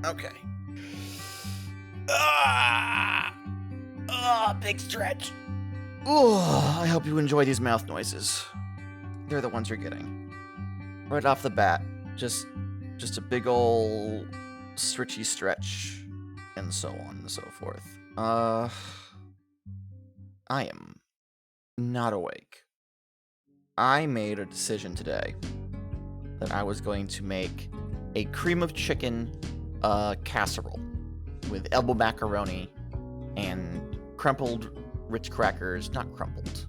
Okay. Big stretch. I hope you enjoy these mouth noises. They're the ones you're getting. Right off the bat, just a big ol' stretchy stretch, and so on and so forth. I am not awake. I made a decision today that I was going to make a cream of chicken casserole with elbow macaroni and crumpled Ritz crackers. Not crumpled.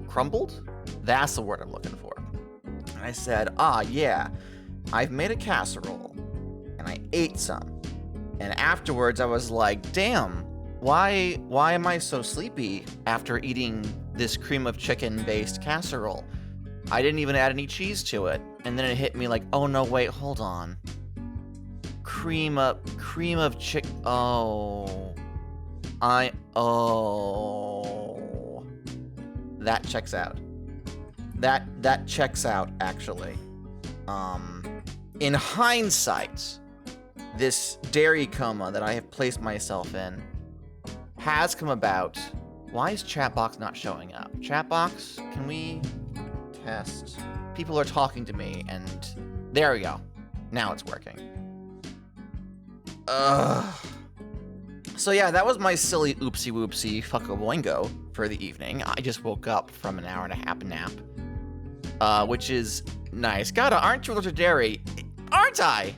Crumbled? That's the word I'm looking for. And I said, yeah, I've made a casserole. And I ate some. And afterwards I was like, damn, why am I so sleepy after eating this cream of chicken based casserole? I didn't even add any cheese to it. And then it hit me like, oh no, wait, hold on. Cream of chick. That checks out. That checks out, actually. In hindsight, this dairy coma that I have placed myself in has come about. Why is Chatbox not showing up? Chatbox, can we test? People are talking to me, and there we go. Now it's working. So yeah, that was my silly oopsie whoopsie fuckaboingo for the evening. I just woke up from an hour and a half nap, which is nice. Gotta, aren't you legendary? Aren't I?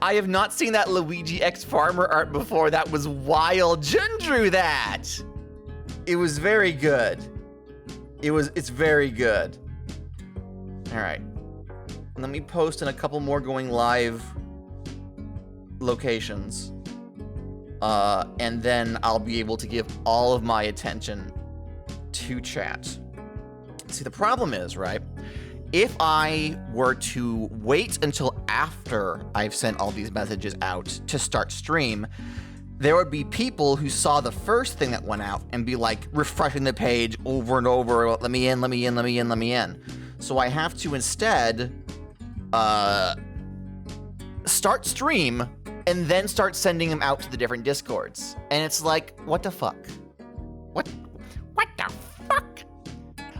I have not seen that Luigi X Farmer art before. That was wild. Jun drew that. It was very good. It's very good. All right. Let me post in a couple more going live locations. And then I'll be able to give all of my attention to chat. See, the problem is, right? If I were to wait until after I've sent all these messages out to start stream, there would be people who saw the first thing that went out and be like refreshing the page over and over. Let me in. So I have to instead start stream and then start sending them out to the different discords. And it's like, what the fuck? What the fuck?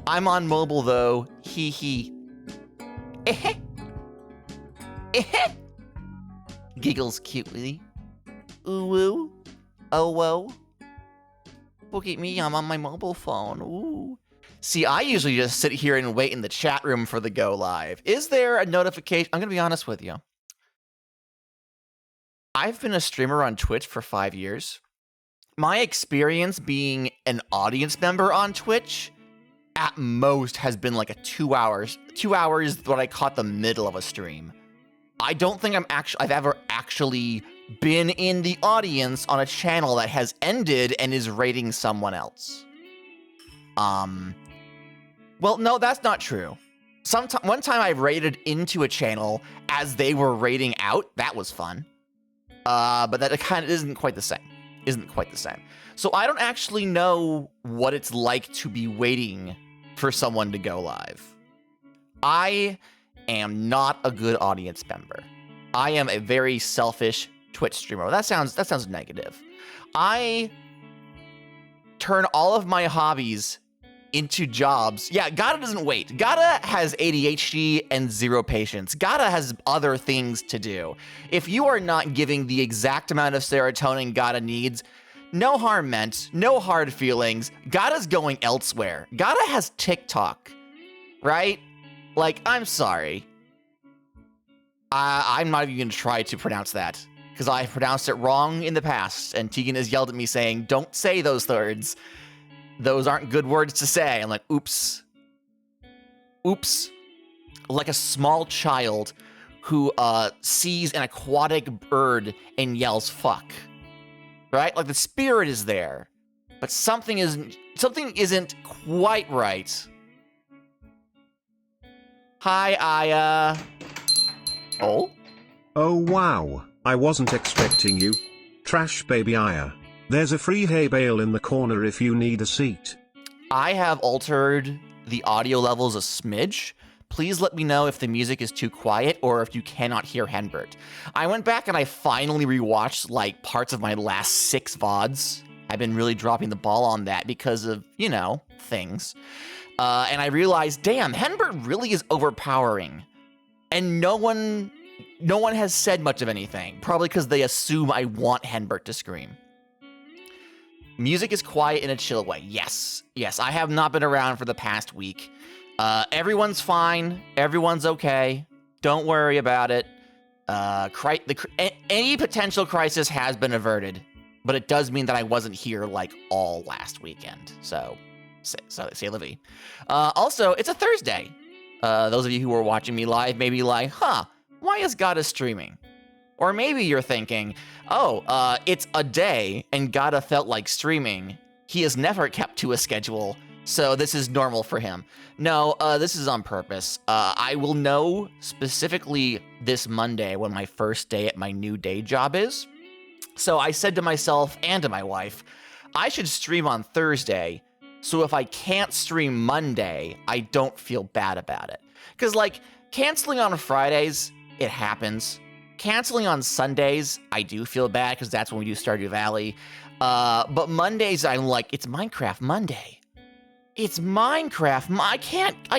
I'm on mobile though. Hee hee. Giggles cutely. Ooh woo. Oh whoa. Look at me, I'm on my mobile phone. Ooh. See, I usually just sit here and wait in the chat room for the go live. Is there a notification? I'm gonna be honest with you. I've been a streamer on Twitch for 5 years. My experience being an audience member on Twitch at most has been like a 2 hours. 2 hours when I caught the middle of a stream. I don't think I've ever actually been in the audience on a channel that has ended and is rating someone else. Well, no, that's not true. One time I raided into a channel as they were raiding out. That was fun. But that kind of isn't quite the same. So I don't actually know what it's like to be waiting for someone to go live. I am not a good audience member. I am a very selfish Twitch streamer. That sounds negative. I turn all of my hobbies into jobs. Yeah, Gata doesn't wait. Gata has ADHD and zero patience. Gata has other things to do. If you are not giving the exact amount of serotonin Gata needs, no harm meant, no hard feelings. Gata's going elsewhere. Gata has TikTok, right? Like, I'm sorry. I'm not even gonna try to pronounce that because I pronounced it wrong in the past, and Tegan has yelled at me saying, "Don't say those words. Those aren't good words to say." I'm like, oops. Oops. Like a small child who sees an aquatic bird and yells fuck. Right? Like the spirit is there, but something isn't quite right. Hi, Aya. Oh? Oh wow, I wasn't expecting you. Trash baby Aya. There's a free hay bale in the corner if you need a seat. I have altered the audio levels a smidge Please let me know if the music is too quiet or if you cannot hear Henbert. I went back and I finally rewatched like parts of my last 6 VODs. I've been really dropping the ball on that because of, you know, things. And I realized, damn, Henbert really is overpowering. And no one has said much of anything, probably because they assume I want Henbert to scream. Music is quiet in a chill way. Yes, I have not been around for the past week. Everyone's fine. Everyone's okay. Don't worry about it. Any potential crisis has been averted, but it does mean that I wasn't here like all last weekend. So say la vie. Also, it's a Thursday. Those of you who are watching me live may be like, why is Gata streaming? Or maybe you're thinking, it's a day and Gata felt like streaming. He has never kept to a schedule, so this is normal for him. No, this is on purpose. I will know specifically this Monday when my first day at my new day job is. So I said to myself and to my wife, I should stream on Thursday, so if I can't stream Monday, I don't feel bad about it. Because, like, canceling on Fridays, it happens. Canceling on Sundays, I do feel bad because that's when we do Stardew Valley. But Mondays, I'm like, it's Minecraft Monday. It's Minecraft. I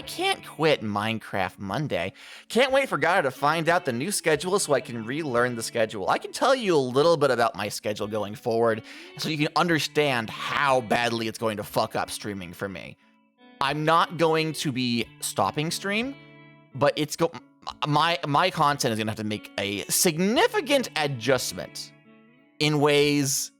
can't quit Minecraft Monday. Can't wait for Gaia to find out the new schedule so I can relearn the schedule. I can tell you a little bit about my schedule going forward so you can understand how badly it's going to fuck up streaming for me. I'm not going to be stopping stream, but my content is going to have to make a significant adjustment in ways.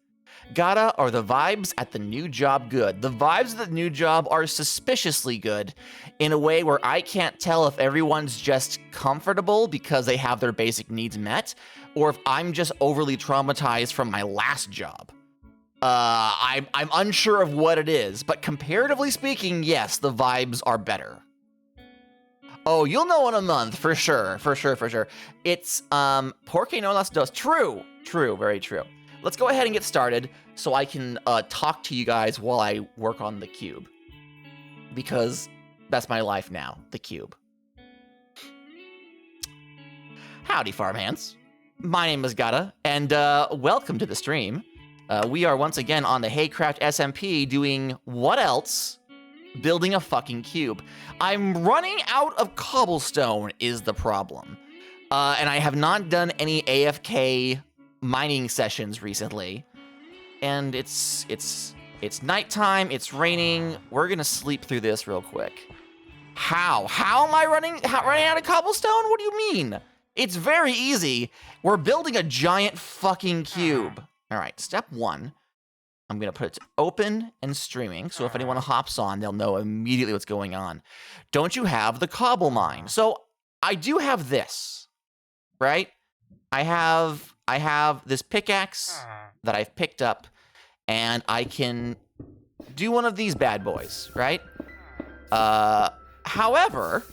Gata, are the vibes at the new job good? The vibes of the new job are suspiciously good in a way where I can't tell if everyone's just comfortable because they have their basic needs met, or if I'm just overly traumatized from my last job. I'm unsure of what it is, but comparatively speaking, yes, the vibes are better. Oh, you'll know in a month, for sure. It's, porque no las dos. True, very true. Let's go ahead and get started so I can talk to you guys while I work on the cube. Because that's my life now, the cube. Howdy, farmhands. My name is Gata, and welcome to the stream. We are once again on the Haycraft SMP doing what else? Building a fucking cube. I'm running out of cobblestone is the problem. And I have not done any AFK mining sessions recently, and it's nighttime, it's raining. We're gonna sleep through this real quick. How am I running out of cobblestone? What do you mean? It's very easy. We're building a giant fucking cube. All right, step 1, I'm gonna put it to open and streaming, so if anyone hops on, they'll know immediately what's going on. Don't you have the cobble mine? So I do have this, right? I have this pickaxe that I've picked up, and I can do one of these bad boys, right? However,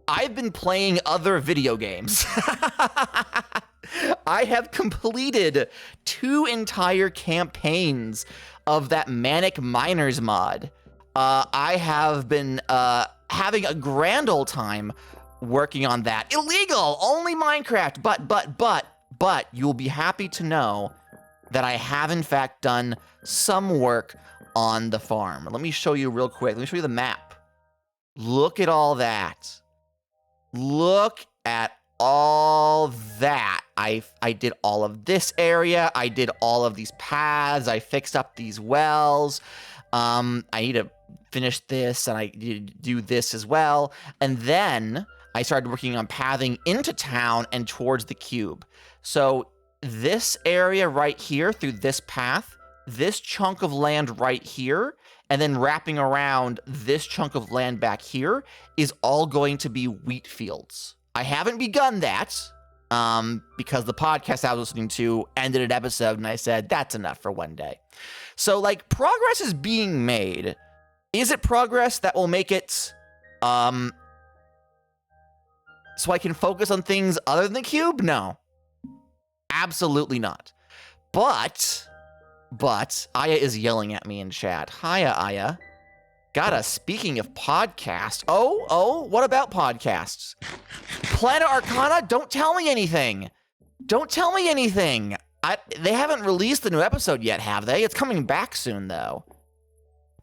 I've been playing other video games. I have completed 2 entire campaigns of that Manic Miners mod. I have been having a grand old time working on that. Illegal, only Minecraft, but you'll be happy to know that I have in fact done some work on the farm. Let me show you real quick. Let me show you the map. Look at all that. Look at all that. I did all of this area. I did all of these paths. I fixed up these wells. I need to finish this, and I need to do this as well. And then I started working on pathing into town and towards the cube. So this area right here through this path, this chunk of land right here, and then wrapping around this chunk of land back here is all going to be wheat fields. I haven't begun that because the podcast I was listening to ended an episode and I said, that's enough for one day. So, like, progress is being made. Is it progress that will make it so I can focus on things other than the cube? No. Absolutely not. But Aya is yelling at me in chat. Hiya, Aya. Speaking of podcasts. What about podcasts? Planet Arcana, don't tell me anything. Don't tell me anything. They haven't released the new episode yet, have they? It's coming back soon, though.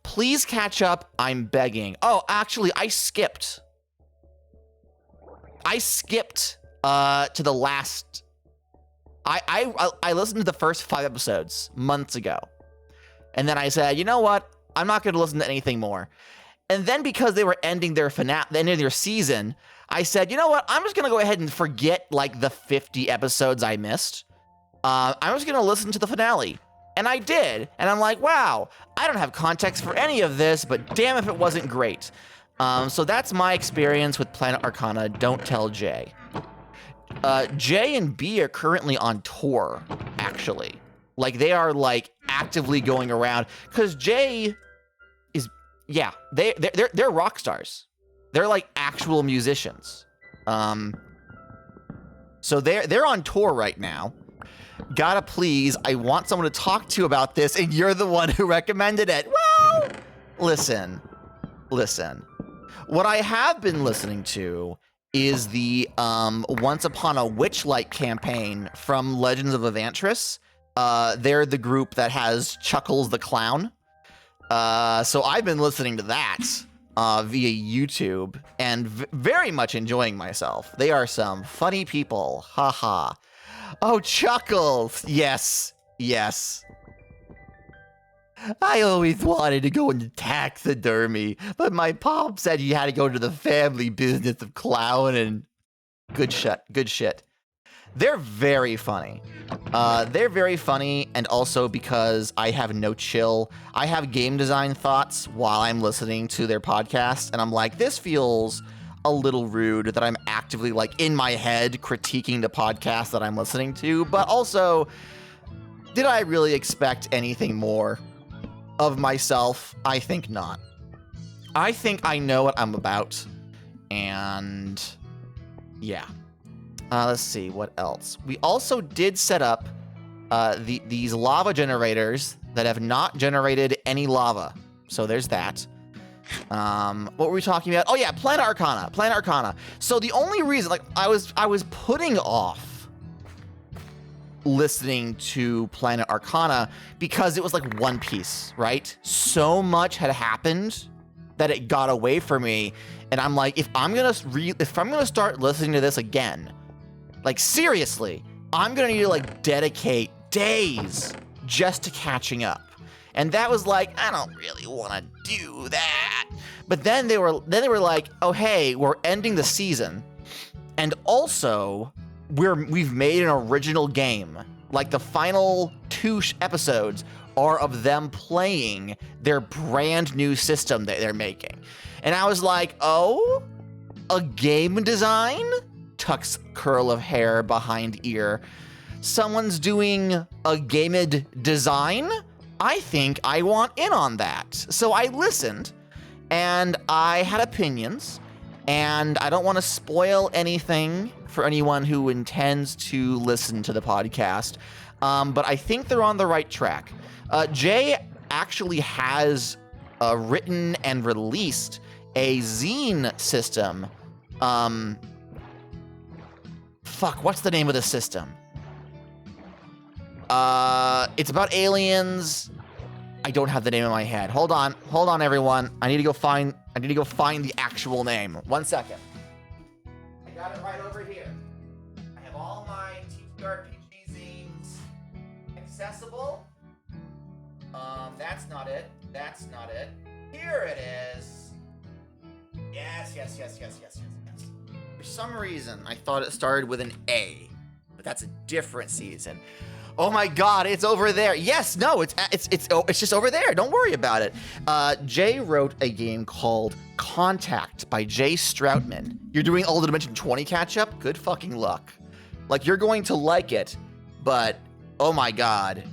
Please catch up, I'm begging. Oh, actually, I skipped to the last... I listened to the first 5 episodes months ago. And then I said, you know what? I'm not going to listen to anything more. And then because they were ending their season, I said, you know what? I'm just going to go ahead and forget like the 50 episodes I missed. I'm just going to listen to the finale. And I did. And I'm like, wow, I don't have context for any of this, but damn if it wasn't great. So that's my experience with Planet Arcana. Don't tell Jay. Jay and B are currently on tour, actually. Like, they are, like, actively going around. Because Jay is, yeah, they're rock stars. They're, like, actual musicians. So they're on tour right now. Gotta please, I want someone to talk to about this, and you're the one who recommended it. Well, listen. What I have been listening to is the Once Upon a Witchlight campaign from Legends of Evantris. They're the group that has Chuckles the Clown. So I've been listening to that via YouTube and very much enjoying myself. They are some funny people. Haha. Oh, Chuckles. Yes. I always wanted to go into taxidermy, but my pop said you had to go to the family business of clown and good shit. They're very funny. And also because I have no chill, I have game design thoughts while I'm listening to their podcast, and I'm like, this feels a little rude that I'm actively, like, in my head critiquing the podcast that I'm listening to, but also, did I really expect anything more of myself? I think not. I think I know what I'm about, and yeah. Let's see, what else? We also did set up these lava generators that have not generated any lava. So there's that. What were we talking about? Oh yeah, Planet Arcana. So the only reason, like, I was putting off listening to Planet Arcana because it was like One Piece, right? So much had happened that it got away from me, and I'm like, if I'm gonna start listening to this again, like, seriously, I'm gonna need to, like, dedicate days just to catching up. And that was like, I don't really want to do that. But then they were like, oh hey, we're ending the season, and also we've made an original game. Like, the final 2 episodes are of them playing their brand new system that they're making. And I was like, oh, a game design? Tucks curl of hair behind ear. Someone's doing a game design? I think I want in on that. So I listened, and I had opinions, and I don't want to spoil anything for anyone who intends to listen to the podcast, but I think they're on the right track. Jay actually has written and released a zine system. What's the name of the system? It's about aliens. I don't have the name in my head. Hold on, everyone. I need to go find the actual name. 1 second. I got it right over here. I have all my TTRPG zines accessible. That's not it. Here it is. Yes. For some reason, I thought it started with an A, but that's a different season. Oh my God, it's over there. Yes, no, it's just over there. Don't worry about it. Jay wrote a game called Contact by Jay Stroutman. You're doing Ultimate Dimension 20 catch-up? Good fucking luck. Like, you're going to like it, but oh my God,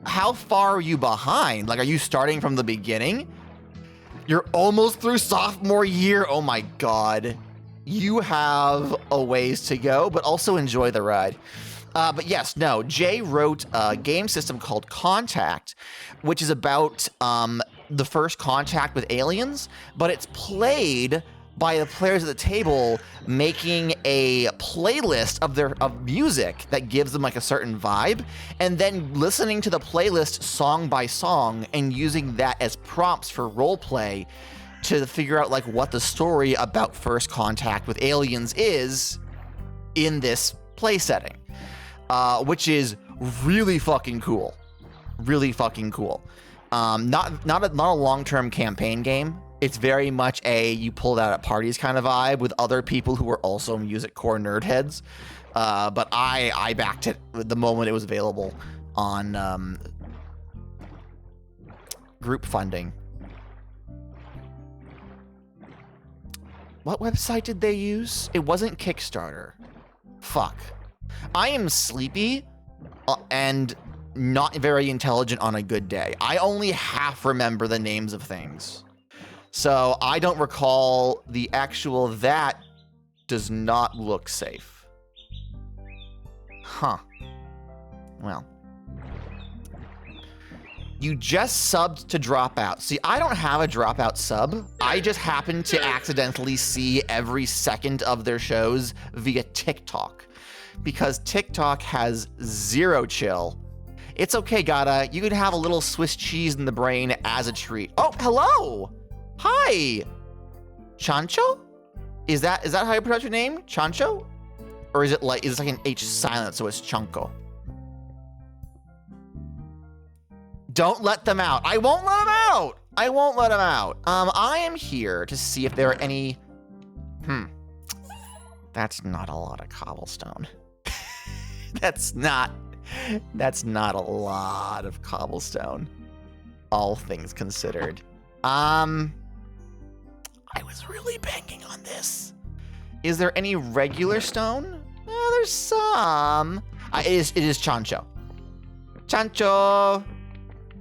how far are you behind? Like, are you starting from the beginning? You're almost through sophomore year. Oh my God. You have a ways to go, but also enjoy the ride. But yes, no, Jay wrote a game system called Contact, which is about the first contact with aliens, but it's played by the players at the table making a playlist of music that gives them like a certain vibe, and then listening to the playlist song by song and using that as prompts for roleplay to figure out like what the story about first contact with aliens is in this play setting, which is really fucking cool. Really fucking cool. Not a long-term campaign game. It's very much a you pull it out at parties kind of vibe with other people who are also music core nerd heads. But I backed it the moment it was available on group funding. What website did they use? It wasn't Kickstarter. Fuck. I am sleepy and not very intelligent on a good day. I only half remember the names of things. So I don't recall the actual that does not look safe. Huh. Well. You just subbed to Dropout. See, I don't have a Dropout sub. I just happen to accidentally see every second of their shows via TikTok. Because TikTok has zero chill. It's okay, Gata. You can have a little Swiss cheese in the brain as a treat. Oh, hello! Hi! Chancho? Is that how you pronounce your name? Chancho? Or is it like an H silent, so it's Chanko? Don't let them out. I won't let them out! I won't let them out. I am here to see if there are any... That's not a lot of cobblestone. That's not a lot of cobblestone, all things considered. I was really banking on this. Is there any regular stone? There's some. It is Chancho. Chancho.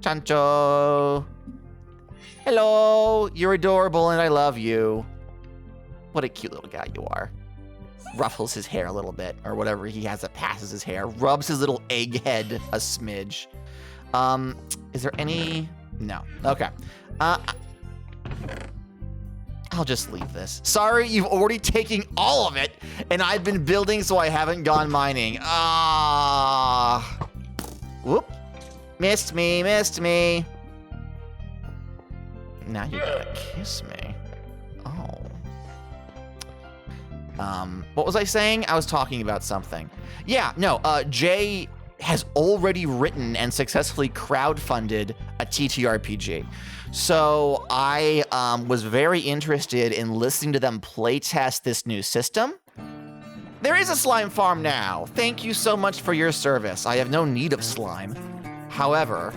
Chancho. Hello. You're adorable and I love you. What a cute little guy you are. Ruffles his hair a little bit, or whatever he has that passes his hair. Rubs his little egg head a smidge. Is there any? No. Okay. I'll just leave this. Sorry, you've already taken all of it, and I've been building, so I haven't gone mining. Whoop. Missed me. Now you gotta kiss me. Oh. What was I saying? I was talking about something. Yeah, no, Jay has already written and successfully crowdfunded a TTRPG. So I was very interested in listening to them playtest this new system. There is a slime farm now. Thank you so much for your service. I have no need of slime. However,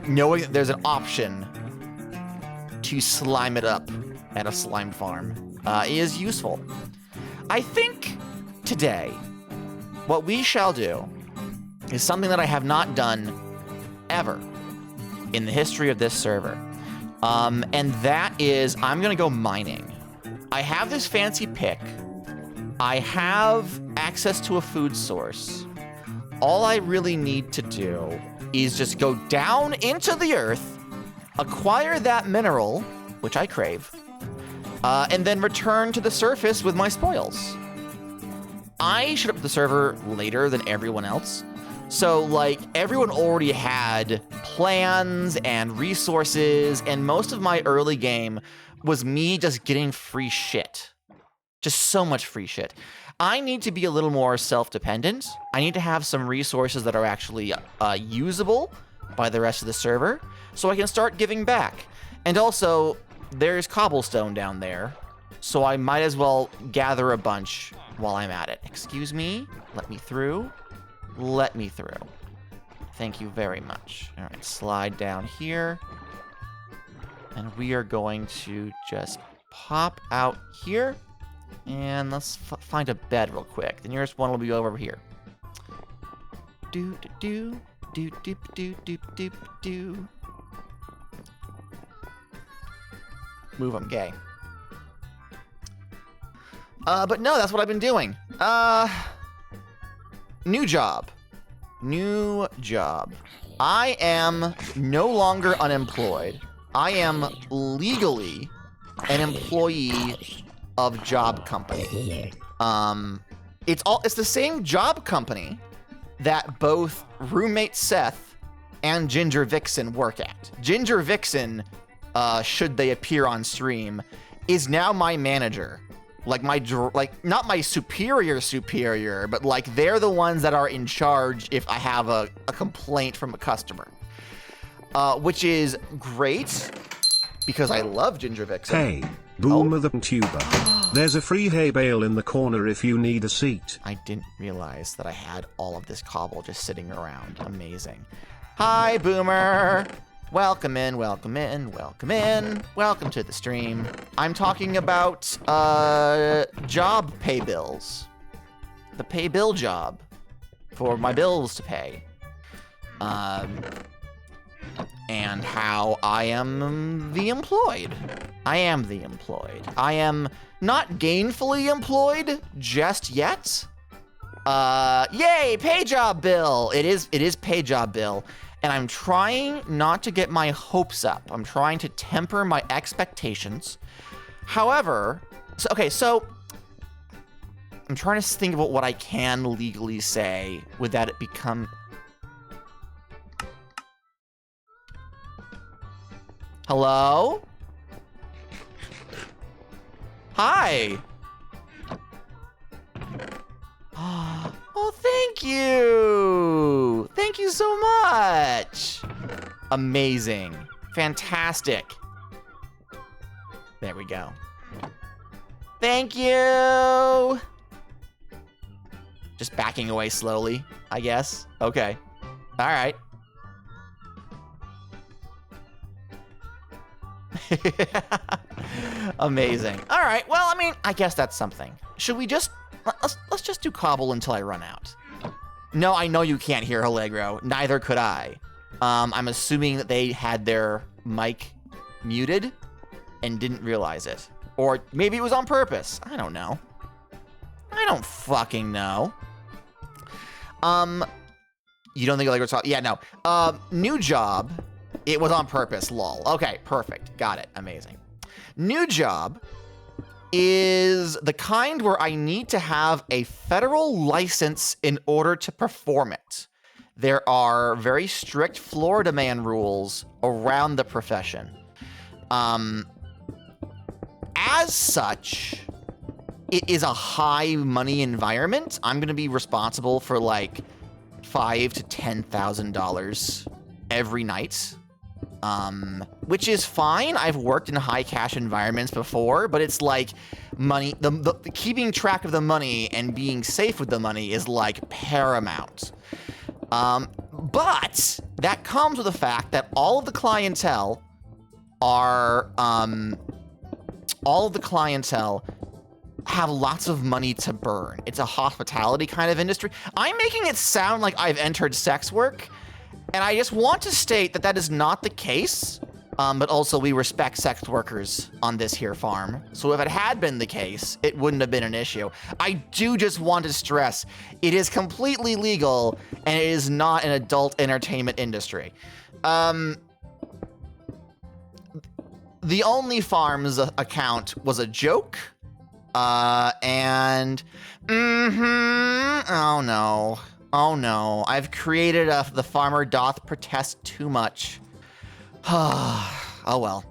knowing that there's an option to slime it up at a slime farm is useful. I think today, what we shall do is something that I have not done ever in the history of this server. And that is, I'm gonna go mining. I have this fancy pick. I have access to a food source. All I really need to do is just go down into the earth, acquire that mineral, which I crave, and then return to the surface with my spoils. I showed up to the server later than everyone else. So, like, everyone already had plans and resources, and most of my early game was me just getting free shit. Just so much free shit. I need to be a little more self-dependent. I need to have some resources that are actually usable by the rest of the server, so I can start giving back. And also, there's cobblestone down there, so I might as well gather a bunch while I'm at it. Excuse me? Let me through. Let me through. Thank you very much. All right, slide down here. And we are going to just pop out here. And let's find a bed real quick. The nearest one will be over here. Do do do do do do do do. Move, I'm gay. But no, that's what I've been doing. New job. New job. I am no longer unemployed. I am legally an employee of job company. It's the same job company that both roommate Seth and Ginger Vixen work at. Ginger Vixen, should they appear on stream, is now my manager. Like not my superior, but like they're the ones that are in charge if I have a complaint from a customer. Which is great because I love Ginger Vixen. Hey, Boomer the tuber. There's a free hay bale in the corner if you need a seat. I didn't realize that I had all of this cobble just sitting around. Amazing. Hi, Boomer. Welcome in, welcome in, welcome in. Welcome to the stream. I'm talking about job pay bills. The pay bill job for my bills to pay. And how I am the employed. I am the employed. I am not gainfully employed just yet. Yay, pay job bill. It is pay job bill. And I'm trying not to get my hopes up. I'm trying to temper my expectations. However, so I'm trying to think about what I can legally say without it become... Hello? Hi. Oh, thank you. Thank you so much. Amazing. Fantastic. There we go. Thank you. Just backing away slowly, I guess. Okay. All right. Amazing. All right. Well, I mean, I guess that's something. Should we just let's just do cobble until I run out. No, I know you can't hear Allegro. Neither could I. I'm assuming that they had their mic muted and didn't realize it, or maybe it was on purpose. I don't know. I don't fucking know. You don't think Allegro's talking? Yeah, no. New job. It was on purpose, lol. Okay, perfect. Got it. Amazing. New job is the kind where I need to have a federal license in order to perform it. There are very strict Florida man rules around the profession. As such, it is a high money environment. I'm going to be responsible for like $5,000 to $10,000 every night. Which is fine. I've worked in high cash environments before, but it's like money, the keeping track of the money and being safe with the money is like paramount. But that comes with the fact that all of the clientele have lots of money to burn. It's a hospitality kind of industry. I'm making it sound like I've entered sex work, and I just want to state that that is not the case, but also we respect sex workers on this here farm. So if it had been the case, it wouldn't have been an issue. I do just want to stress, it is completely legal, and it is not an adult entertainment industry. The OnlyFarms account was a joke, and oh no. Oh no, I've created the farmer doth protest too much. Oh well.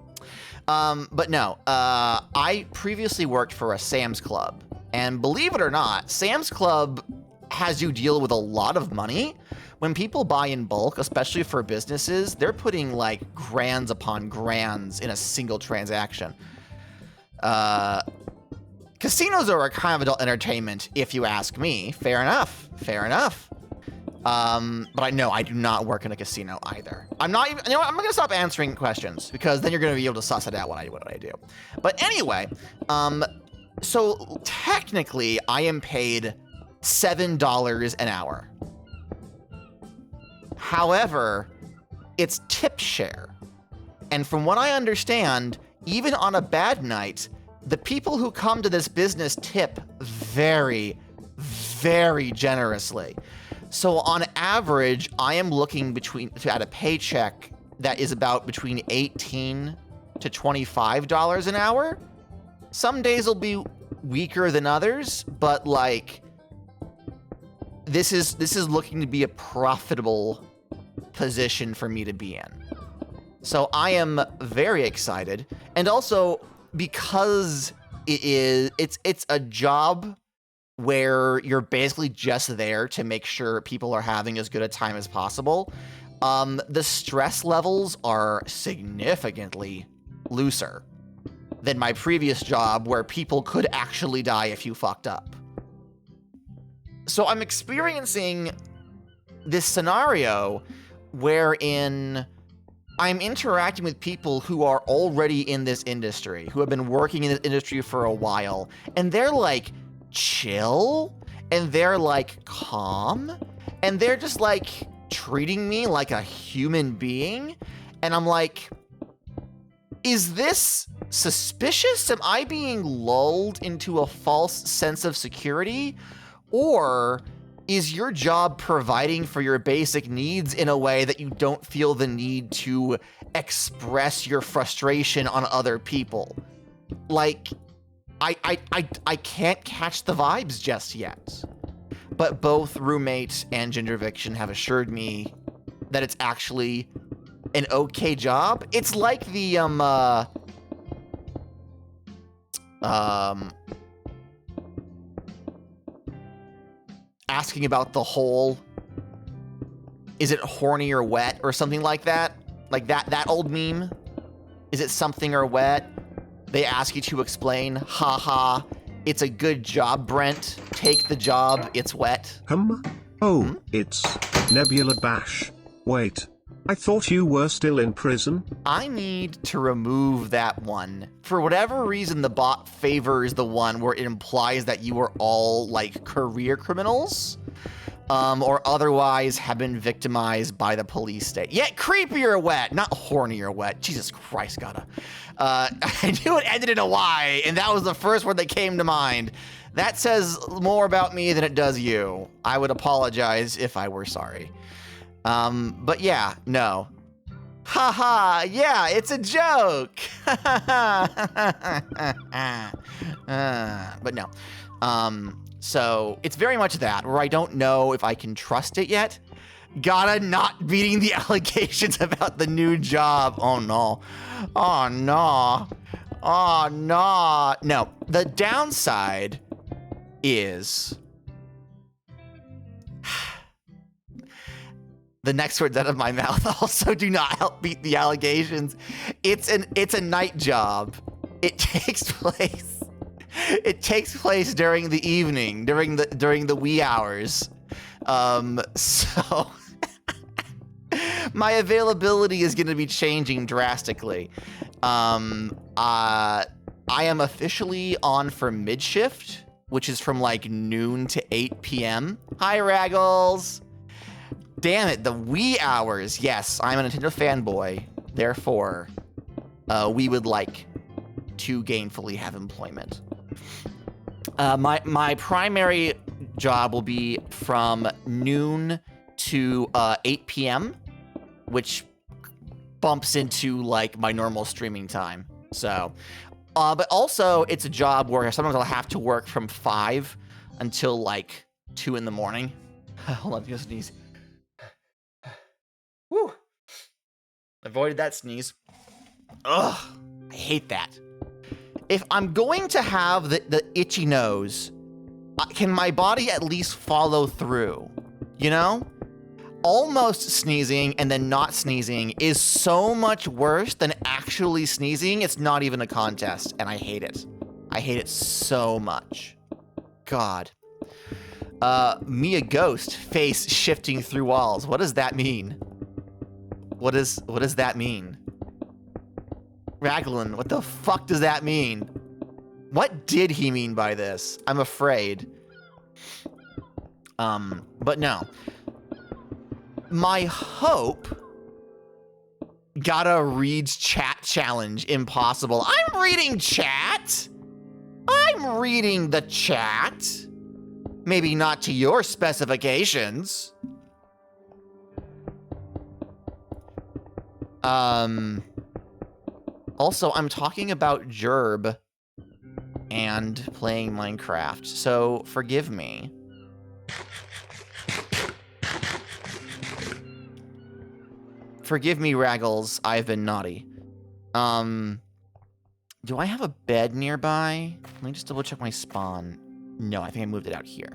But no, I previously worked for a Sam's Club, and believe it or not, Sam's Club has you deal with a lot of money. When people buy in bulk, especially for businesses, they're putting like grands upon grands in a single transaction. Casinos are a kind of adult entertainment, if you ask me. Fair enough. Fair enough. But I know I do not work in a casino either. I'm not even, you know what, I'm gonna stop answering questions because then you're gonna be able to suss it out what I do. But anyway, so technically I am paid $7 an hour. However, it's tip share. And from what I understand, even on a bad night, the people who come to this business tip very, very generously. So on average, I am looking at a paycheck that is about between $18 to $25 an hour. Some days will be weaker than others, but like this is looking to be a profitable position for me to be in. So I am very excited, and also because it's a job where you're basically just there to make sure people are having as good a time as possible. The stress levels are significantly looser than my previous job, where people could actually die if you fucked up. So I'm experiencing this scenario wherein I'm interacting with people who are already in this industry, who have been working in this industry for a while, and they're like chill, and they're like calm, and they're just like treating me like a human being. And I'm like, is this suspicious? Am I being lulled into a false sense of security? Or is your job providing for your basic needs in a way that you don't feel the need to express your frustration on other people? Like, I can't catch the vibes just yet. But both Roommate and Gingerviction have assured me that it's actually an okay job. It's like the asking about the hole. Is it horny or wet or something like that? Like that old meme? Is it something or wet? They ask you to explain. Haha. It's a good job, Brent. Take the job. It's wet. Oh, it's Nebula Bash. Wait. I thought you were still in prison. I need to remove that one. For whatever reason, the bot favors the one where it implies that you are all, like, career criminals. Or otherwise have been victimized by the police state. Yet creepier wet, not hornier wet. Jesus Christ, gotta. I knew it ended in a Y, and that was the first word that came to mind. That says more about me than it does you. I would apologize if I were sorry. But yeah, no. Haha, yeah, it's a joke. But no. So it's very much that, where I don't know if I can trust it yet. Gotta not beating the allegations about the new job. Oh no. Oh no. Oh no. No, the downside is the next words out of my mouth also do not help beat the allegations. It's a night job. It takes place during the evening, during the wee hours. So my availability is going to be changing drastically. I am officially on for mid-shift, which is from like noon to 8 p.m. Hi, Raggles. Damn it, the wee hours. Yes, I'm a Nintendo fanboy. Therefore, we would like to gainfully have employment. My primary job will be from noon to 8 p.m., which bumps into like my normal streaming time. So, but also it's a job where sometimes I'll have to work from 5 until like 2 in the morning. Hold on, just sneeze. Woo! Avoided that sneeze. Ugh, I hate that. If I'm going to have the itchy nose, can my body at least follow through? You know? Almost sneezing and then not sneezing is so much worse than actually sneezing. It's not even a contest, and I hate it. I hate it so much. God. Mia Ghost, face shifting through walls. What does that mean? What does that mean? Raglan, what the fuck does that mean? What did he mean by this? I'm afraid. But no. My hope... Gotta read chat challenge. Impossible. I'm reading chat! I'm reading the chat! Maybe not to your specifications. Also, I'm talking about Gerb and playing Minecraft, so forgive me. Forgive me, Raggles, I've been naughty. Do I have a bed nearby? Let me just double check my spawn. No, I think I moved it out here.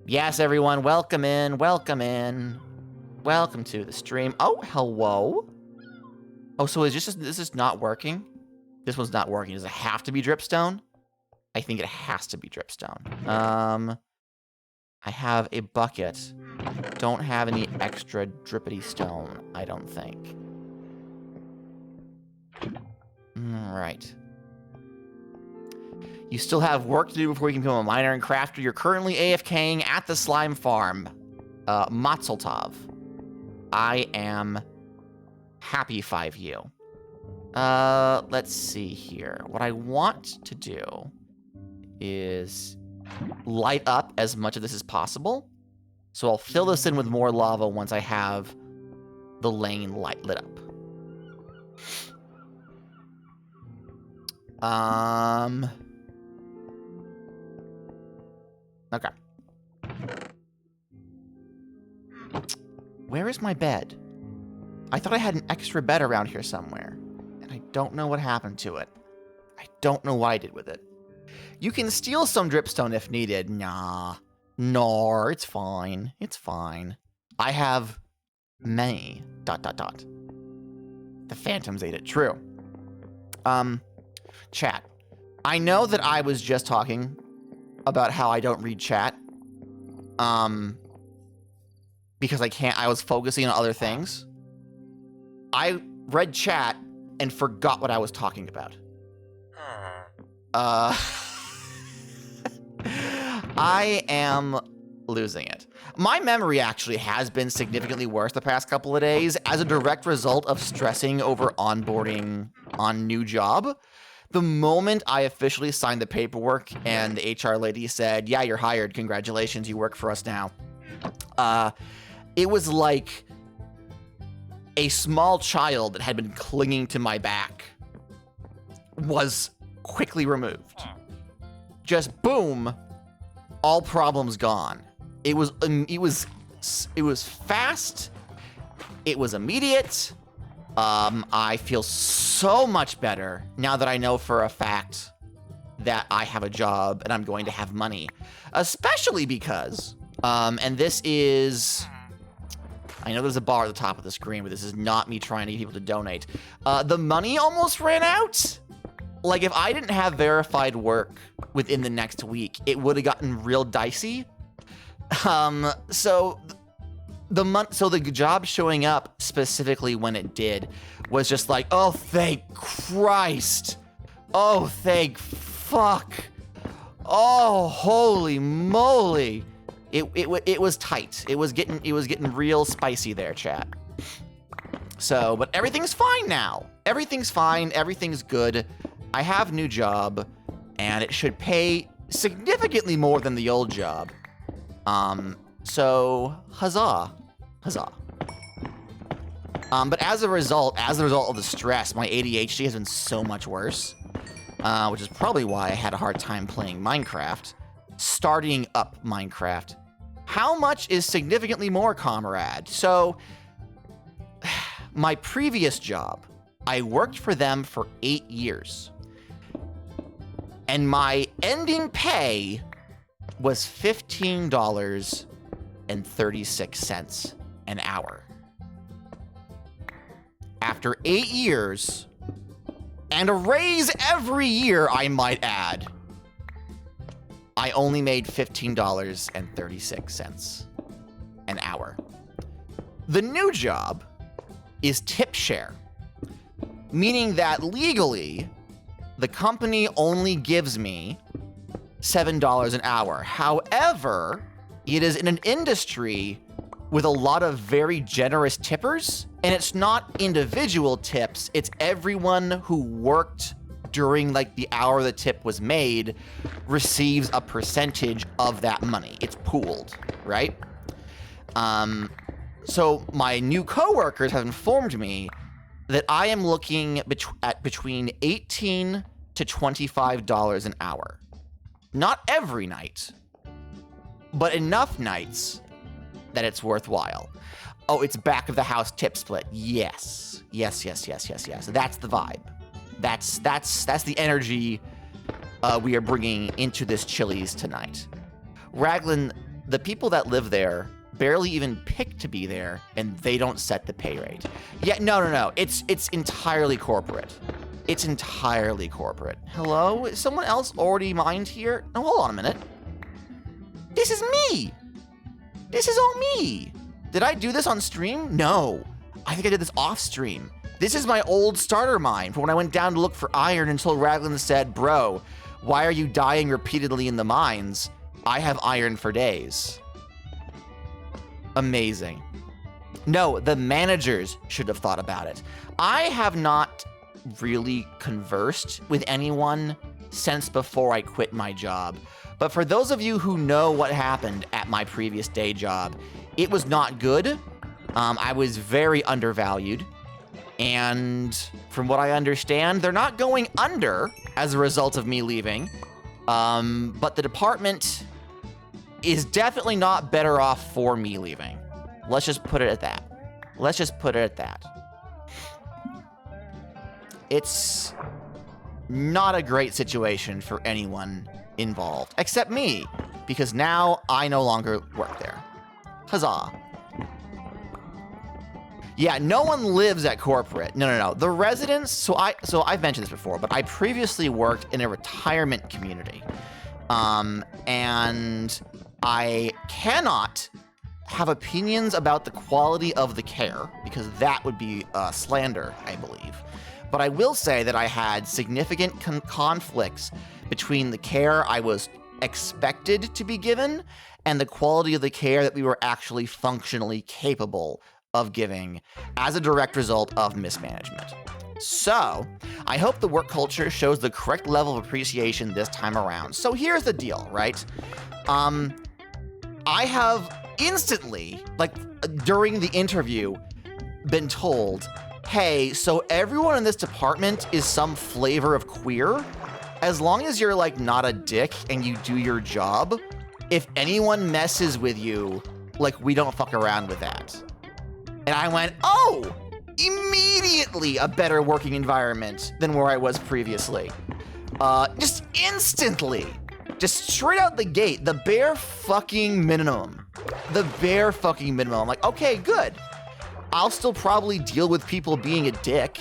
Yes, everyone, welcome in, welcome in. Welcome to the stream. Oh, hello. Oh, so this is not working? This one's not working. Does it have to be dripstone? I think it has to be dripstone. I have a bucket. Don't have any extra drippity stone, I don't think. Right. You still have work to do before you can become a miner and crafter. You're currently AFKing at the slime farm. Matzeltov. I am happy 5U. Let's see here. What I want to do is light up as much of this as possible. So I'll fill this in with more lava once I have the lane lit up. Okay. Where is my bed? I thought I had an extra bed around here somewhere, and I don't know what happened to it. I don't know what I did with it. You can steal some dripstone if needed. Nah. No, it's fine. It's fine. I have many... ... The phantoms ate it. True. Chat. I know that I was just talking about how I don't read chat. Because I was focusing on other things. I read chat and forgot what I was talking about. I am losing it. My memory actually has been significantly worse the past couple of days as a direct result of stressing over onboarding on new job. The moment I officially signed the paperwork and the HR lady said, yeah, you're hired, congratulations, you work for us now. It was like a small child that had been clinging to my back was quickly removed. Just boom, all problems gone. It was fast. It was immediate. I feel so much better now that I know for a fact that I have a job and I'm going to have money, especially because, and this is, I know there's a bar at the top of the screen, but this is not me trying to get people to donate. The money almost ran out. Like, if I didn't have verified work within the next week, it would have gotten real dicey. So the job showing up specifically when it did was just like, oh, thank Christ. Oh, thank fuck. Oh, holy moly. It was tight. It was getting real spicy there, chat. So, but everything's fine now. Everything's fine. Everything's good. I have a new job, and it should pay significantly more than the old job. So huzzah, huzzah. But as a result of the stress, my ADHD has been so much worse, which is probably why I had a hard time playing Minecraft, starting up Minecraft. How much is significantly more, comrade? So, my previous job, I worked for them for 8 years. And my ending pay was $15.36 an hour. After 8 years, and a raise every year, I might add, I only made $15.36 an hour. The new job is tip share, meaning that legally, the company only gives me $7 an hour. However, it is in an industry with a lot of very generous tippers, and it's not individual tips, it's everyone who worked during like the hour the tip was made receives a percentage of that money. It's pooled, right? So my new coworkers have informed me that I am looking at between $18 to $25 an hour. Not every night, but enough nights that it's worthwhile. Oh, it's back of the house tip split. Yes. Yes. That's the vibe. That's the energy we are bringing into this Chili's tonight. Raglan, the people that live there barely even pick to be there, and they don't set the pay rate. Yeah, no. It's entirely corporate. It's entirely corporate. Hello? Is someone else already mined here? No, hold on a minute. This is me. This is all me. Did I do this on stream? No. I think I did this off stream. This is my old starter mine for when I went down to look for iron until Raglan said, bro, why are you dying repeatedly in the mines? I have iron for days. Amazing. No, the managers should have thought about it. I have not really conversed with anyone since before I quit my job. But for those of you who know what happened at my previous day job, it was not good. I was very undervalued. And from what I understand, they're not going under as a result of me leaving. But the department is definitely not better off for me leaving. Let's just put it at that. It's not a great situation for anyone involved, except me, because now I no longer work there. Huzzah. Yeah, no one lives at corporate. No. The residents, so I've mentioned this before, but I previously worked in a retirement community. And I cannot have opinions about the quality of the care, because that would be slander, I believe. But I will say that I had significant conflicts between the care I was expected to be given and the quality of the care that we were actually functionally capable of giving as a direct result of mismanagement. So, I hope the work culture shows the correct level of appreciation this time around. So here's the deal, right? I have instantly, like during the interview, been told, hey, so everyone in this department is some flavor of queer. As long as you're like not a dick and you do your job, if anyone messes with you, like we don't fuck around with that. And I went, oh, immediately a better working environment than where I was previously. Just instantly, just straight out the gate, the bare fucking minimum. I'm like, okay, good. I'll still probably deal with people being a dick.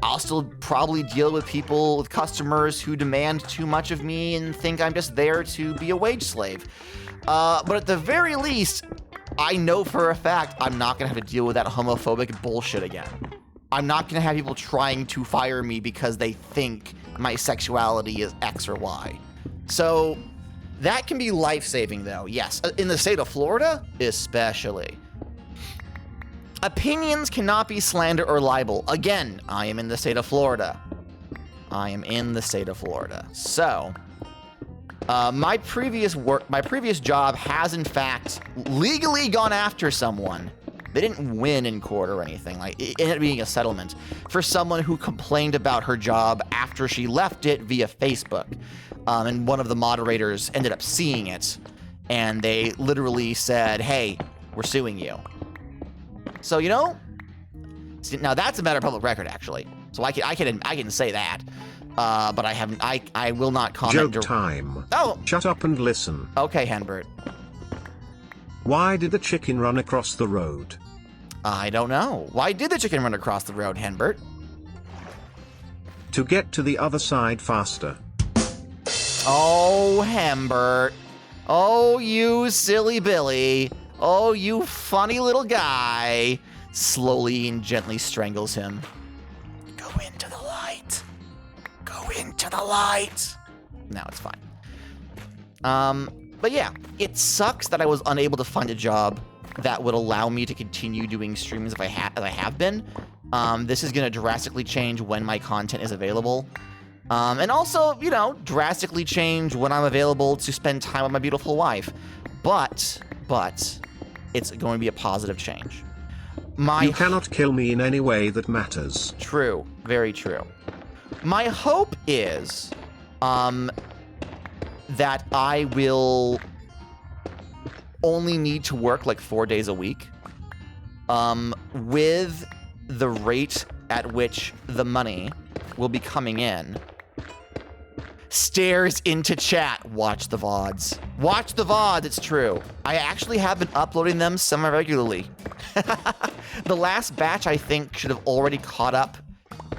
I'll still probably deal with customers who demand too much of me and think I'm just there to be a wage slave. But at the very least, I know for a fact I'm not gonna have to deal with that homophobic bullshit again. I'm not gonna have people trying to fire me because they think my sexuality is X or Y. So that can be life-saving though, yes. In the state of Florida, especially. Opinions cannot be slander or libel. Again, I am in the state of Florida. So, my previous job has in fact legally gone after someone. They didn't win in court or anything. Like, it ended up being a settlement for someone who complained about her job after she left it via Facebook. And one of the moderators ended up seeing it, and they literally said, hey, we're suing you. So, you know, now that's a matter of public record, actually. So I can say that, but I will not comment. Joke time. Oh, shut up and listen. Okay, Henbert. Why did the chicken run across the road? I don't know. Why did the chicken run across the road, Henbert? To get to the other side faster. Oh, Henbert. Oh, you silly Billy. Oh, you funny little guy. Slowly and gently strangles him. Go into the light. Go into the light. Now it's fine. But yeah, it sucks that I was unable to find a job that would allow me to continue doing streams as I have been. This is going to drastically change when my content is available. And also, you know, drastically change when I'm available to spend time with my beautiful wife. But, it's going to be a positive change. You cannot kill me in any way that matters. True. Very true. My hope is, that I will only need to work like 4 days a week. With the rate at which the money will be coming in. Stares into chat. Watch the VODs. Watch the VODs, it's true. I actually have been uploading them semi-regularly. The last batch, I think, should have already caught up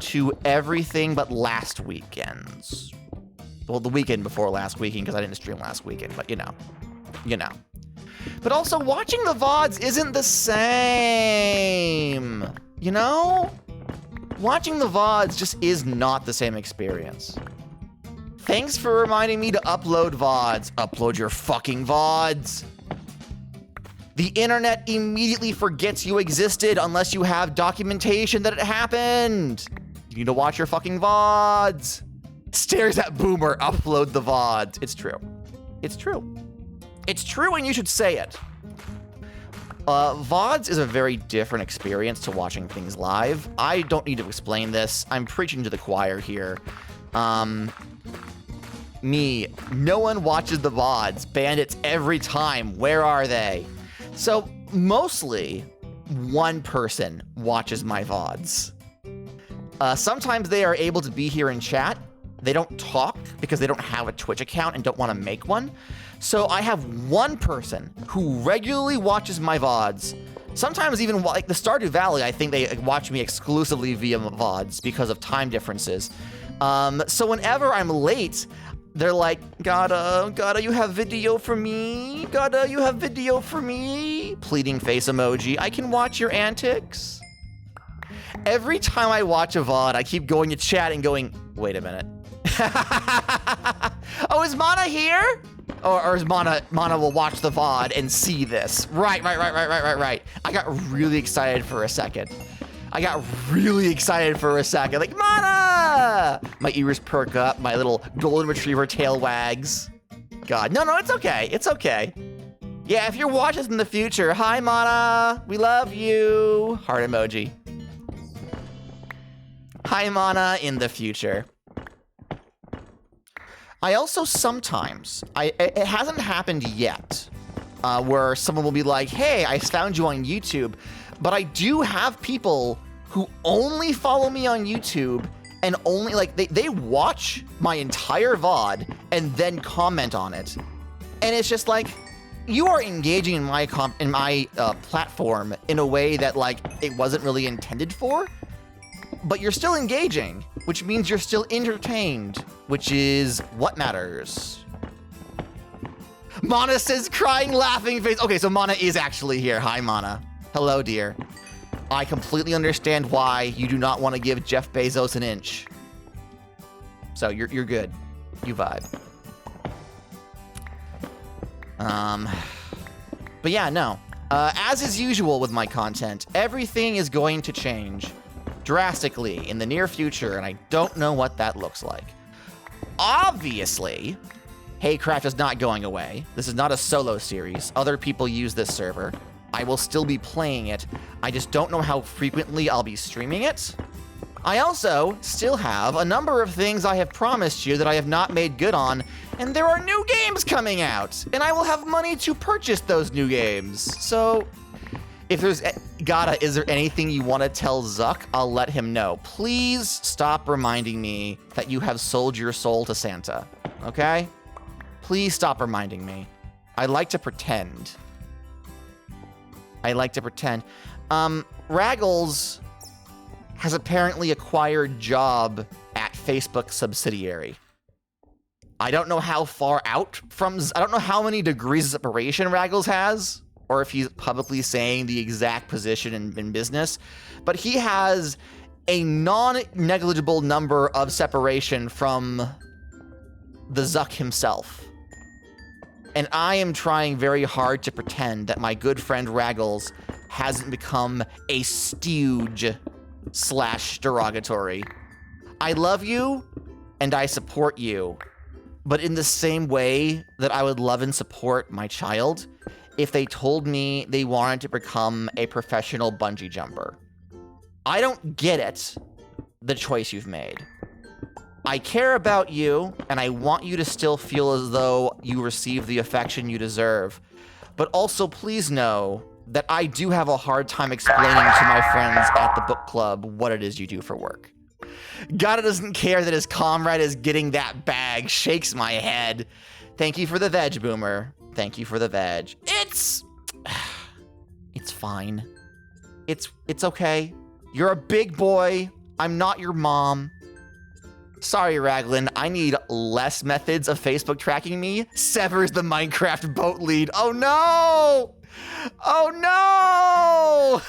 to everything but last weekend's. Well, the weekend before last weekend, because I didn't stream last weekend, but you know. But also, watching the VODs isn't the same, you know? Watching the VODs just is not the same experience. Thanks for reminding me to upload VODs. Upload your fucking VODs. The internet immediately forgets you existed unless you have documentation that it happened. You need to watch your fucking VODs. Stares at Boomer, upload the VODs. It's true. It's true. It's true, and you should say it. VODs is a very different experience to watching things live. I don't need to explain this. I'm preaching to the choir here. No one watches the VODs. Bandits every time. Where are they? So, mostly, one person watches my VODs. Sometimes they are able to be here in chat. They don't talk because they don't have a Twitch account and don't want to make one. So I have one person who regularly watches my VODs. Sometimes even like the Stardew Valley, I think they watch me exclusively via VODs because of time differences. So whenever I'm late, they're like, Gata, you have video for me? Gata, you have video for me? Pleading face emoji. I can watch your antics. Every time I watch a VOD, I keep going to chat and going, wait a minute. Oh, is Mana here? Or is Mana will watch the VOD and see this. Right. I got really excited for a second. Like, Mana! My ears perk up, my little golden retriever tail wags. God, no, it's okay. It's okay. Yeah, if you're watching this in the future, hi, Mana. We love you. Heart emoji. Hi, Mana in the future. I also sometimes, it hasn't happened yet, where someone will be like, hey, I found you on YouTube, but I do have people who only follow me on YouTube and only, like, they watch my entire VOD and then comment on it. And it's just like, you are engaging in my platform in a way that, like, it wasn't really intended for, but you're still engaging, which means you're still entertained, which is what matters. Mana says crying, laughing face. Okay, so Mana is actually here. Hi, Mana. Hello, dear. I completely understand why you do not want to give Jeff Bezos an inch. So you're good. You vibe. But yeah, no. As is usual with my content, everything is going to change drastically in the near future, and I don't know what that looks like. Obviously, Haycraft is not going away. This is not a solo series. Other people use this server. I will still be playing it. I just don't know how frequently I'll be streaming it. I also still have a number of things I have promised you that I have not made good on, and there are new games coming out, and I will have money to purchase those new games. So, if there's, Gata, is there anything you want to tell Zuck? I'll let him know. Please stop reminding me that you have sold your soul to Santa, okay? Please stop reminding me. I like to pretend. Raggles has apparently acquired job at Facebook subsidiary. I don't know how far out from, I don't know how many degrees of separation Raggles has, or if he's publicly saying the exact position in business, but he has a non-negligible number of separation from the Zuck himself. And I am trying very hard to pretend that my good friend Raggles hasn't become a stooge / derogatory. I love you, and I support you. But in the same way that I would love and support my child if they told me they wanted to become a professional bungee jumper. I don't get it, the choice you've made. I care about you, and I want you to still feel as though you receive the affection you deserve. But also, please know that I do have a hard time explaining to my friends at the book club what it is you do for work. Gata doesn't care that his comrade is getting that bag, shakes my head. Thank you for the veg, Boomer. Thank you for the veg. It's fine. It's okay. You're a big boy. I'm not your mom. Sorry, Raglan, I need less methods of Facebook tracking me. Severs the Minecraft boat lead. Oh no! Oh no!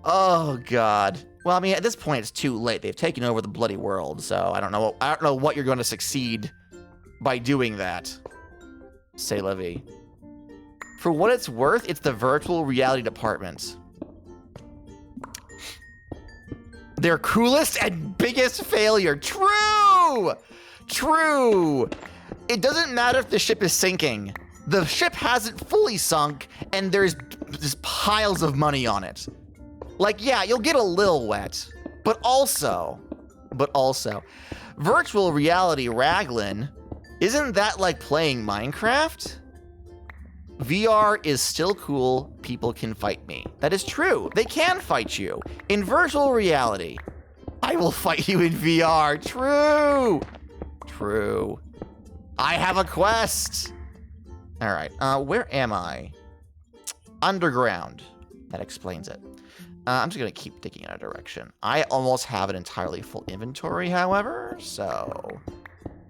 Oh God. Well, I mean, at this point, it's too late. They've taken over the bloody world, so I don't know what you're going to succeed by doing that. C'est la vie. For what it's worth, it's the virtual reality department. Their coolest and biggest failure. True! True! It doesn't matter if the ship is sinking. The ship hasn't fully sunk, and there's just piles of money on it. Like, yeah, you'll get a little wet, but also, virtual reality Raglan, isn't that like playing Minecraft? VR is still cool. People can fight me. That is true. They can fight you in virtual reality. I will fight you in VR. True. True. I have a quest. All right. Where am I? Underground. That explains it. I'm just going to keep digging in a direction. I almost have an entirely full inventory, however. So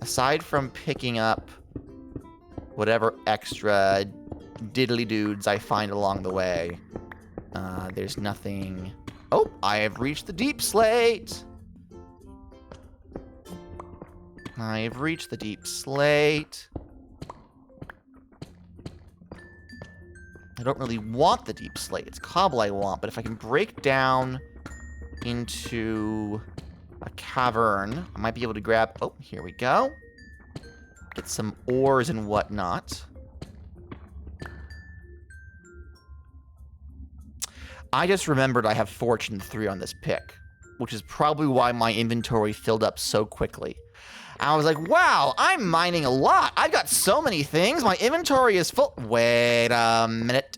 aside from picking up whatever extra diddly dudes I find along the way, there's nothing. Oh, I have reached the deep slate. I have reached the deep slate. I don't really want the deep slate. It's cobble I want, but if I can break down into a cavern, I might be able to grab. Oh, here we go. Get some ores and whatnot. I just remembered I have Fortune 3 on this pick, which is probably why my inventory filled up so quickly. I was like, wow, I'm mining a lot. I've got so many things. My inventory is full. Wait a minute.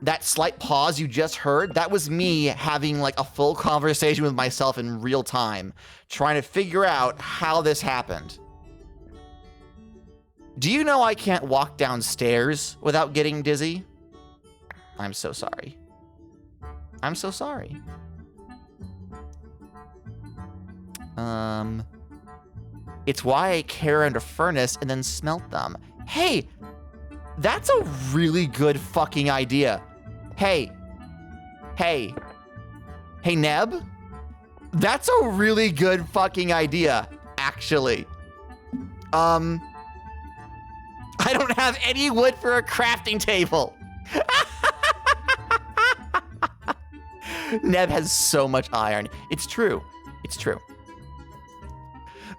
That slight pause you just heard, that was me having like a full conversation with myself in real time, trying to figure out how this happened. Do you know I can't walk downstairs without getting dizzy? I'm so sorry. I'm so sorry. It's why I carry under furnace and then smelt them. Hey, that's a really good fucking idea. Hey, Neb? That's a really good fucking idea, actually. I don't have any wood for a crafting table. Neb has so much iron. It's true. It's true.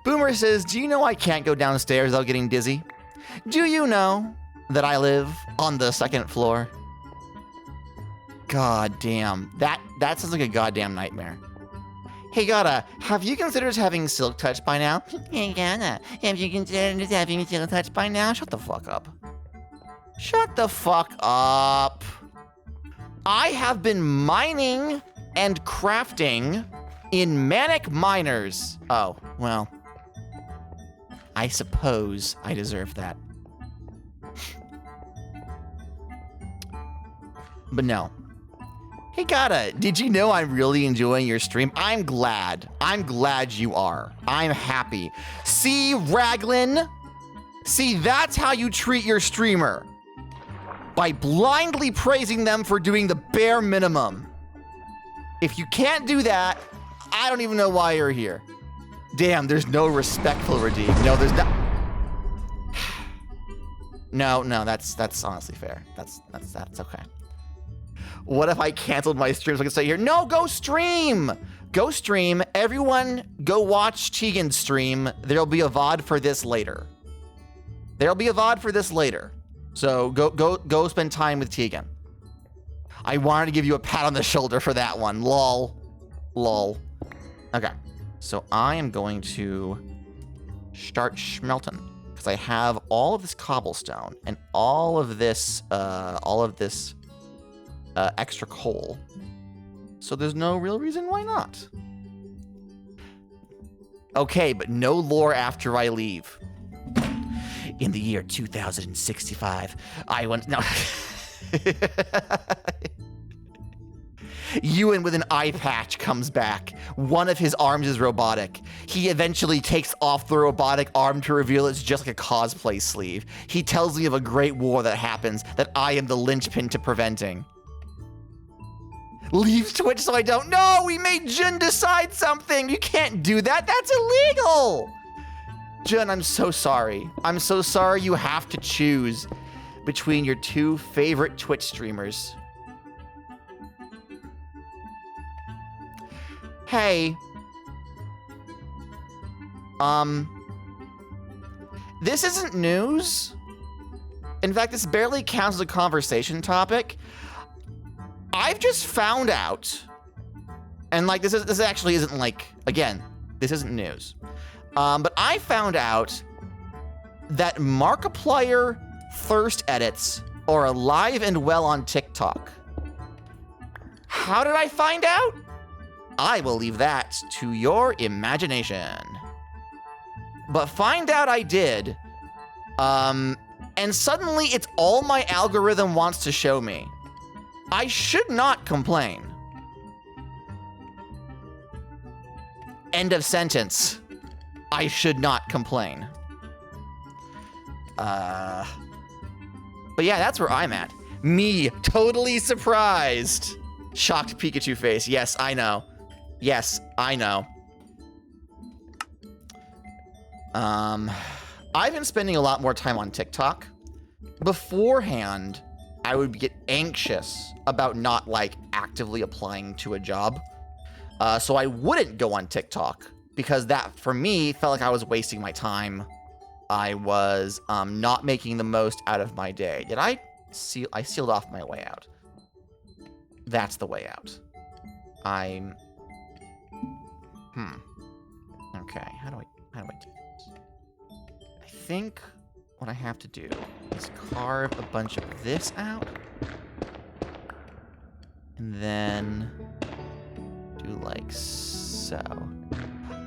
Boomer says, do you know I can't go downstairs without getting dizzy? Do you know that I live on the second floor? God damn. That sounds like a goddamn nightmare. Hey, Gata, have you considered having Silk Touch by now? Hey, Gata, have you considered having Silk Touch by now? Shut the fuck up. Shut the fuck up. I have been mining and crafting in Manic Miners. Oh, well. I suppose I deserve that. But no. Hey, Gata, did you know I'm really enjoying your stream? I'm glad. I'm glad you are. I'm happy. See, Raglan? See, that's how you treat your streamer. By blindly praising them for doing the bare minimum. If you can't do that, I don't even know why you're here. Damn, there's no respectful redeem. No, there's not. No, that's honestly fair. That's okay. What if I canceled my stream so I could stay here? No, go stream! go stream. Everyone, go watch Tegan's stream. There'll be a VOD for this later. There'll be a VOD for this later. So go spend time with Tegan. I wanted to give you a pat on the shoulder for that one. Lol. Lol. Okay. So I am going to start schmelting because I have all of this cobblestone and all of this extra coal. So there's no real reason why not. Okay, but no lore after I leave. In the year 2065, I went... No. Ewan with an eye patch comes back. One of his arms is robotic. He eventually takes off the robotic arm to reveal it's just like a cosplay sleeve. He tells me of a great war that happens that I am the linchpin to preventing. Leave Twitch so I don't. No, we made Jun decide something. You can't do that. That's illegal. Jun, I'm so sorry. I'm so sorry you have to choose between your two favorite Twitch streamers. Hey. This isn't news. In fact, this barely counts as a conversation topic. I've just found out, and like this actually isn't like, again, this isn't news. But I found out that Markiplier thirst edits are alive and well on TikTok. How did I find out? I will leave that to your imagination. But find out I did. And suddenly it's all my algorithm wants to show me. I should not complain. End of sentence. I should not complain. But yeah, that's where I'm at. Me, totally surprised. Shocked Pikachu face. Yes, I know. Yes, I know. I've been spending a lot more time on TikTok. Beforehand, I would get anxious about not like actively applying to a job. So I wouldn't go on TikTok because that for me felt like I was wasting my time. I was not making the most out of my day. Did I sealed off my way out. That's the way out. Okay, how do I do this? I think what I have to do is carve a bunch of this out. And then do like so.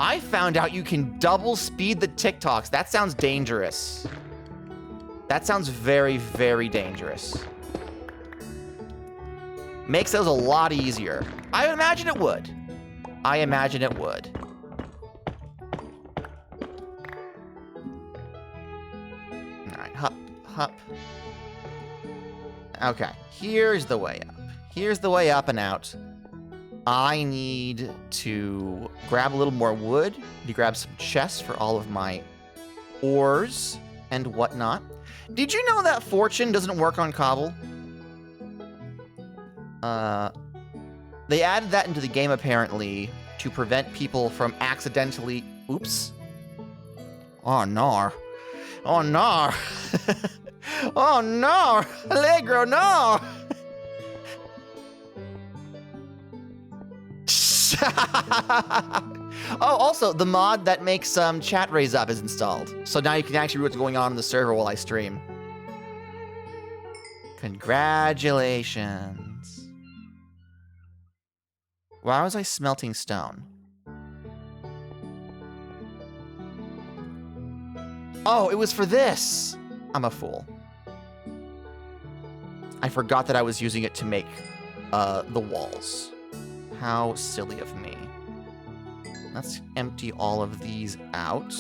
I found out you can double speed the TikToks. That sounds dangerous. That sounds very, very dangerous. Makes those a lot easier. I imagine it would. I imagine it would. All right, hup. Okay, here's the way up. Here's the way up and out. I need to grab a little more wood, to grab some chests for all of my ores and whatnot. Did you know that fortune doesn't work on cobble? They added that into the game apparently to prevent people from accidentally... Oops. Oh, no. Oh, no. Oh, no. Allegro, no. Oh, also, the mod that makes chat raise up is installed. So now you can actually read what's going on in the server while I stream. Congratulations. Why was I smelting stone? Oh, it was for this. I'm a fool. I forgot that I was using it to make the walls. How silly of me. Let's empty all of these out.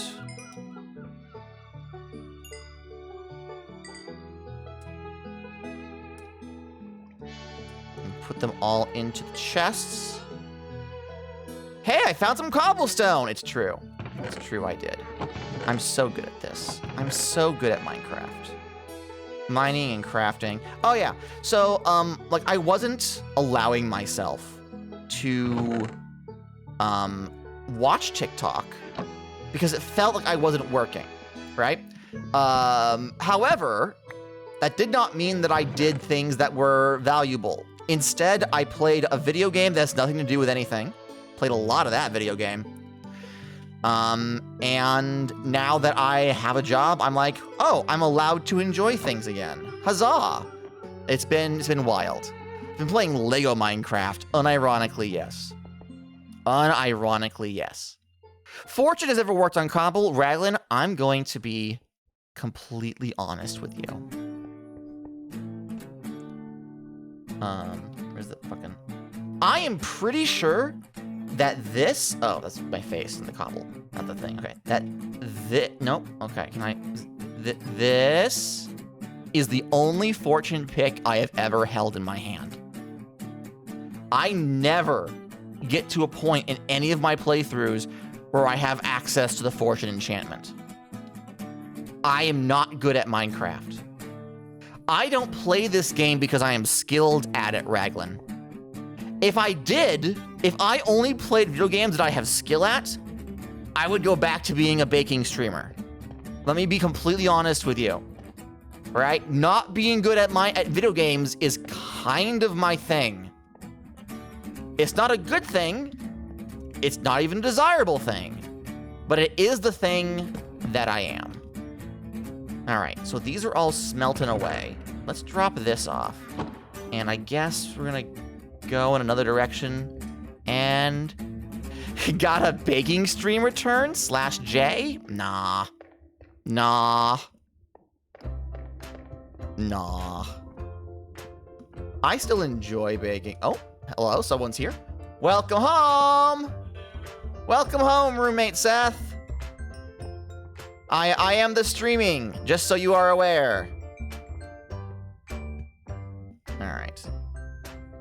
And put them all into the chests. Hey, I found some cobblestone! It's true. It's true, I did. I'm so good at this. I'm so good at Minecraft. Mining and crafting. Oh yeah, so, like, I wasn't allowing myself to watch TikTok because it felt like I wasn't working, right? However, that did not mean that I did things that were valuable. Instead, I played a video game that has nothing to do with anything. Played a lot of that video game. And now that I have a job, I'm like, oh, I'm allowed to enjoy things again. Huzzah! It's been wild. I've been playing Lego Minecraft, unironically, yes. Unironically, yes. Fortune has ever worked on Cobble. Raglan, I'm going to be completely honest with you. Where's the fucking... I am pretty sure that this... Oh, that's my face in the Cobble, not the thing. Okay, nope. Okay, can I... This is the only fortune pick I have ever held in my hand. I never get to a point in any of my playthroughs where I have access to the fortune enchantment. I am not good at Minecraft. I don't play this game because I am skilled at it, Raglan. If I only played video games that I have skill at, I would go back to being a baking streamer. Let me be completely honest with you. Right? Not being good at video games is kind of my thing. It's not a good thing. It's not even a desirable thing. But it is the thing that I am. All right, so these are all smelting away. Let's drop this off. And I guess we're gonna go in another direction. And got a baking stream return /J? Nah. I still enjoy baking. Oh, hello, someone's here. Welcome home! Welcome home, roommate Seth. I am the streaming, just so you are aware. Alright.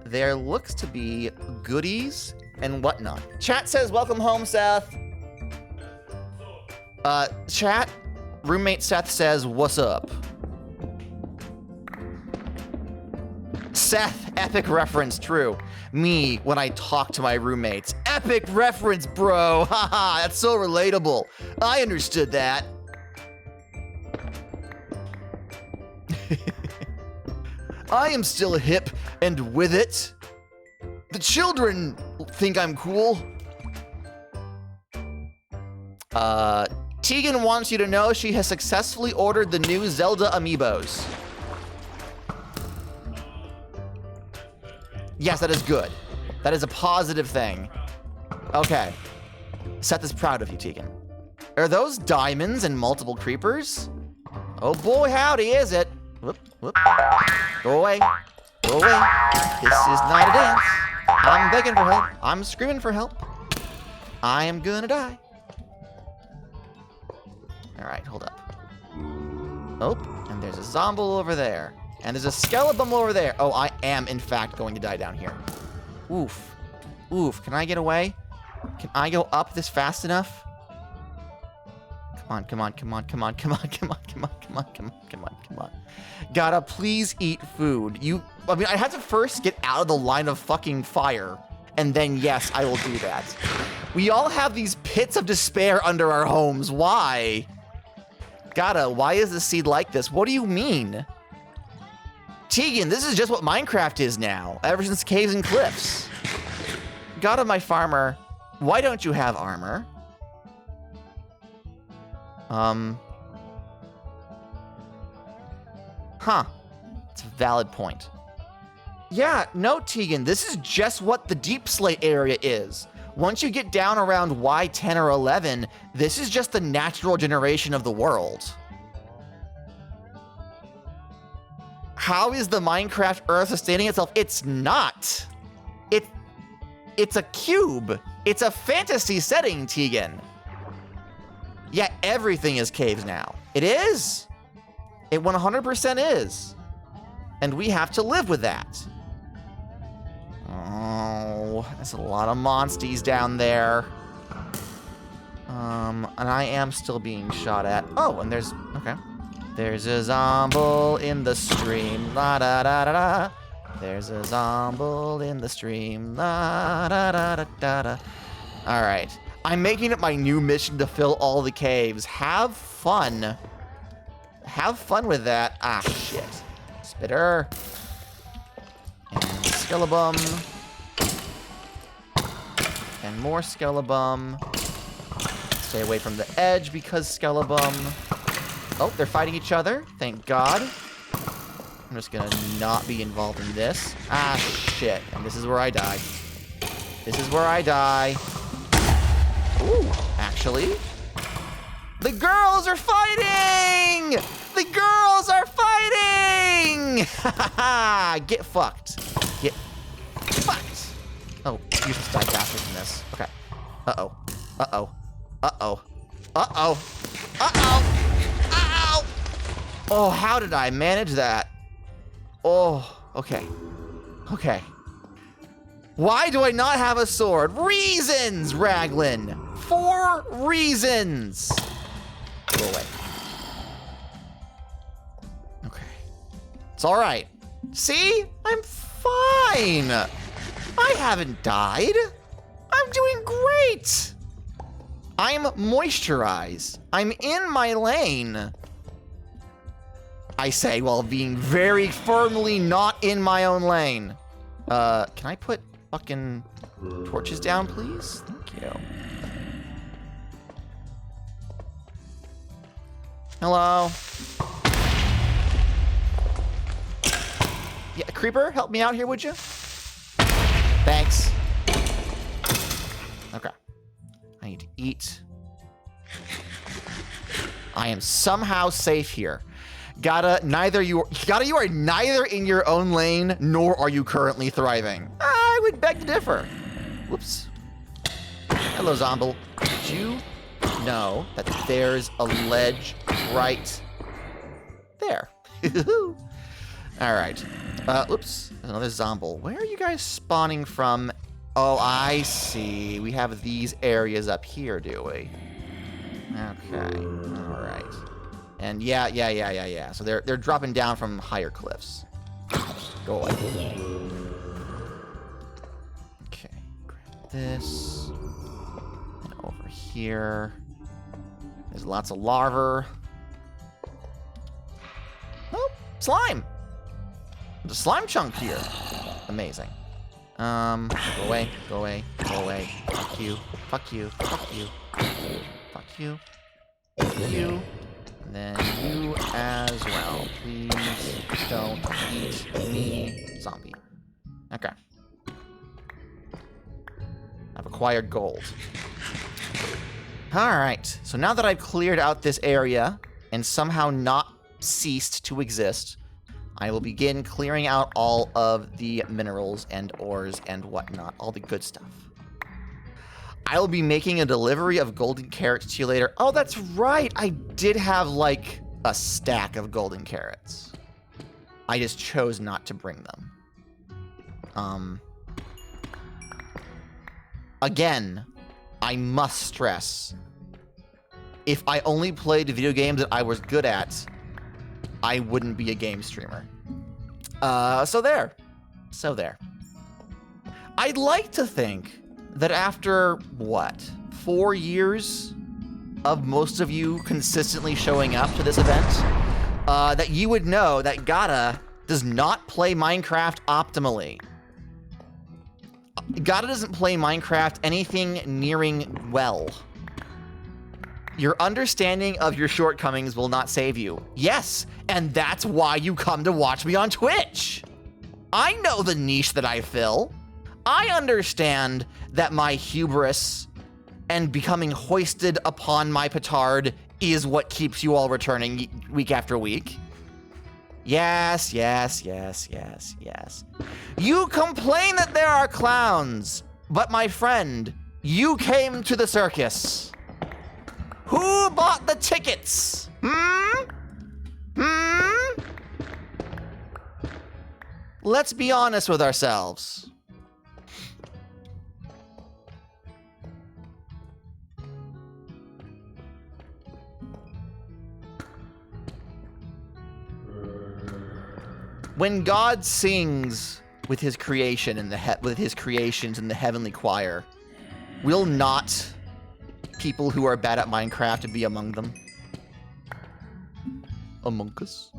There looks to be goodies and whatnot. Chat says, welcome home, Seth. Chat, roommate Seth says, what's up? Seth, epic reference, true. Me, when I talk to my roommates. Epic reference, bro. Haha, that's so relatable. I understood that. I am still hip and with it. The children think I'm cool. Tegan wants you to know she has successfully ordered the new Zelda amiibos. Yes, that is good. That is a positive thing. Okay. Seth is proud of you, Tegan. Are those diamonds and multiple creepers? Oh boy, howdy, is it? Whoop, whoop. Go away. Go away. This is not a dance. I'm begging for help. I'm screaming for help. I am gonna die. Alright, hold up. Oh, and there's a zombo over there. And there's a skeleton over there. Oh, I am, in fact, going to die down here. Oof. Oof. Can I get away? Can I go up this fast enough? Come on, come on, come on, come on, come on, come on, come on, come on, come on, come on, come on. Gotta please eat food. I mean, I have to first get out of the line of fucking fire. And then, yes, I will do that. We all have these pits of despair under our homes. Why? Why is the seed like this? What do you mean? Tegan, this is just what Minecraft is now, ever since caves and cliffs. Gotta, my farmer, why don't you have armor? Huh. It's a valid point. Yeah, no, Tegan, this is just what the Deep Slate area is. Once you get down around Y10 or 11, this is just the natural generation of the world. How is the Minecraft Earth sustaining itself? It's not. It's a cube. It's a fantasy setting, Tegan. Yeah, everything is caves now. It is. It 100% is. And we have to live with that. Oh, there's a lot of monsties down there. And I am still being shot at. Oh, and there's, okay. There's a zombo in the stream, la da da da da. There's a zombo in the stream, la da da da da da. All right. I'm making it my new mission to fill all the caves. Have fun. Have fun with that. Ah, shit. Spitter. And Skellebum. And more Skellebum. Stay away from the edge because Skellebum. Oh, they're fighting each other. Thank God. I'm just gonna not be involved in this. Ah, shit. And this is where I die. This is where I die. Ooh, actually. The girls are fighting! The girls are fighting! Ha ha ha! Get fucked. Get fucked. Oh, you should die faster than this. Okay. Uh-oh. Uh-oh. Uh-oh. Uh-oh. Uh-oh. Uh-oh! Oh, how did I manage that? Oh, okay. Okay. Why do I not have a sword? Reasons, Raglan! 4 reasons! Go away. Okay. It's alright. See? I'm fine! I haven't died. I'm doing great! I'm moisturized. I'm in my lane. I say while being very firmly not in my own lane. Can I put fucking torches down, please? Thank you. Hello? Yeah, Creeper, help me out here, would you? Thanks. Okay. I need to eat. I am somehow safe here. Gata, you are neither in your own lane, nor are you currently thriving. I would beg to differ. Whoops. Hello, Zomble. Did you know that there's a ledge right there? All right. Oops. There's another Zomble. Where are you guys spawning from? Oh, I see. We have these areas up here, do we? Okay. All right. And yeah. So they're dropping down from higher cliffs. Go away. Okay, grab this. And over here. There's lots of larvae. Oh, slime! There's a slime chunk here. Amazing. Go away. Fuck you. Fuck you. Fuck you. Fuck you. Fuck you. And then you as well. Please don't eat me, zombie. Okay. I've acquired gold. Alright, so now that I've cleared out this area and somehow not ceased to exist, I will begin clearing out all of the minerals and ores and whatnot, all the good stuff. I will be making a delivery of golden carrots to you later. Oh, that's right. I did have like a stack of golden carrots. I just chose not to bring them. Again, I must stress, if I only played video games that I was good at, I wouldn't be a game streamer. So there. I'd like to think that after, what, 4 years of most of you consistently showing up to this event, that you would know that Gata does not play Minecraft optimally. Gata doesn't play Minecraft anything nearing well. Your understanding of your shortcomings will not save you. Yes, and that's why you come to watch me on Twitch. I know the niche that I fill. I understand that my hubris and becoming hoisted upon my petard is what keeps you all returning week after week. Yes. You complain that there are clowns, but my friend, you came to the circus. Who bought the tickets? Let's be honest with ourselves. When God sings with his creation in with his creations in the heavenly choir, Will not people who are bad at Minecraft be among them? Among Us?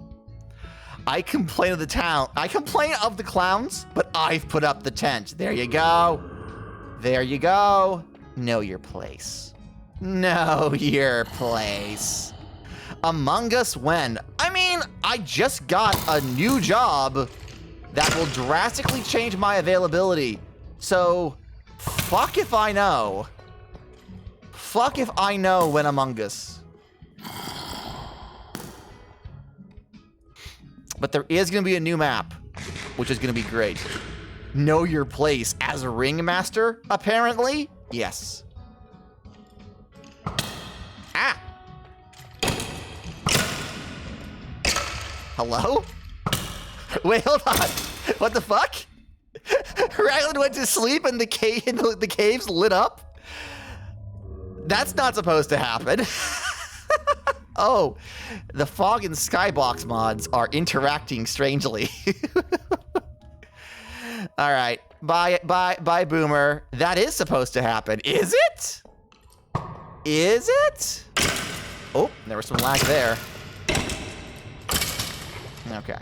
I complain of the town. I complain of the clowns, but I've put up the tent. There you go. There you go. Know your place. Know your place. Among Us when? I mean, I just got a new job that will drastically change my availability. So, fuck if I know. Fuck if I know when Among Us. But there is going to be a new map, which is going to be great. Know your place as a ringmaster, apparently? Yes. Ah! Hello? Wait, hold on. What the fuck? Raglan went to sleep and the caves lit up? That's not supposed to happen. Oh, the fog and skybox mods are interacting strangely. All right, bye, Boomer. That is supposed to happen. Is it? Is it? Oh, there was some lag there. Okay.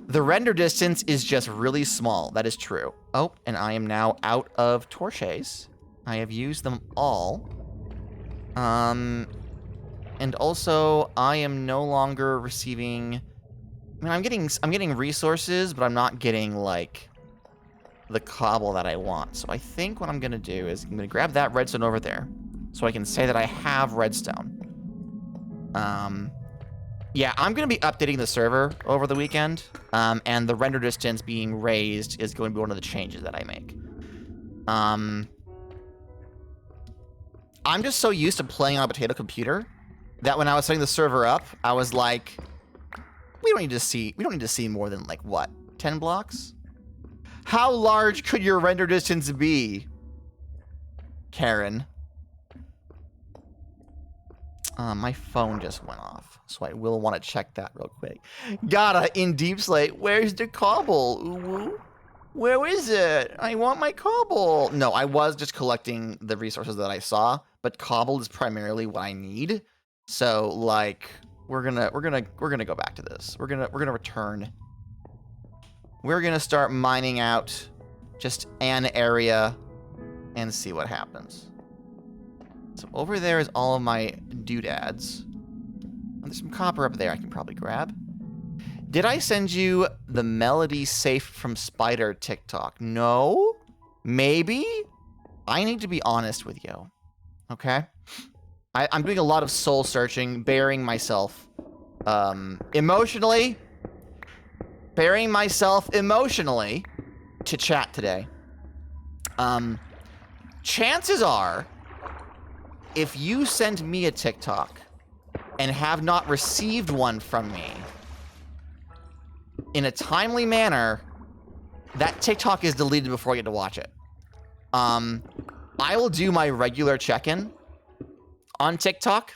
The render distance is just really small. That is true. Oh, and I am now out of torches. I have used them all. And also I am no longer receiving. I mean, I'm getting resources, but I'm not getting like the cobble that I want. So I think what I'm gonna do is I'm gonna grab that redstone over there, so I can say that I have redstone. Yeah, I'm going to be updating the server over the weekend, and the render distance being raised is going to be one of the changes that I make. I'm just so used to playing on a potato computer that when I was setting the server up, I was like, we don't need to see more than like what, 10 blocks? How large could your render distance be, Karen? My phone just went off, so I will want to check that real quick. Gotta in Deep Slate. Where's the cobble? Ooh, where is it? I want my cobble. No, I was just collecting the resources that I saw, but cobble is primarily what I need. So like, we're gonna go back to this. We're gonna return. We're gonna start mining out just an area and see what happens. So over there is all of my doodads. There's some copper up there I can probably grab. Did I send you the Melody Safe from Spider TikTok? No? Maybe? I need to be honest with you. Okay? I'm doing a lot of soul searching, burying myself emotionally. Burying myself emotionally to chat today. Chances are, if you send me a TikTok and have not received one from me in a timely manner, that TikTok is deleted before I get to watch it. I will do my regular check-in on TikTok,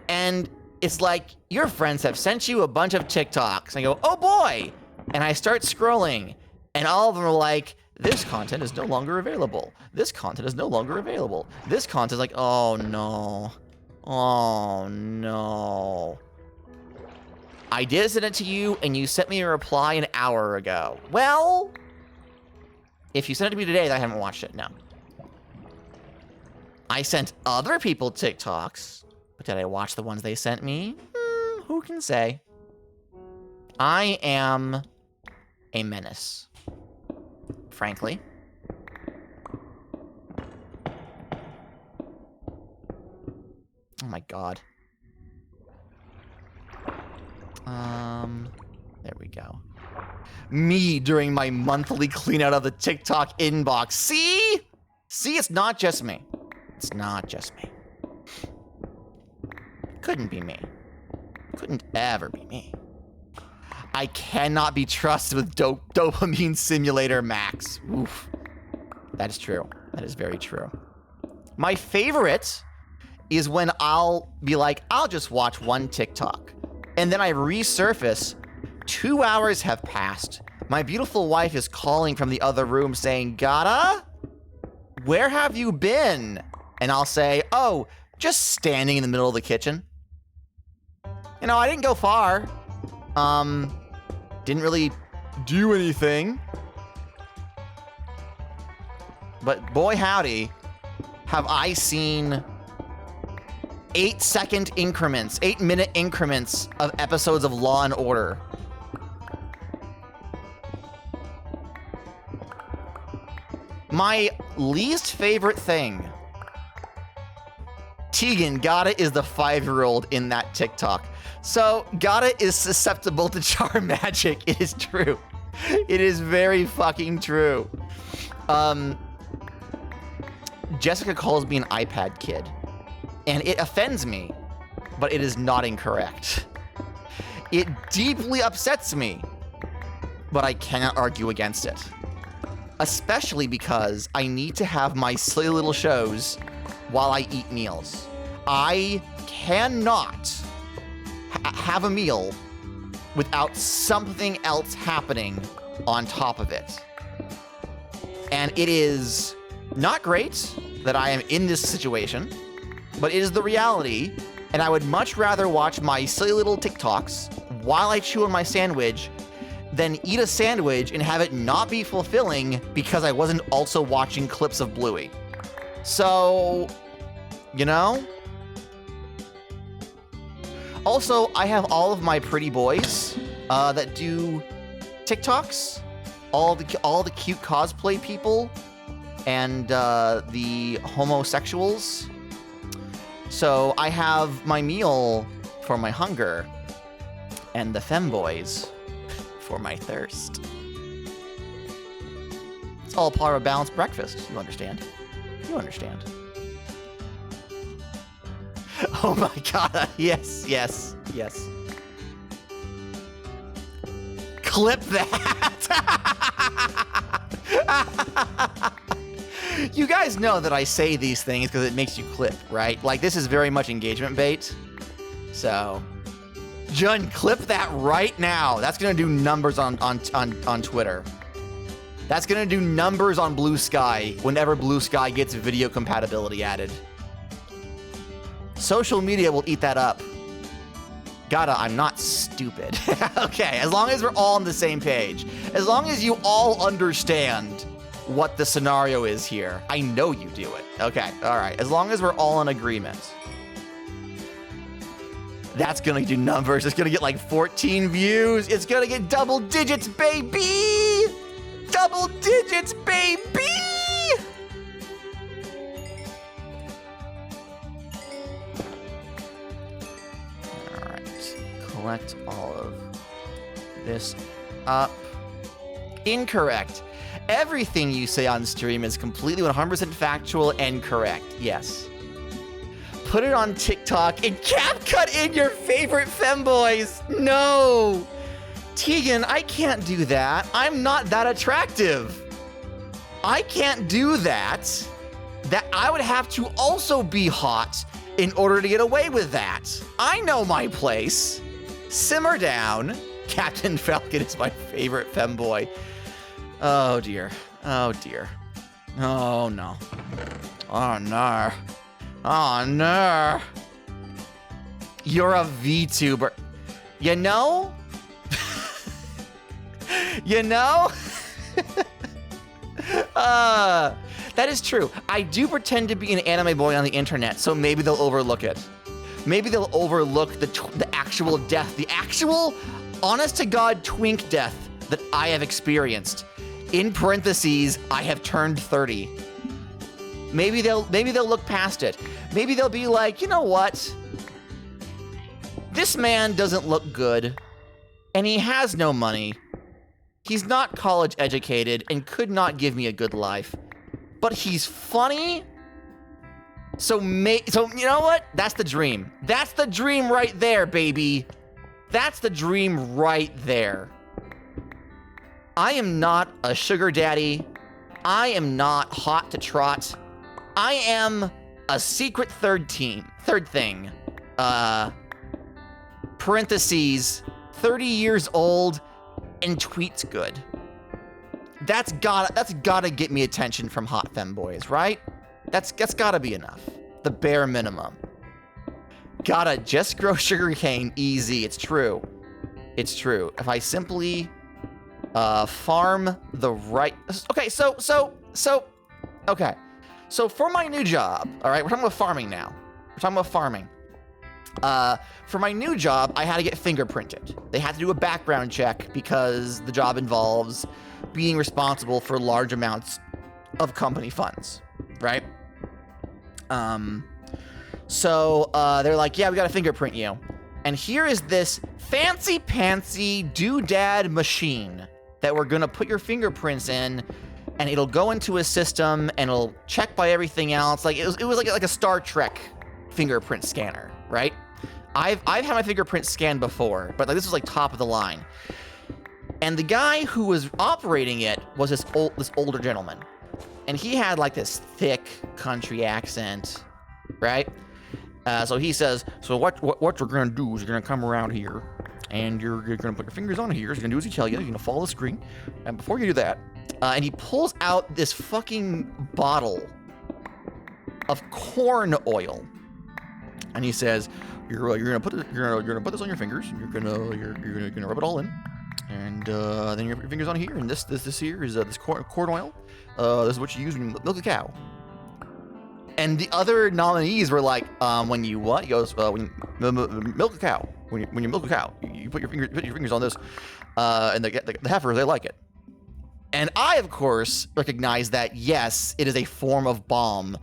and it's like, your friends have sent you a bunch of TikToks. I go, oh boy! And I start scrolling, and all of them are like, this content is no longer available. This content is no longer available. This content is like, oh no. Oh no. I did send it to you, and you sent me a reply an hour ago. Well, if you sent it to me today, then I haven't watched it, no. I sent other people TikToks, but did I watch the ones they sent me? Who can say? I am a menace, frankly. Oh my god. There we go. Me during my monthly clean out of the TikTok inbox. See? See, it's not just me. It's not just me. Couldn't be me. Couldn't ever be me. I cannot be trusted with Dopamine Simulator Max. Oof. That is true. That is very true. My favorite is when I'll be like, I'll just watch one TikTok. And then I resurface. 2 hours have passed. My beautiful wife is calling from the other room saying, Gata? Where have you been? And I'll say, oh, just standing in the middle of the kitchen. You know, I didn't go far. Didn't really do anything. But boy howdy, have I seen 8-second increments, 8-minute increments of episodes of Law and Order. My least favorite thing. Tegan, Gata is the 5-year-old in that TikTok. So, Gata is susceptible to charm magic. It is true. It is very fucking true. Jessica calls me an iPad kid. And it offends me, but it is not incorrect. It deeply upsets me, but I cannot argue against it. Especially because I need to have my silly little shows while I eat meals. I cannot have a meal without something else happening on top of it. And it is not great that I am in this situation, but it is the reality, and I would much rather watch my silly little TikToks while I chew on my sandwich than eat a sandwich and have it not be fulfilling because I wasn't also watching clips of Bluey. So, you know? Also, I have all of my pretty boys that do TikToks, all the cute cosplay people, and the homosexuals. So I have my meal for my hunger, and the femboys for my thirst. It's all part of a balanced breakfast, you understand? You understand. Oh my god, yes, yes, yes. Clip that! You guys know that I say these things because it makes you clip, right? Like, this is very much engagement bait. So, Jun, clip that right now. That's gonna do numbers on Twitter. That's gonna do numbers on Blue Sky whenever Blue Sky gets video compatibility added. Social media will eat that up. Gata, I'm not stupid. Okay, as long as we're all on the same page. As long as you all understand what the scenario is here. I know you do it. Okay, all right. As long as we're all in agreement. That's gonna do numbers. It's gonna get like 14 views. It's gonna get double digits, baby! Double digits, baby! All right, collect all of this up. Incorrect. Everything you say on stream is completely 100% factual and correct. Yes. Put it on TikTok and CapCut in your favorite femboys. No. Tegan, I can't do that. I'm not that attractive. I can't do that. That I would have to also be hot in order to get away with that. I know my place. Simmer down. Captain Falcon is my favorite femboy. Oh dear. Oh dear. Oh no. Oh no. Oh no. You're a VTuber. You know? You know? That is true. I do pretend to be an anime boy on the internet, so maybe they'll overlook it. Maybe they'll overlook the actual death, the actual honest-to-God twink death that I have experienced. In parentheses, I have turned 30. Maybe they'll look past it. Maybe they'll be like, you know what? This man doesn't look good, and he has no money. He's not college educated and could not give me a good life. But he's funny. So you know what? That's the dream. That's the dream right there, baby. That's the dream right there. I am not a sugar daddy. I am not hot to trot. I am a secret third thing. parentheses, 30 years old, and tweets good. That's gotta get me attention from hot femboys, right? That's gotta be enough. The bare minimum. Gotta just grow sugarcane easy. It's true. It's true. If I simply farm the right. Okay, okay. So for my new job, all right, we're talking about farming now. We're talking about farming. For my new job, I had to get fingerprinted. They had to do a background check because the job involves being responsible for large amounts of company funds, right? So they're like, yeah, we gotta fingerprint you. And here is this fancy-pantsy doodad machine that we're gonna put your fingerprints in, and it'll go into a system and it'll check by everything else. Like it was like a Star Trek fingerprint scanner, right? I've had my fingerprint scanned before, but like this was like top of the line. And the guy who was operating it was this older gentleman, and he had like this thick country accent, right? So he says, so what you're gonna do is you're gonna come around here, and you're gonna put your fingers on here. So you're gonna do as he tells you. You're gonna follow the screen, and before you do that, and he pulls out this fucking bottle of corn oil, and he says, you're gonna put this on your fingers. You're gonna rub it all in, and then you put your fingers on here. And this here is this corn oil. This is what you use when you milk a cow. And the other nominees were like, when you what? He goes, when you milk a cow. When you milk a cow, you put your fingers on this, and the heifers, they like it. And I, of course, recognize that yes, it is a form of balm,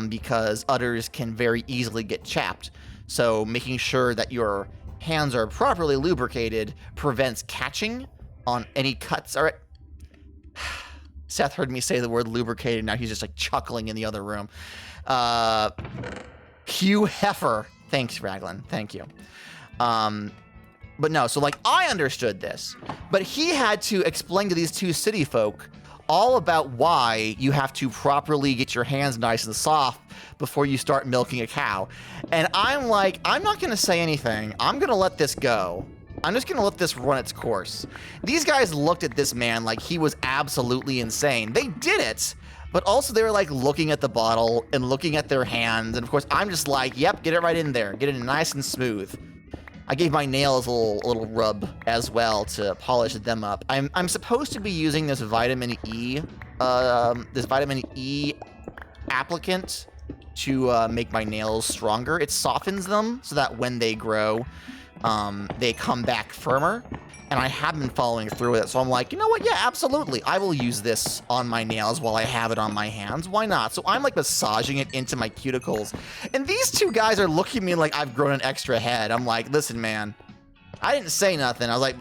because udders can very easily get chapped. So making sure that your hands are properly lubricated prevents catching on any cuts. All right. Seth heard me say the word lubricated. Now he's just like chuckling in the other room. Hugh Heifer. Thanks, Raglan. Thank you. But no, so like I understood this, but he had to explain to these two city folk all about why you have to properly get your hands nice and soft before you start milking a cow. And I'm like, I'm not going to say anything. I'm going to let this go. I'm just going to let this run its course. These guys looked at this man like he was absolutely insane. They did it, but also they were like looking at the bottle and looking at their hands. And of course, I'm just like, yep, get it right in there. Get it nice and smooth. I gave my nails a little rub as well to polish them up. I'm supposed to be using this vitamin E applicant to make my nails stronger. It softens them so that when they grow, they come back firmer. And I have been following through with it, so I'm like, you know what? Yeah, absolutely. I will use this on my nails while I have it on my hands. Why not? So I'm like massaging it into my cuticles. And these two guys are looking at me like I've grown an extra head. I'm like, listen, man. I didn't say nothing. I was like,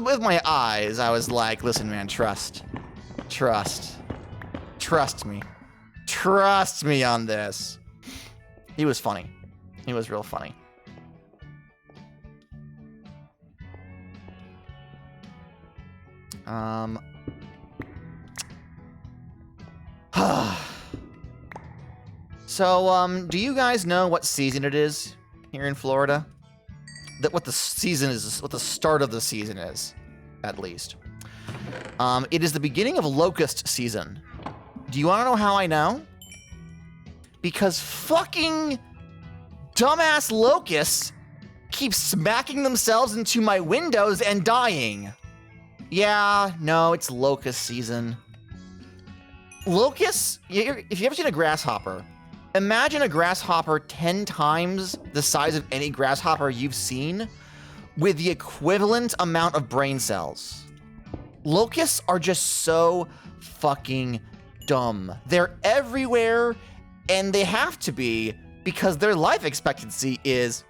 with my eyes, I was like, listen, man, trust me. Trust me on this. He was funny. He was real funny. So, do you guys know what season it is here in Florida? What the season is, what the start of the season is, at least. It is the beginning of locust season. Do you want to know how I know? Because fucking dumbass locusts keep smacking themselves into my windows and dying. Yeah, no, it's locust season. Locusts, if you've ever seen a grasshopper, imagine a grasshopper 10 times the size of any grasshopper you've seen with the equivalent amount of brain cells. Locusts are just so fucking dumb. They're everywhere, and they have to be because their life expectancy is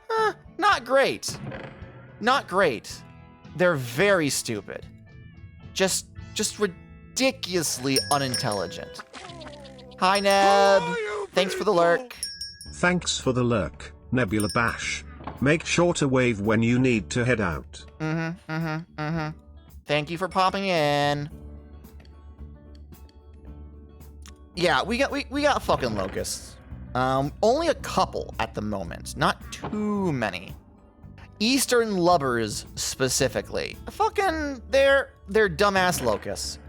not great. Not great. They're very stupid. Just ridiculously unintelligent. Hi, Neb. Thanks for the lurk. Thanks for the lurk, Nebula Bash. Make sure to wave when you need to head out. Thank you for popping in. Yeah, we got fucking locusts. Only a couple at the moment, not too many. Eastern lubbers specifically. Fucking, they're dumbass locusts.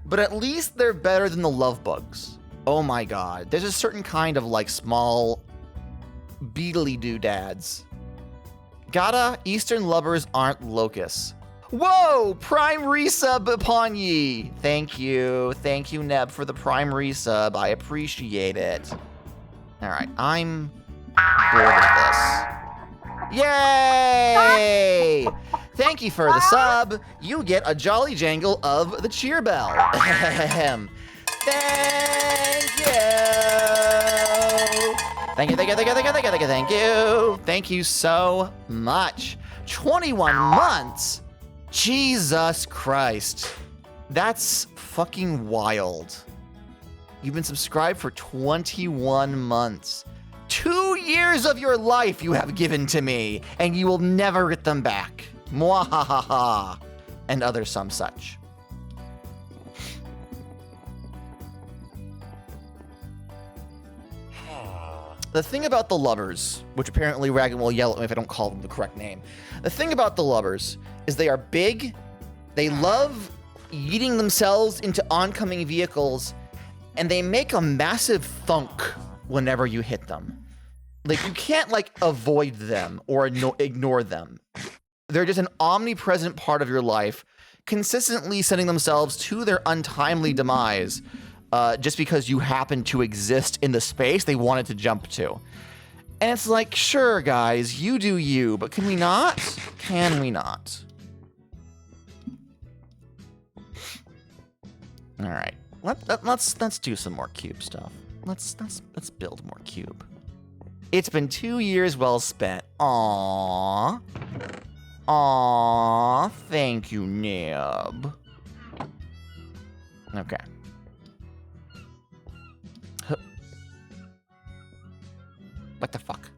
But at least they're better than the love bugs. Oh my god. There's a certain kind of like small beetly doodads. Gotta, Eastern lubbers aren't locusts. Whoa! Prime resub upon ye! Thank you. Thank you, Neb, for the prime resub. I appreciate it. Alright, I'm bored of this. Yay! Thank you for the sub. You get a jolly jangle of the cheer bell. Thank you. Thank you, thank you, thank you, thank you, thank you, thank you, thank you. Thank you so much. 21 months? Jesus Christ. That's fucking wild. You've been subscribed for 21 months. 2 years of your life you have given to me, and you will never get them back. Mwahaha. And other some such. The thing about the lubbers, which apparently Ragan will yell at me if I don't call them the correct name. The thing about the lubbers is they are big, they love yeeting themselves into oncoming vehicles, and they make a massive thunk whenever you hit them. Like, you can't, like, avoid them or ignore them. They're just an omnipresent part of your life, consistently sending themselves to their untimely demise, just because you happen to exist in the space they wanted to jump to. And it's like, sure, guys, you do you, but can we not? Can we not? All right, let's do some more cube stuff. Let's build more cube. It's been 2 years well spent. Aww. Aww. Thank you, Nib. Okay. What the fuck?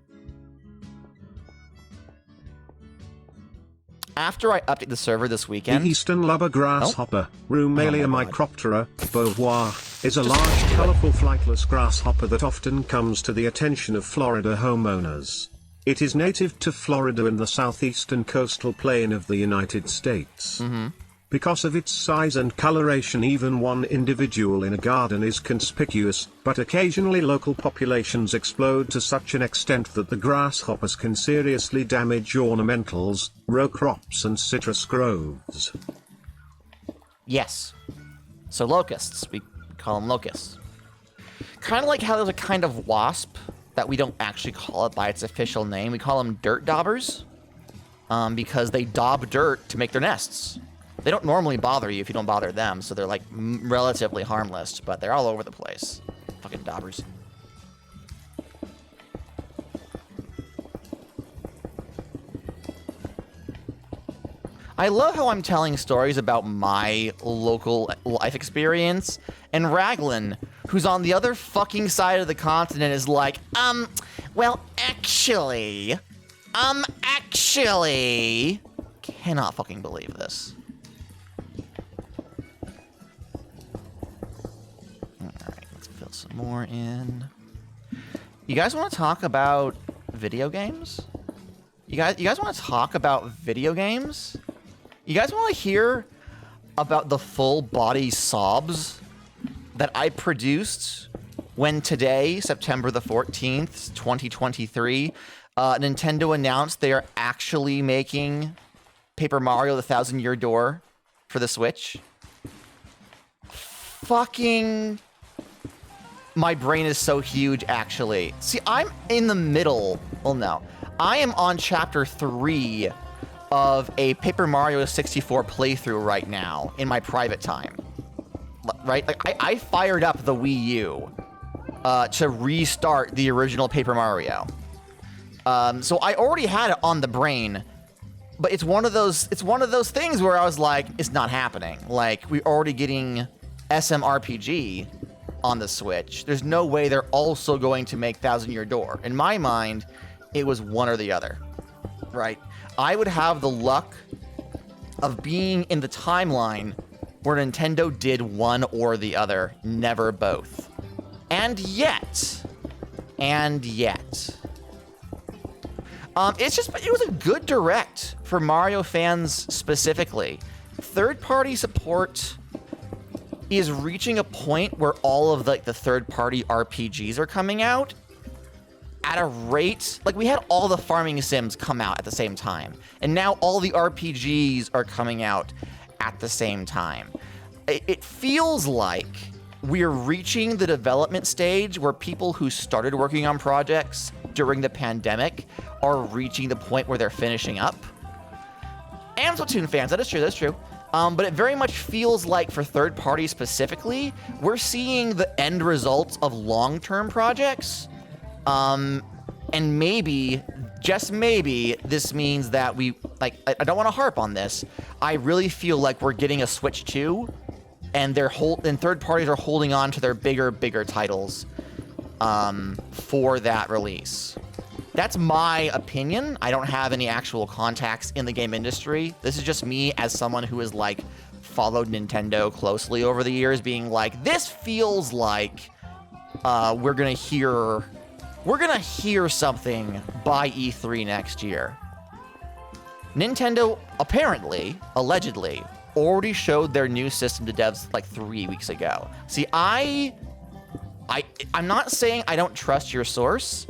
After I update the server this weekend... The Eastern lubber grasshopper, Rumelia microptera, beauvoir, is a large, colourful flightless grasshopper that often comes to the attention of Florida homeowners. It is native to Florida in the southeastern coastal plain of the United States. Because of its size and coloration, even one individual in a garden is conspicuous, but occasionally local populations explode to such an extent that the grasshoppers can seriously damage ornamentals, row crops and citrus groves. Yes. So locusts, we call them locusts. Kind of like how there's a kind of wasp that we don't actually call it by its official name. We call them dirt daubers, because they daub dirt to make their nests. They don't normally bother you if you don't bother them, so they're like relatively harmless, but they're all over the place. Fucking daubers. I love how I'm telling stories about my local life experience, and Raglan, who's on the other fucking side of the continent, is like, well, actually, cannot fucking believe this. Alright, let's fill some more in. You guys want to talk about video games? You guys want to talk about video games? You guys want to hear about the full body sobs that I produced when today, September the 14th, 2023, Nintendo announced they are actually making Paper Mario: The Thousand Year Door for the Switch? Fucking... My brain is so huge, actually. See, I'm in the middle... Well, no. I am on Chapter 3 of a Paper Mario 64 playthrough right now in my private time. Right? Like, I fired up the Wii U to restart the original Paper Mario. So I already had it on the brain, but it's one of those things where I was like, it's not happening. Like, we're already getting SMRPG on the Switch. There's no way they're also going to make Thousand Year Door. In my mind, it was one or the other, right? I would have the luck of being in the timeline where Nintendo did one or the other, never both. And yet, It was a good direct for Mario fans specifically. Third-party support is reaching a point where all of the third-party RPGs are coming out at a rate, like we had all the farming sims come out at the same time, and now all the RPGs are coming out at the same time. It feels like we're reaching the development stage where people who started working on projects during the pandemic are reaching the point where they're finishing up. And Splatoon fans, that is true. But it very much feels like for third parties specifically, we're seeing the end results of long-term projects. And maybe, just maybe, this means that I don't want to harp on this. I really feel like we're getting a Switch 2, and third parties are holding on to their bigger titles for that release. That's my opinion. I don't have any actual contacts in the game industry. This is just me as someone who has followed Nintendo closely over the years, being like, this feels like we're gonna hear something by E3 next year. Nintendo apparently, allegedly, already showed their new system to devs 3 weeks ago. See, I'm not saying I don't trust your source,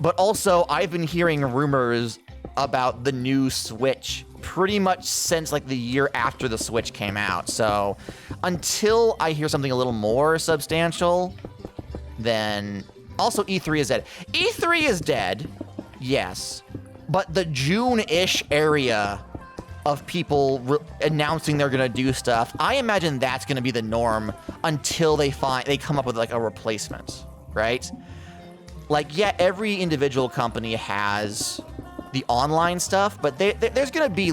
but also I've been hearing rumors about the new Switch pretty much since the year after the Switch came out. So until I hear something a little more substantial, then also E3 is dead. E3 is dead, yes, but the June-ish area of people announcing they're gonna do stuff, I imagine that's gonna be the norm until they come up with a replacement, right? Yeah, every individual company has the online stuff, but there's gonna be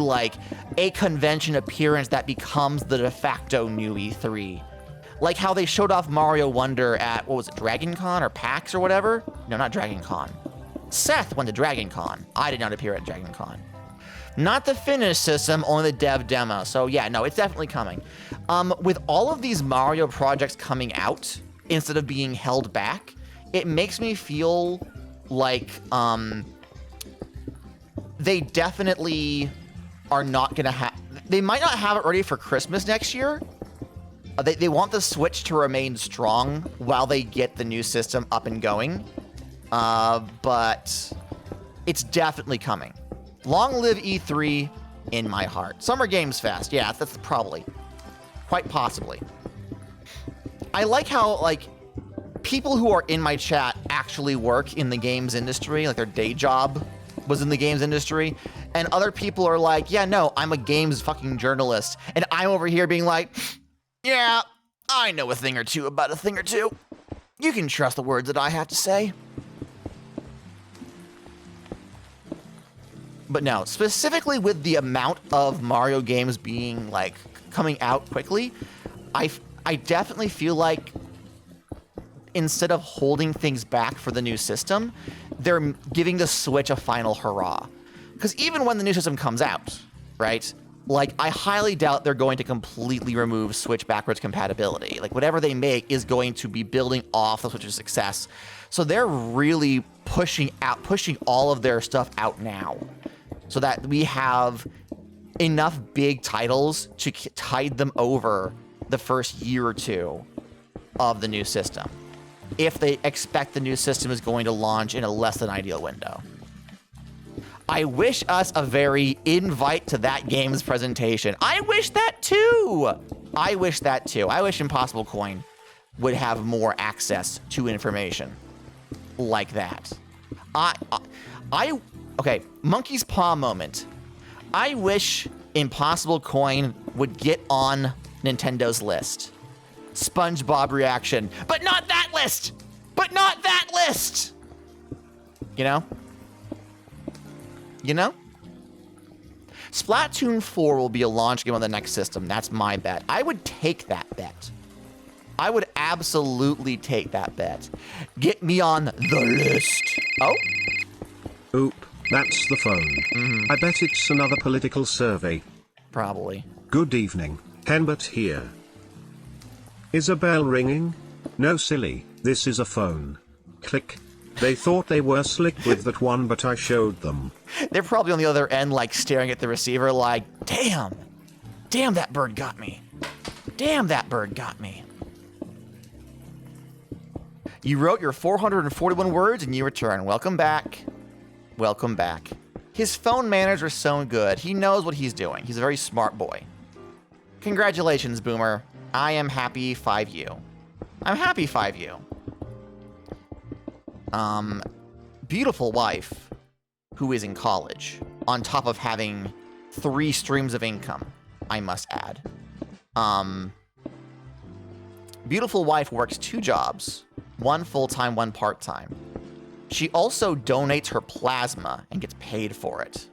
a convention appearance that becomes the de facto new E3. Like how they showed off Mario Wonder at, what was it, Dragon Con or PAX or whatever? No, not Dragon Con. Seth went to Dragon Con. I did not appear at Dragon Con. Not the finished system, only the dev demo. So yeah, no, it's definitely coming. With all of these Mario projects coming out, instead of being held back, it makes me feel like they definitely are not gonna have, they might not have it ready for Christmas next year. They want the Switch to remain strong while they get the new system up and going. But it's definitely coming. Long live E3 in my heart. Summer Games Fest, yeah, that's probably. Quite possibly. I like how, people who are in my chat actually work in the games industry, their day job was in the games industry, and other people are like, yeah, no, I'm a games fucking journalist, and I'm over here being like, yeah, I know a thing or two about a thing or two. You can trust the words that I have to say. But no, specifically with the amount of Mario games being, coming out quickly, I definitely feel like instead of holding things back for the new system, they're giving the Switch a final hurrah. Because even when the new system comes out, right? I highly doubt they're going to completely remove Switch backwards compatibility. Whatever they make is going to be building off the Switch's success. So they're really pushing all of their stuff out now, so that we have enough big titles to tide them over the first year or two of the new system, if they expect the new system is going to launch in a less than ideal window. I wish us a very invite to that game's presentation. I wish that too. I wish Impossible Coin would have more access to information like that. Okay, Monkey's Paw moment. I wish Impossible Coin would get on Nintendo's list. SpongeBob reaction, but not that list! But not that list! You know? Splatoon 4 will be a launch game on the next system. That's my bet. I would take that bet. I would absolutely take that bet. Get me on the list. Oh? Oop, that's the phone. I bet it's another political survey. Probably. Good evening, Henbert here. Is a bell ringing? No, silly, this is a phone. Click. They thought they were slick with that one, but I showed them. They're probably on the other end, like, staring at the receiver like, damn, that bird got me. Damn, that bird got me. You wrote your 441 words and you return. Welcome back. Welcome back. His phone manners are so good. He knows what he's doing. He's a very smart boy. Congratulations, Boomer. I am happy 5U. I'm happy 5U. Beautiful wife who is in college, on top of having 3 streams of income, I must add. Beautiful wife works 2 jobs, 1 full-time, 1 part-time. She also donates her plasma and gets paid for it.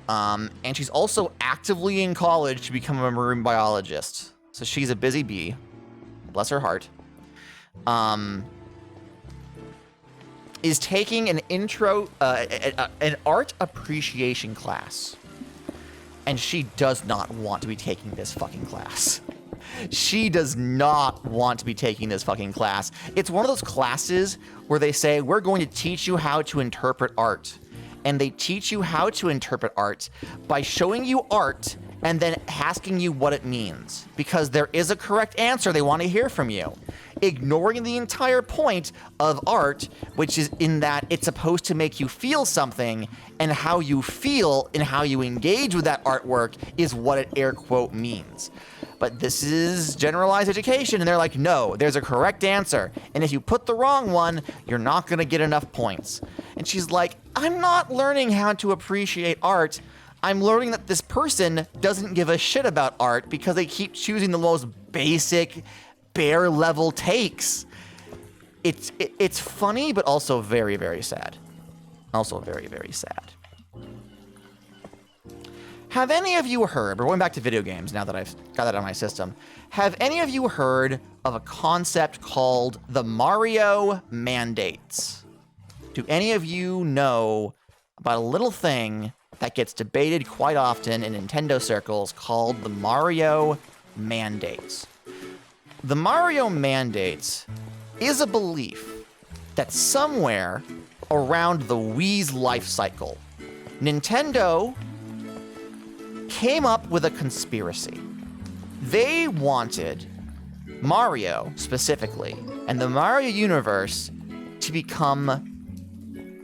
And she's also actively in college to become a marine biologist. So she's a busy bee. Bless her heart. Is taking an an art appreciation class. And she does not want to be taking this fucking class. She does not want to be taking this fucking class. It's one of those classes where they say, we're going to teach you how to interpret art. And they teach you how to interpret art by showing you art and then asking you what it means. Because there is a correct answer they want to hear from you. Ignoring the entire point of art, which is in that it's supposed to make you feel something, and how you feel and how you engage with that artwork is what it air quote means. But this is generalized education, and they're like, no, there's a correct answer. And if you put the wrong one, you're not gonna get enough points. And she's like, I'm not learning how to appreciate art. I'm learning that this person doesn't give a shit about art because they keep choosing the most basic, bare level takes. It's funny, but also very, very sad. Also very, very sad. Have any of you heard, we're going back to video games now that I've got that on my system. Have any of you heard of a concept called the Mario mandates? Do any of you know about a little thing that gets debated quite often in Nintendo circles called the Mario mandates? The Mario mandates is a belief that somewhere around the Wii's life cycle, Nintendo came up with a conspiracy. They wanted Mario, specifically, and the Mario universe to become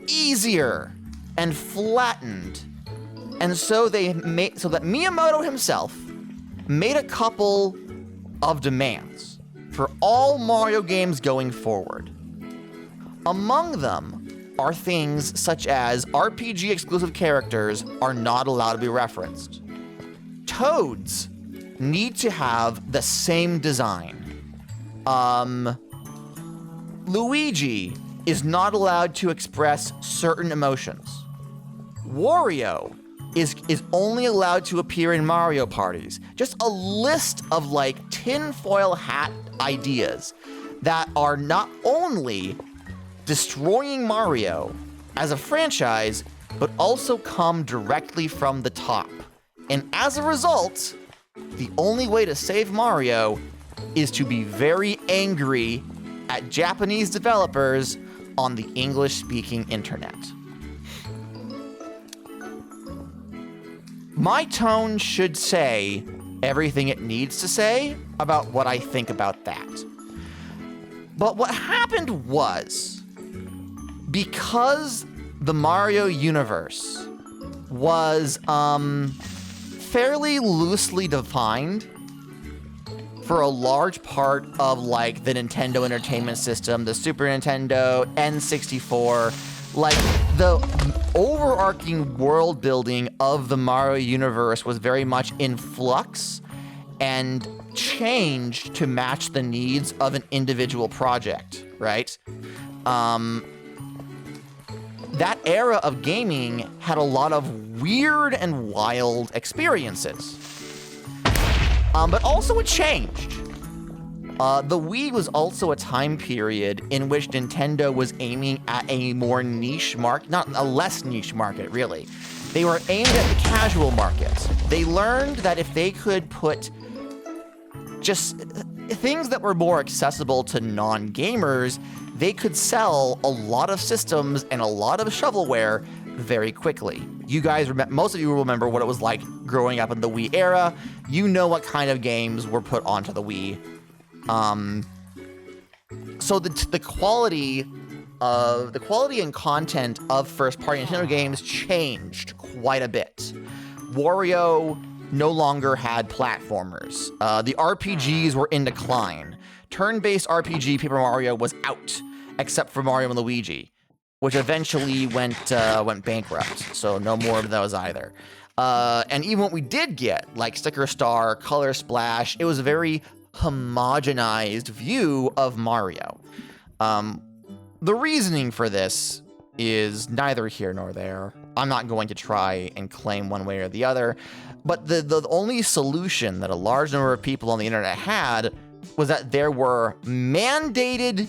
easier and flattened. And so that Miyamoto himself made a couple of demands for all Mario games going forward. Among them are things such as RPG exclusive characters are not allowed to be referenced. Toads need to have the same design. Luigi is not allowed to express certain emotions. Wario is only allowed to appear in Mario parties. Just a list of like tinfoil hat ideas that are not only destroying Mario as a franchise, but also come directly from the top. And as a result, the only way to save Mario is to be very angry at Japanese developers on the English-speaking internet. My tone should say everything it needs to say about what I think about that. But what happened was, because the Mario universe was fairly loosely defined for a large part of like the Nintendo Entertainment System, the Super Nintendo, N64, like the overarching world building of the Mario universe was very much in flux and changed to match the needs of an individual project, right? That era of gaming had a lot of weird and wild experiences. But also it changed. The Wii was also a time period in which Nintendo was aiming at a more niche market, not a less niche market, really. They were aimed at the casual market. They learned that if they could put just things that were more accessible to non-gamers, they could sell a lot of systems and a lot of shovelware very quickly. You guys, most of you will remember what it was like growing up in the Wii era. You know what kind of games were put onto the Wii. So the quality and content of first-party Nintendo games changed quite a bit. Wario no longer had platformers. The RPGs were in decline. Turn-based RPG Paper Mario was out, except for Mario and Luigi, which eventually went bankrupt. So no more of those either. And even what we did get, like Sticker Star, Color Splash, it was a very homogenized view of Mario. The reasoning for this is neither here nor there. I'm not going to try and claim one way or the other, but the only solution that a large number of people on the internet had was that there were mandated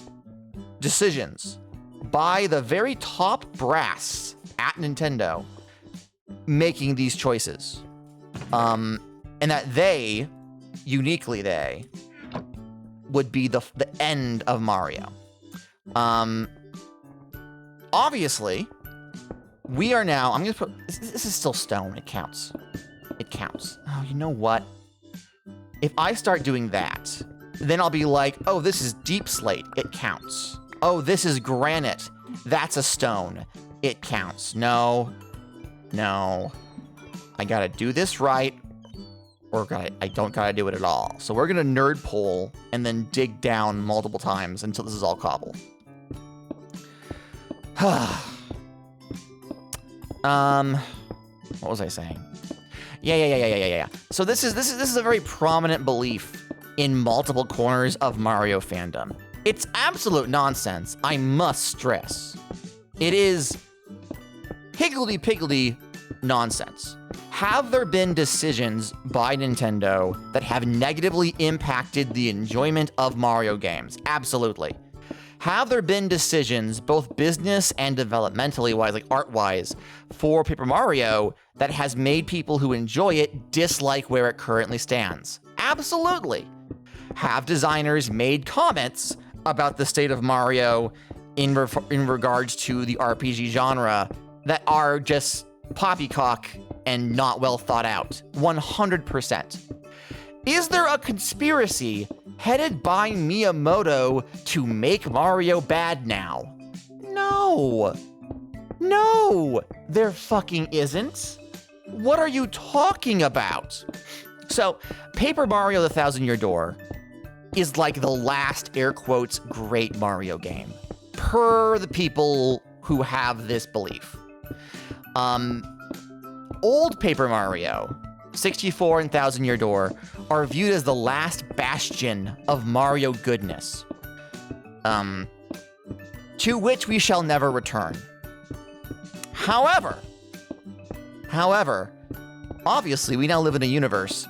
decisions by the very top brass at Nintendo making these choices. And that they, uniquely they, would be the end of Mario. Obviously, we are now, I'm gonna put, this is still stone, it counts. It counts. Oh, you know what? If I start doing that, then I'll be like, oh, this is deep slate, it counts. Oh, this is granite, that's a stone, it counts. No, I gotta do this right, or I don't gotta do it at all. So we're gonna nerd pull and then dig down multiple times until this is all cobble. What was I saying? Yeah. So this is a very prominent belief in multiple corners of Mario fandom. It's absolute nonsense, I must stress. It is higgledy-piggledy nonsense. Have there been decisions by Nintendo that have negatively impacted the enjoyment of Mario games? Absolutely. Have there been decisions, both business and developmentally wise, like art-wise, for Paper Mario that has made people who enjoy it dislike where it currently stands? Absolutely. Have designers made comments about the state of Mario in regards to the RPG genre that are just poppycock and not well thought out? 100%. Is there a conspiracy headed by Miyamoto to make Mario bad now? No, there fucking isn't. What are you talking about? So, Paper Mario: The Thousand-Year Door is like the last, air quotes, great Mario game, per the people who have this belief. Old Paper Mario, 64 and Thousand-Year Door, are viewed as the last bastion of Mario goodness, to which we shall never return. However, obviously we now live in a universe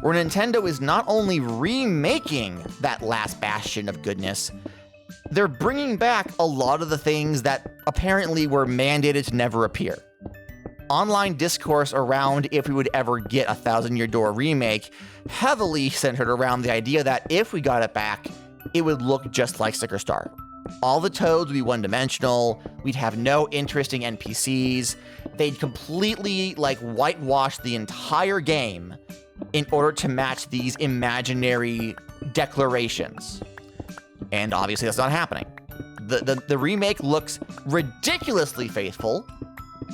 where Nintendo is not only remaking that last bastion of goodness, they're bringing back a lot of the things that apparently were mandated to never appear. Online discourse around if we would ever get a Thousand-Year Door remake heavily centered around the idea that if we got it back, it would look just like Sticker Star. All the toads would be one-dimensional, we'd have no interesting NPCs, they'd completely, whitewash the entire game in order to match these imaginary declarations. And obviously that's not happening. The remake looks ridiculously faithful,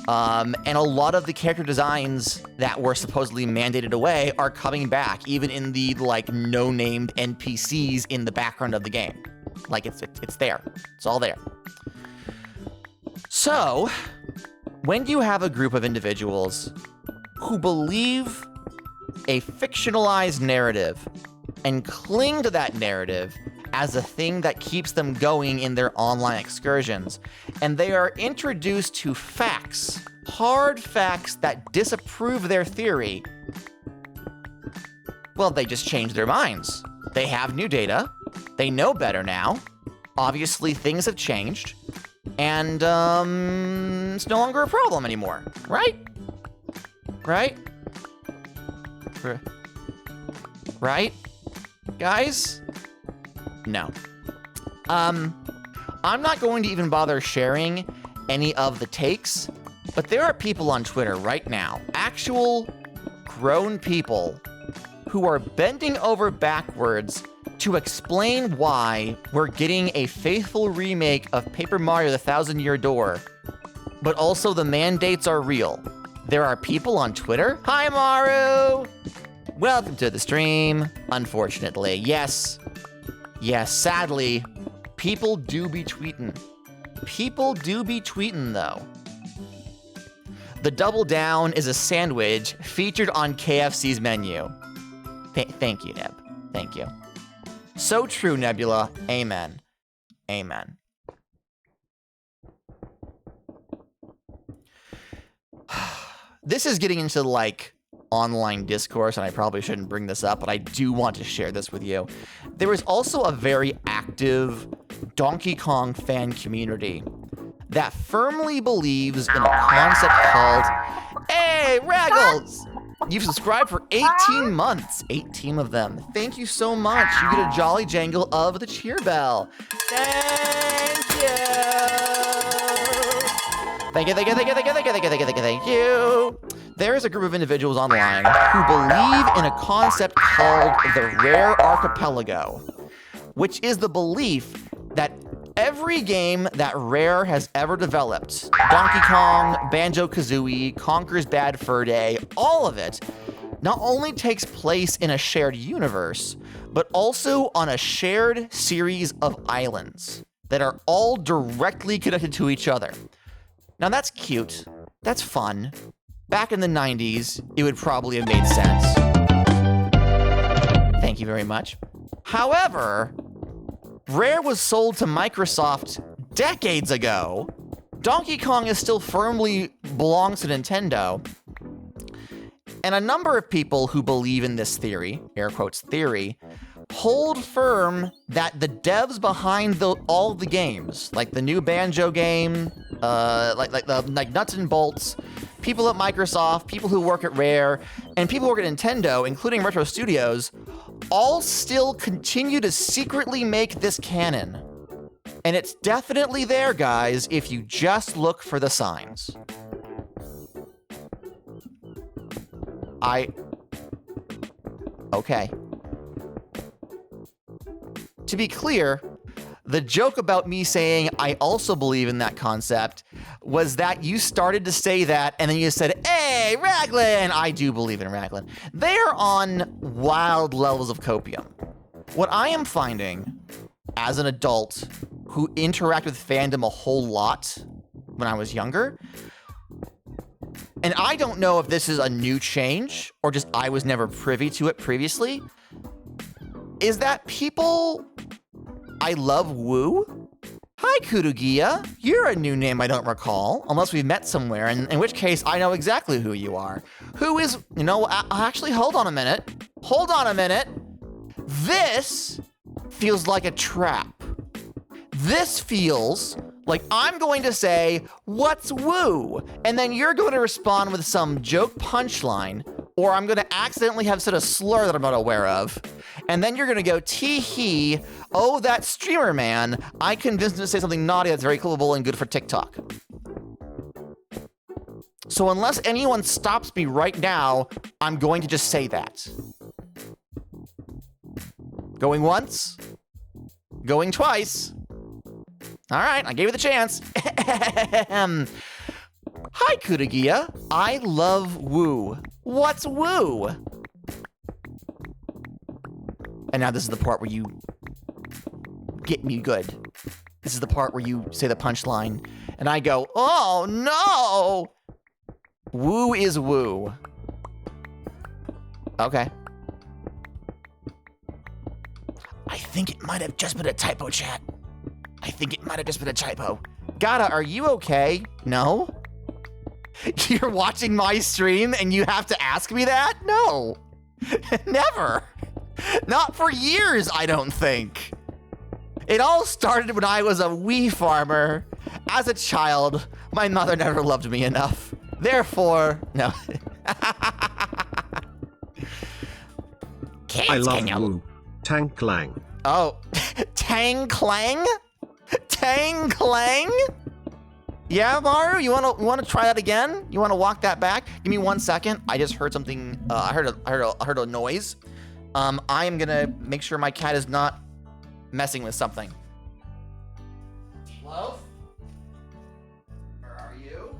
and a lot of the character designs that were supposedly mandated away are coming back, even in the, no-named NPCs in the background of the game. It's there. It's all there. So, when you have a group of individuals who believe a fictionalized narrative and cling to that narrative as a thing that keeps them going in their online excursions, and they are introduced to facts, hard facts that disapprove their theory, well, they just change their minds. They have new data, they know better now, obviously things have changed, and it's no longer a problem anymore, right? Right? Right? Guys? No. I'm not going to even bother sharing any of the takes, but there are people on Twitter right now, actual grown people, who are bending over backwards to explain why we're getting a faithful remake of Paper Mario: The Thousand-Year Door, but also the mandates are real. There are people on Twitter. Hi, Maru! Welcome to the stream. Unfortunately, yes, sadly, people do be tweeting. People do be tweeting, though. The Double Down is a sandwich featured on KFC's menu. Thank you, Neb. Thank you. So true, Nebula. Amen. Amen. This is getting into, like, online discourse, and I probably shouldn't bring this up, but I do want to share this with you. There is also a very active Donkey Kong fan community that firmly believes in a concept called, hey, Raggles! You've subscribed for 18 months. 18 of them. Thank you so much. You get a jolly jangle of the cheer bell. Thank you. Thank you. There is a group of individuals online who believe in a concept called the Rare Archipelago, which is the belief that every game that Rare has ever developed, Donkey Kong, Banjo-Kazooie, Conker's Bad Fur Day, all of it, not only takes place in a shared universe, but also on a shared series of islands that are all directly connected to each other. Now that's cute, that's fun. Back in the 90s, it would probably have made sense. Thank you very much. However, Rare was sold to Microsoft decades ago. Donkey Kong is still firmly belongs to Nintendo. And a number of people who believe in this theory, air quotes theory, hold firm that the devs behind all the games, like the new Banjo game, like nuts and bolts, people at Microsoft, people who work at Rare, and people who work at Nintendo, including Retro Studios, all still continue to secretly make this canon. And it's definitely there, guys, if you just look for the signs. Okay. To be clear, the joke about me saying I also believe in that concept was that you started to say that and then you said, hey, Raglan! I do believe in Raglan. They are on wild levels of copium. What I am finding as an adult who interacted with fandom a whole lot when I was younger, and I don't know if this is a new change or just I was never privy to it previously, is that people... I love Woo. Hi, Kurugia. You're a new name I don't recall, unless we've met somewhere, in which case I know exactly who you are. Who is... You know, actually, hold on a minute. Hold on a minute. This feels like a trap. This feels like I'm going to say, what's Woo? And then you're going to respond with some joke punchline, or I'm going to accidentally have said a slur that I'm not aware of. And then you're going to go, tee-hee, oh, that streamer man, I convinced him to say something naughty that's very clippable and good for TikTok. So unless anyone stops me right now, I'm going to just say that. Going once, going twice. All right, I gave you the chance. Hi, Kurugia. I love Woo. What's Woo? And now this is the part where you get me good. This is the part where you say the punchline, and I go, oh no! Woo is Woo. Okay. I think it might have just been a typo, chat. I think it might have just been a typo. Gata, are you okay? No? You're watching my stream and you have to ask me that? No. Never. Not for years, I don't think. It all started when I was a wee farmer. As a child, my mother never loved me enough. Therefore, no. I love Woo. Tank Lang. Oh, Tang Clang? Tang Clang? Yeah, Maru, you wanna try that again? You wanna walk that back? Give me 1 second. I just heard something. I heard a noise. I am gonna make sure my cat is not messing with something. Hello? Where are you?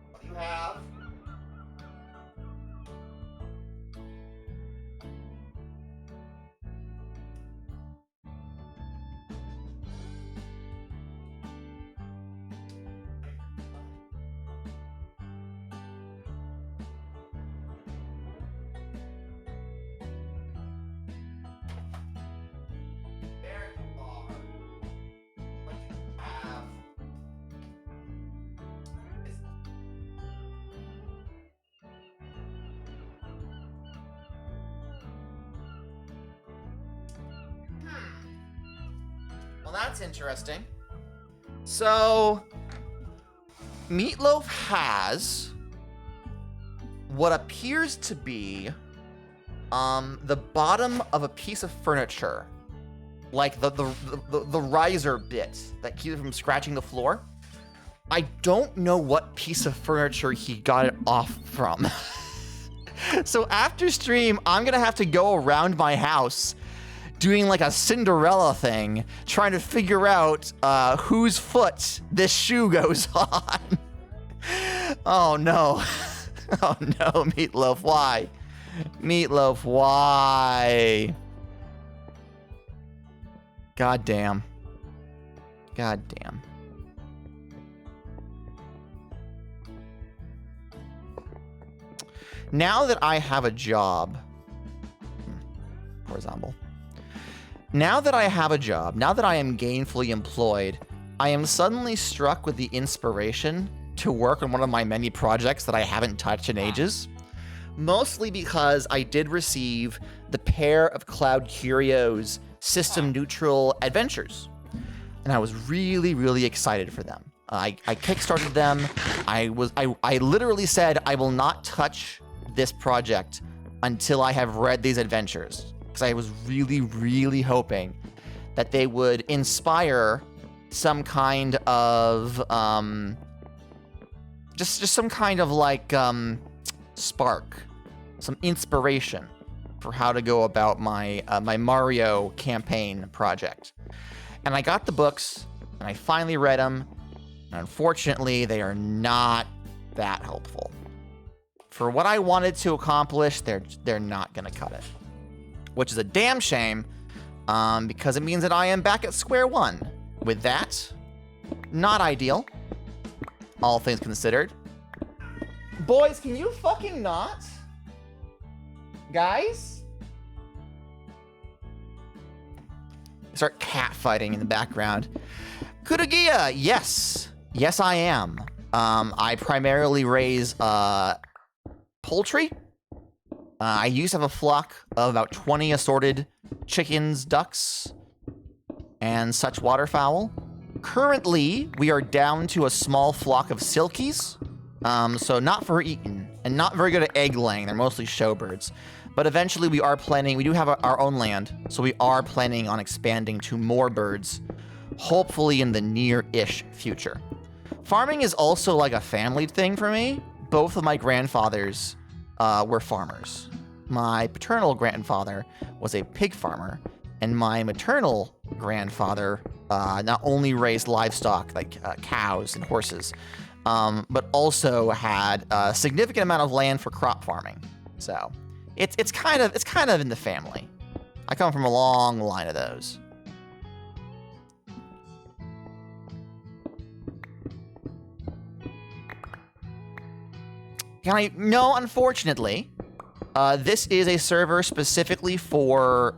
What do you have? There you are. What do you have? Well, that's interesting. So, Meatloaf has what appears to be the bottom of a piece of furniture, like the riser bit that keeps it from scratching the floor. I don't know what piece of furniture he got it off from. So after stream, I'm gonna have to go around my house doing like a Cinderella thing, trying to figure out whose foot this shoe goes on. Oh no. Oh no, Meatloaf, why? Meatloaf, why? God damn. God damn. Now that I have a job, horizontal. Now that I have a job, now that I am gainfully employed, I am suddenly struck with the inspiration to work on one of my many projects that I haven't touched in ages. Mostly because I did receive the pair of Cloud Curios system neutral adventures. And I was really, really excited for them. I kickstarted them. I literally said, I will not touch this project until I have read these adventures. Because I was really, really hoping that they would inspire some kind of, just some kind of like, spark, some inspiration for how to go about my, my Mario campaign project. And I got the books, and I finally read them, and unfortunately, they are not that helpful. For what I wanted to accomplish, they're not gonna cut it. Which is a damn shame, because it means that I am back at square one. With that, not ideal, all things considered. Boys, can you fucking not? Guys? Start catfighting in the background. Kudagia, yes. Yes, I am. I primarily raise, poultry. I used to have a flock of about 20 assorted chickens, ducks, and such waterfowl. Currently, we are down to a small flock of silkies. So not for eating, and not very good at egg laying. They're mostly showbirds. But eventually we are planning, we do have our own land, so we are planning on expanding to more birds, hopefully in the near-ish future. Farming is also like a family thing for me. Both of my grandfathers were farmers. My paternal grandfather was a pig farmer, and my maternal grandfather not only raised livestock like cows and horses, but also had a significant amount of land for crop farming. So it's kind of in the family. I come from a long line of those. No, unfortunately, this is a server specifically for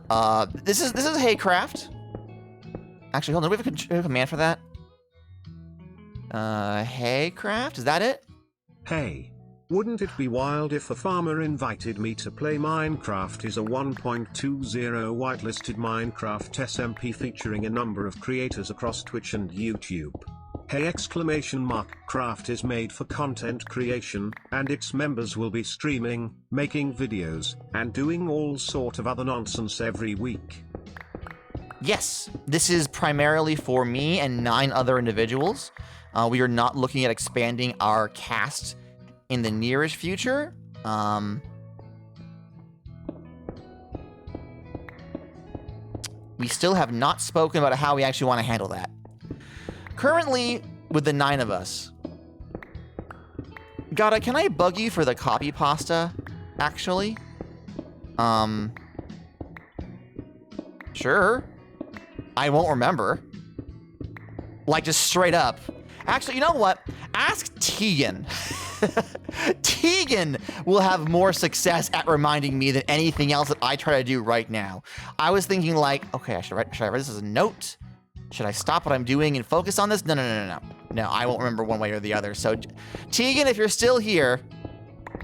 this is Haycraft. Actually, hold on, do we have a command for that? Haycraft, is that it? Hey. Wouldn't it be wild if a farmer invited me to play Minecraft? Is a 1.20 whitelisted Minecraft SMP featuring a number of creators across Twitch and YouTube. Hey ! Craft is made for content creation, and its members will be streaming, making videos, and doing all sort of other nonsense every week. Yes, this is primarily for me and 9 other individuals. We are not looking at expanding our cast in the nearest future. We still have not spoken about how we actually want to handle that. Currently, with the 9 of us. Gata, can I bug you for the copy pasta, actually? Sure. I won't remember. Like, just straight up. Actually, you know what? Ask Tegan. Tegan will have more success at reminding me than anything else that I try to do right now. I was thinking like, okay, should I write this as a note? Should I stop what I'm doing and focus on this? No. No, I won't remember one way or the other. So, Tegan, if you're still here,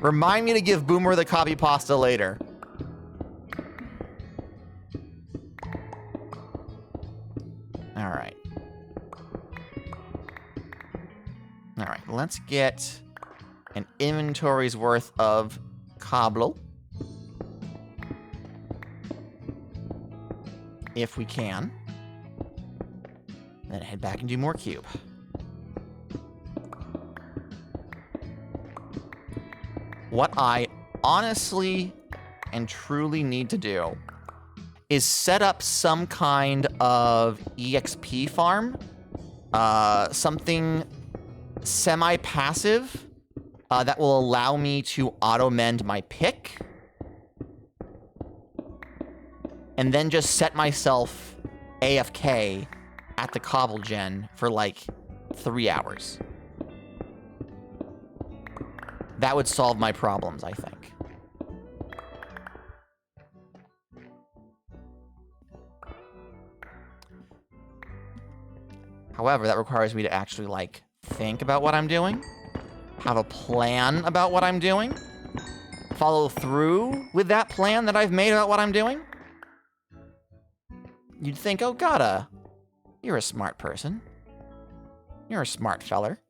remind me to give Boomer the copy pasta later. All right. All right, let's get an inventory's worth of Coblo. If we can. Then head back and do more cube. What I honestly and truly need to do is set up some kind of EXP farm. Something semi-passive that will allow me to auto-mend my pick. And then just set myself AFK at the cobble gen for like 3 hours. That would solve my problems, I think. However, that requires me to actually, like, think about what I'm doing, have a plan about what I'm doing, follow through with that plan that I've made about what I'm doing. You'd think, oh, Gata, you're a smart person. You're a smart feller.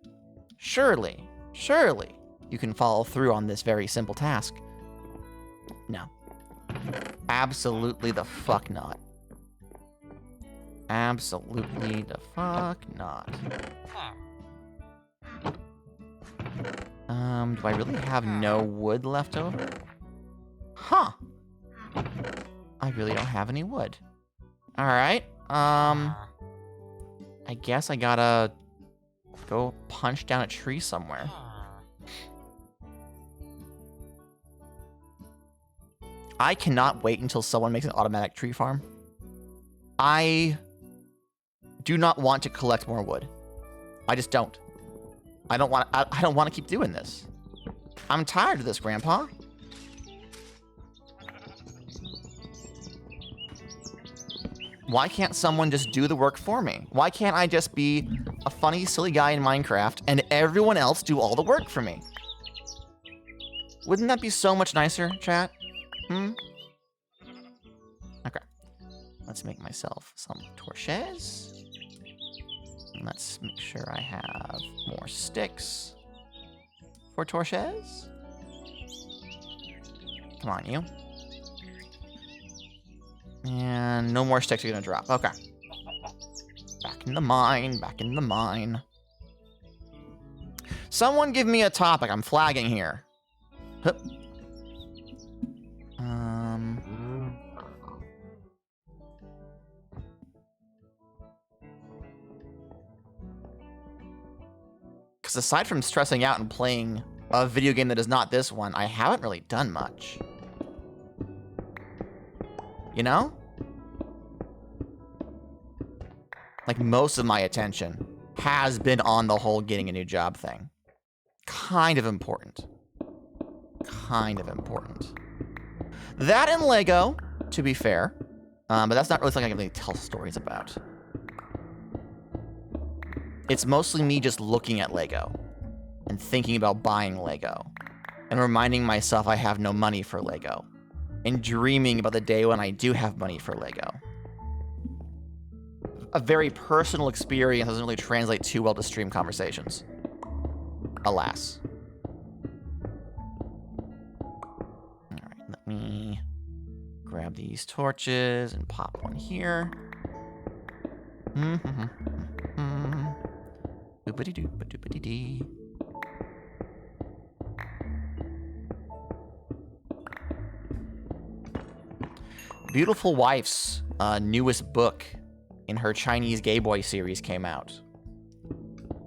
Surely, you can follow through on this very simple task. No. Absolutely the fuck not. Absolutely the fuck not. Do I really have no wood left over? Huh. I really don't have any wood. Alright, I guess I gotta go punch down a tree somewhere. I cannot wait until someone makes an automatic tree farm. I do not want to collect more wood. I just don't. I don't want to keep doing this. I'm tired of this, Grandpa. Why can't someone just do the work for me? Why can't I just be a funny, silly guy in Minecraft and everyone else do all the work for me? Wouldn't that be so much nicer, chat? Okay. Let's make myself some torches. Let's make sure I have more sticks for torches. Come on, you. And no more sticks are gonna drop. Okay. Back in the mine, back in the mine. Someone give me a topic. I'm flagging here. Hup. Because aside from stressing out and playing a video game that is not this one, I haven't really done much. You know? Like, most of my attention has been on the whole getting a new job thing. Kind of important. Kind of important. That and Lego, to be fair. But that's not really something I can really tell stories about. It's mostly me just looking at Lego and thinking about buying Lego and reminding myself I have no money for Lego and dreaming about the day when I do have money for Lego. A very personal experience doesn't really translate too well to stream conversations. Alas. All right, let me grab these torches and pop one here. Boopity-doo-ba-doo-ba-dee-dee. Beautiful Wife's newest book in her Chinese Gay Boy series came out.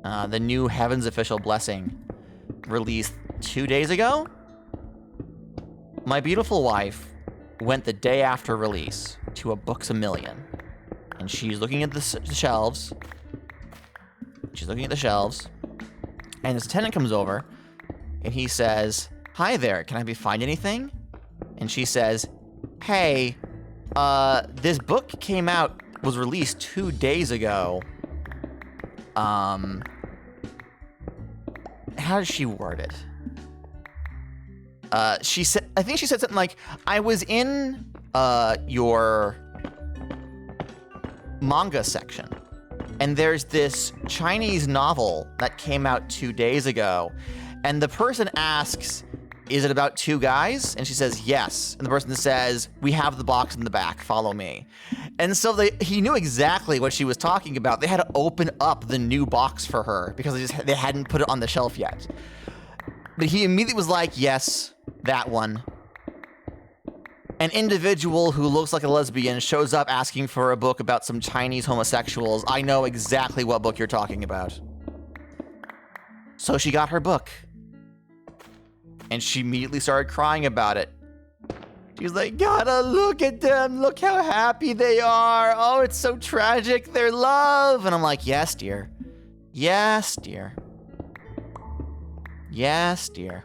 The new Heaven's Official Blessing released 2 days ago. My beautiful wife went the day after release to a Books A Million. And she's looking at the shelves. She's looking at the shelves. And this attendant comes over. And he says, "Hi there, can I find anything?" And she says, "Hey, this book was released 2 days ago. How does she word it? I think she said something like, I was in, your manga section, and there's this Chinese novel that came out 2 days ago, and the person asks, is it about two guys? And she says, yes. And the person says, we have the box in the back, follow me. And so he knew exactly what she was talking about. They had to open up the new box for her because they hadn't put it on the shelf yet. But he immediately was like, yes, that one. An individual who looks like a lesbian shows up asking for a book about some Chinese homosexuals. I know exactly what book you're talking about. So she got her book. And she immediately started crying about it. She's like, gotta look at them. Look how happy they are. Oh, it's so tragic, their love. And I'm like, yes, dear. Yes, dear. Yes, dear.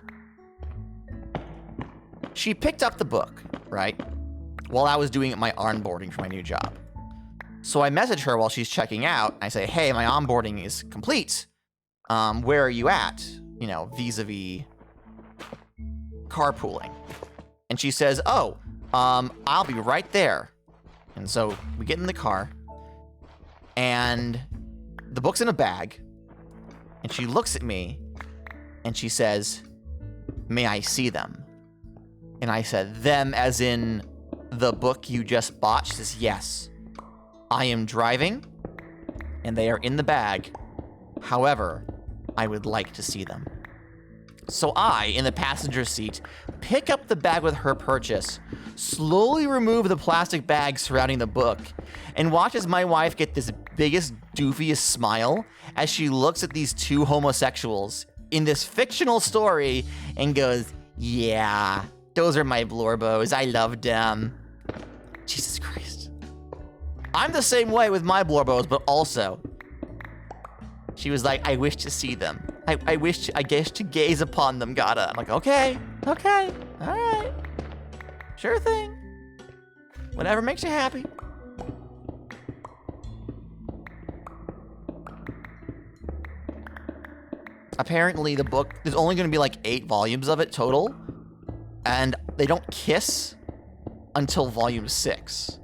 She picked up the book, right? While I was doing my onboarding for my new job. So I message her while she's checking out. I say, hey, my onboarding is complete. Where are you at? You know, vis-a-vis carpooling. And she says, oh, I'll be right there. And so we get in the car, and the book's in a bag, and she looks at me, and she says, may I see them? And I said, them as in the book you just bought? She says, yes. I am driving, and they are in the bag. However, I would like to see them. So I, in the passenger seat, pick up the bag with her purchase, slowly remove the plastic bag surrounding the book, and watch as my wife get this biggest, doofiest smile as she looks at these two homosexuals in this fictional story and goes, yeah, those are my Blorbos. I loved them. Jesus Christ. I'm the same way with my Blorbos, but also, she was like, I wish to see them. I guess to gaze upon them, gotta. I'm like, okay, all right. Sure thing. Whatever makes you happy. Apparently the book, there's only gonna be like 8 volumes of it total, and they don't kiss until volume 6.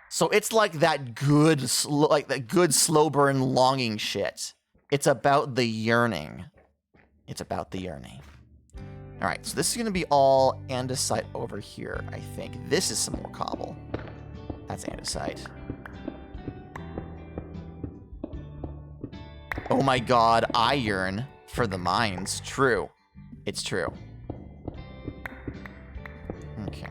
So it's like that good slow burn longing shit. It's about the yearning. It's about the yearning. All right, so this is gonna be all andesite over here, I think. This is some more cobble. That's andesite. Oh my god, I yearn for the mines. True. It's true. Okay.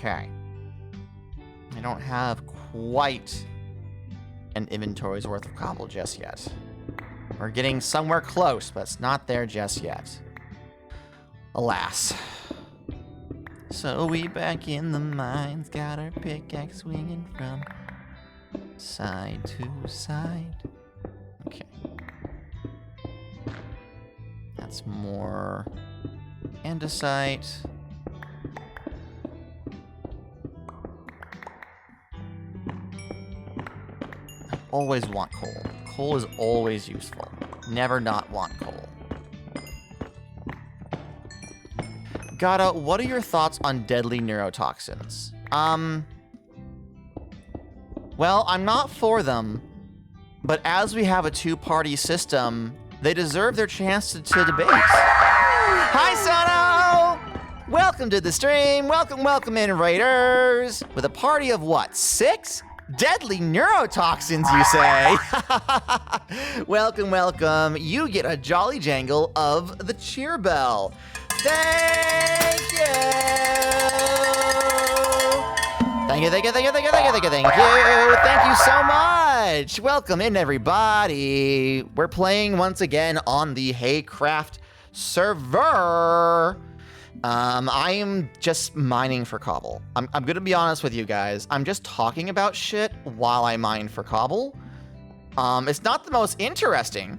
Okay. I don't have quite an inventory's worth of cobble just yet. We're getting somewhere close, but it's not there just yet. Alas. So we back in the mines, got our pickaxe swinging from side to side. Okay. That's more andesite. Always want coal. Coal is always useful. Never not want coal. Gata, what are your thoughts on deadly neurotoxins? Well, I'm not for them, but as we have a two-party system, they deserve their chance to debate. Hi, Sono! Welcome to the stream. Welcome in, Raiders. With a party of what, 6? Deadly neurotoxins, you say? Welcome. You get a jolly jangle of the cheer bell. Thank you. Thank you so much. Welcome in, everybody. We're playing once again on the Haycraft server. I am just mining for cobble. I'm gonna be honest with you guys. I'm just talking about shit while I mine for cobble. It's not the most interesting,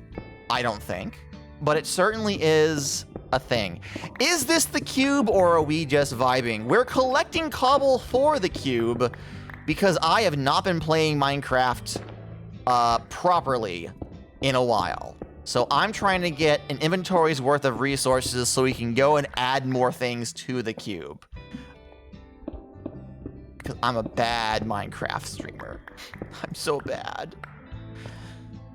I don't think, but it certainly is a thing. Is this the cube or are we just vibing? We're collecting cobble for the cube because I have not been playing Minecraft properly in a while. So I'm trying to get an inventory's worth of resources so we can go and add more things to the cube. Because I'm a bad Minecraft streamer. I'm so bad.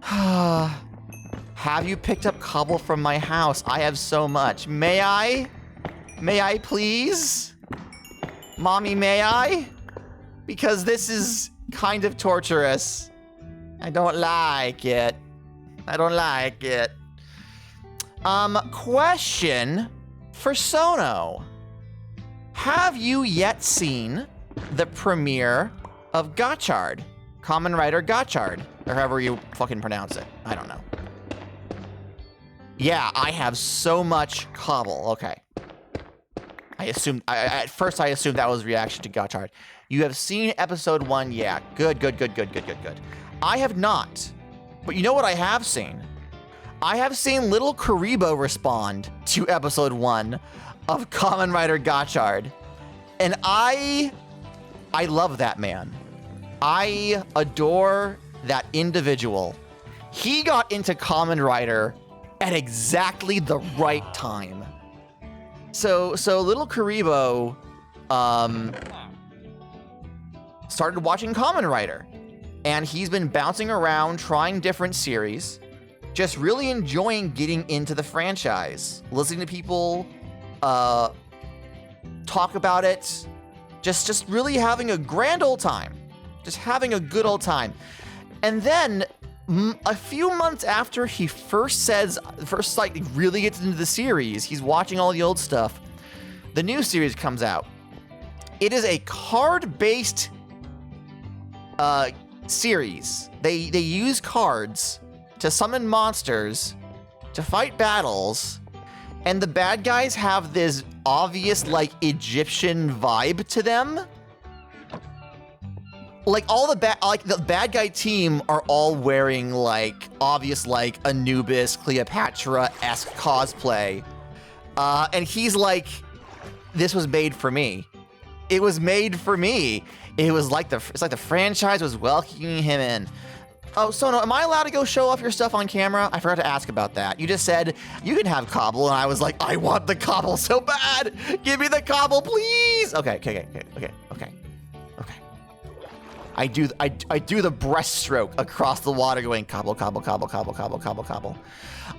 Have you picked up cobble from my house? I have so much. May I? May I please? Mommy, may I? Because this is kind of torturous. I don't like it. I don't like it. Question for Sono. Have you yet seen the premiere of Gotchard? Common Writer Gotchard, or however you fucking pronounce it. I don't know. Yeah, I have so much cobble. Okay. At first I assumed that was a reaction to Gotchard. You have seen episode 1? Yeah, good. I have not. But you know what I have seen? I have seen little Karibo respond to episode 1 of Common Writer Gotchard. And I love that man. I adore that individual. He got into Common Writer at exactly the right time. So little Karibo started watching Common Writer. And he's been bouncing around, trying different series, just really enjoying getting into the franchise, listening to people talk about it, just really having a grand old time, just having a good old time. And then a few months after he first really gets into the series, he's watching all the old stuff, the new series comes out. It is a card-based series. They use cards to summon monsters, to fight battles, and the bad guys have this obvious, like, Egyptian vibe to them. Like, the bad guy team are all wearing, like, obvious, like, Anubis, Cleopatra-esque cosplay. And he's like, this was made for me. It was made for me. It's like the franchise was welcoming him in. Oh, Sono, am I allowed to go show off your stuff on camera? I forgot to ask about that. You just said you can have cobble, and I was like, I want the cobble so bad. Give me the cobble, please. Okay. I do the breaststroke across the water, going cobble.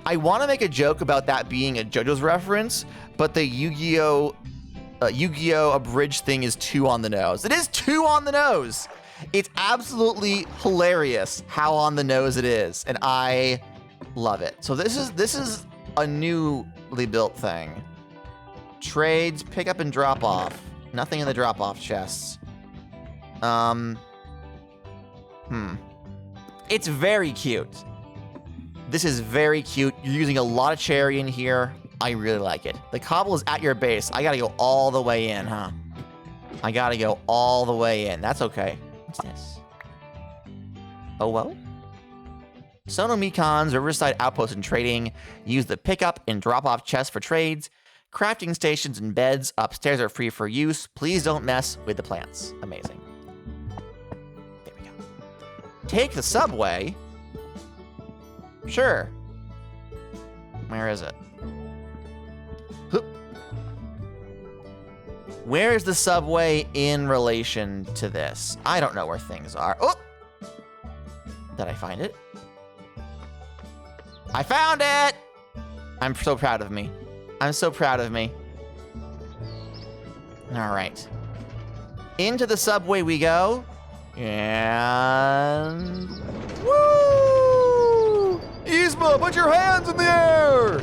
I want to make a joke about that being a JoJo's reference, but the Yu-Gi-Oh abridged thing is 2 on the nose. It is 2 on the nose. It's absolutely hilarious how on the nose it is, and I love it. So this is a newly built thing. Trades, pick up and drop off. Nothing in the drop off chests. It's very cute. This is very cute. You're using a lot of cherry in here. I really like it. The cobble is at your base. I gotta go all the way in, huh? I gotta go all the way in. That's okay. What's this? Oh, well. Sonomicon's Riverside Outpost and Trading. Use the pickup and drop-off chest for trades. Crafting stations and beds upstairs are free for use. Please don't mess with the plants. Amazing. There we go. take the subway. Sure. Where is it? Hoop. Where is the subway in relation to this? I don't know where things are. Oh! Did I find it? I found it! I'm so proud of me. I'm so proud of me. All right. Into the subway we go. And... Woo! Yzma, put your hands in the air!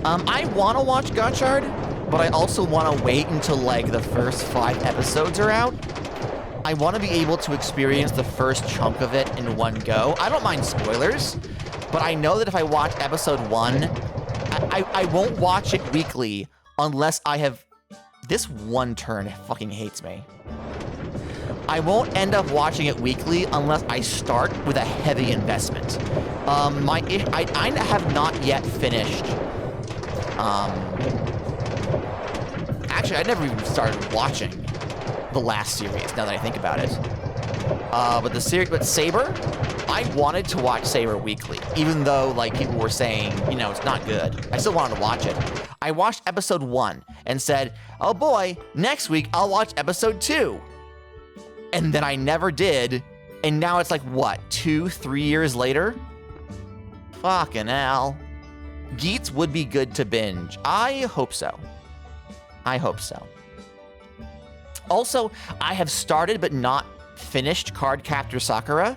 I want to watch Gotchard, but I also want to wait until, like, the first 5 episodes are out. I want to be able to experience the first chunk of it in one go. I don't mind spoilers, but I know that if I watch episode 1, I won't watch it weekly unless I have... This one turn fucking hates me. I won't end up watching it weekly unless I start with a heavy investment. I have not yet finished. Actually, I never even started watching the last series, now that I think about it. But Saber, I wanted to watch Saber weekly, even though, like, people were saying, you know, it's not good. I still wanted to watch it. I watched episode 1 and said, oh boy, next week I'll watch episode 2. And then I never did, and now it's like, what, 2-3 years later? Fucking hell. Geats would be good to binge. I hope so. I hope so. Also, I have started but not finished Cardcaptor Sakura,